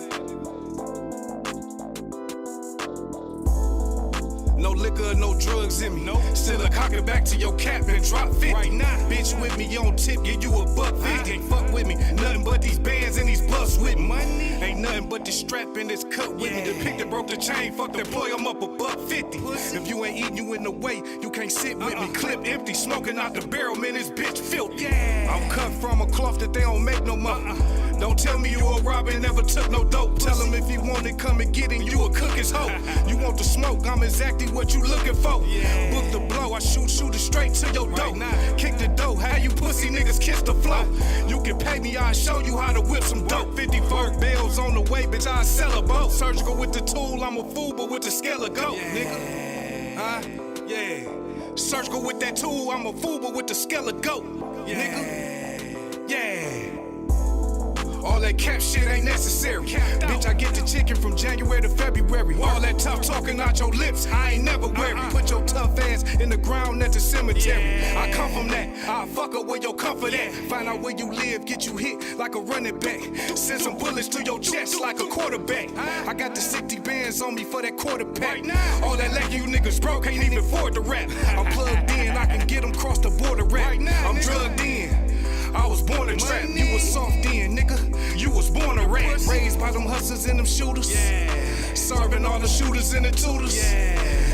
No liquor, no drugs in me. Nope. Still a cock it back to your cap and drop 50. Right now, bitch with me on tip, give you $1.50. Can't fuck with me, nothing but these bands and these bucks with me. Money ain't nothing but this strap and this cut with me. The pick that broke the chain, fuck that boy, I'm up $1.50. If you ain't eating, you in the way, you can't sit with me. Clip empty, smoking out the barrel, man, this bitch filthy. I'm cut from a cloth that they don't make no more. Don't tell me you a robber and never took no dope. Tell him if he want it, come and get it, you a cook his hoe. You want the smoke, I'm exactly what you looking for. Book the blow, I shoot it straight to your dough. Kick the dough, how you pussy niggas kiss the flow. You can pay me, I'll show you how to whip some dope. 54 bills on the way, bitch, I'll sell a boat. Surgical with the tool, I'm a fool, but with the scale of goat, nigga. Huh? Yeah. Surgical with that tool, I'm a fool, but with the scale of goat, nigga. Yeah. All that cap shit ain't necessary. Bitch, I get the chicken from January to February. All that tough talking out your lips, I ain't never worried. Put your tough ass in the ground at the cemetery. I come from that, I'll fuck up where your comfort at. Find out where you live, get you hit like a running back. Send some bullets to your chest like a quarterback. I got the 60 bands on me for that quarterback. All that lack you niggas broke, can't even afford the rap. I'm plugged in, I can get them cross the border rap. I'm drugged in. I was born to trap, you was soft in, nigga. You was born a rat. Raised by them hustlers and them shooters. Serving all the shooters and the tutors.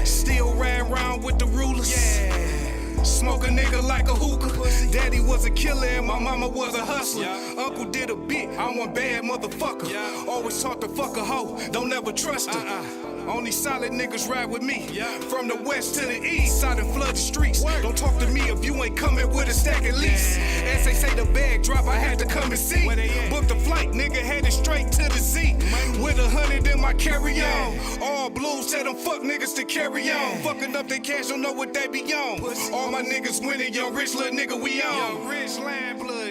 Still ran around with the rulers. Smoke a nigga like a hookah. Daddy was a killer and my mama was a hustler. Uncle did a bit, I'm one bad motherfucker. Always taught to fuck a hoe, don't ever trust her. Only solid niggas ride with me. From the west to the east, side and flood the streets. Don't talk to me if you ain't coming with a stack at least. As they say the bag drop, I had to come and see. Booked the flight, nigga headed straight to the Z. With 100 in my carry-on. All blues tell them fuck niggas to carry on. Fucking up their cash, don't know what they be on. All my niggas winning, young rich little nigga we on. Young rich land blood.